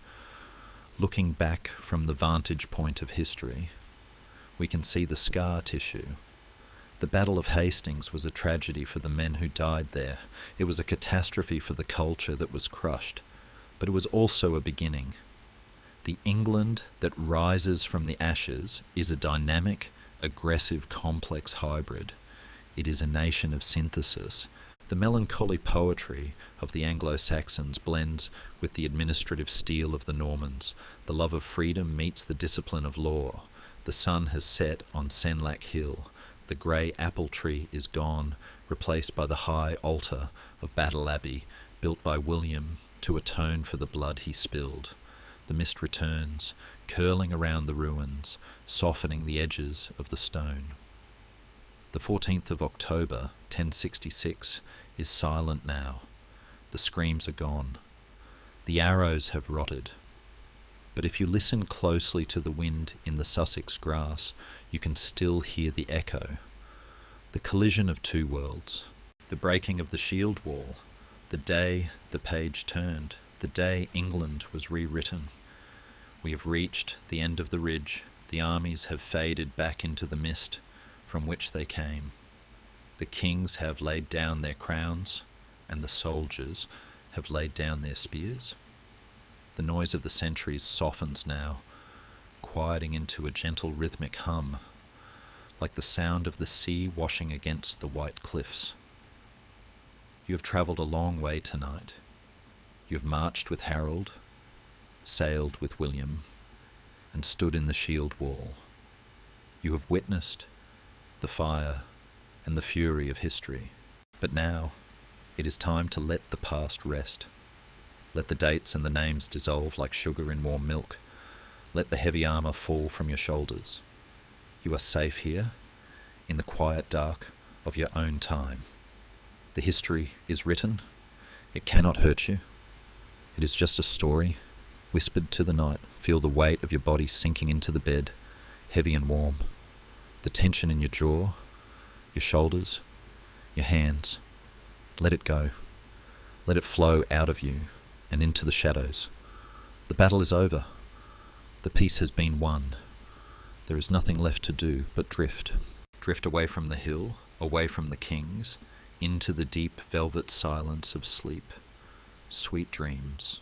looking back from the vantage point of history, we can see the scar tissue. The Battle of Hastings was a tragedy for the men who died there. It was a catastrophe for the culture that was crushed, but it was also a beginning. The England that rises from the ashes is a dynamic, aggressive, complex hybrid. It is a nation of synthesis. The melancholy poetry of the Anglo-Saxons blends with the administrative steel of the Normans. The love of freedom meets the discipline of law. The sun has set on Senlac Hill. The grey apple tree is gone, replaced by the high altar of Battle Abbey, built by William to atone for the blood he spilled. The mist returns, curling around the ruins, softening the edges of the stone. The 14th of October, 1066, is silent now. The screams are gone. The arrows have rotted. But if you listen closely to the wind in the Sussex grass, you can still hear the echo. The collision of two worlds. The breaking of the shield wall. The day the page turned. The day England was rewritten. We have reached the end of the ridge. The armies have faded back into the mist from which they came. The kings have laid down their crowns, and the soldiers have laid down their spears. The noise of the centuries softens now, quieting into a gentle rhythmic hum, like the sound of the sea washing against the white cliffs. You have travelled a long way tonight. You have marched with Harold, sailed with William, and stood in the shield wall. You have witnessed the fire and the fury of history. But now It is time to let the past rest. Let the dates and the names dissolve like sugar in warm milk. Let the heavy armour fall from your shoulders. You are safe here, in the quiet dark of your own time. The history is written. It cannot hurt you. It is just a story, whispered to the night. Feel the weight of your body sinking into the bed, heavy and warm. The tension in your jaw, your shoulders, your hands. Let it go. Let it flow out of you and into the shadows. The battle is over. The peace has been won. There is nothing left to do but drift. Drift away from the hill, away from the kings, into the deep velvet silence of sleep. Sweet dreams.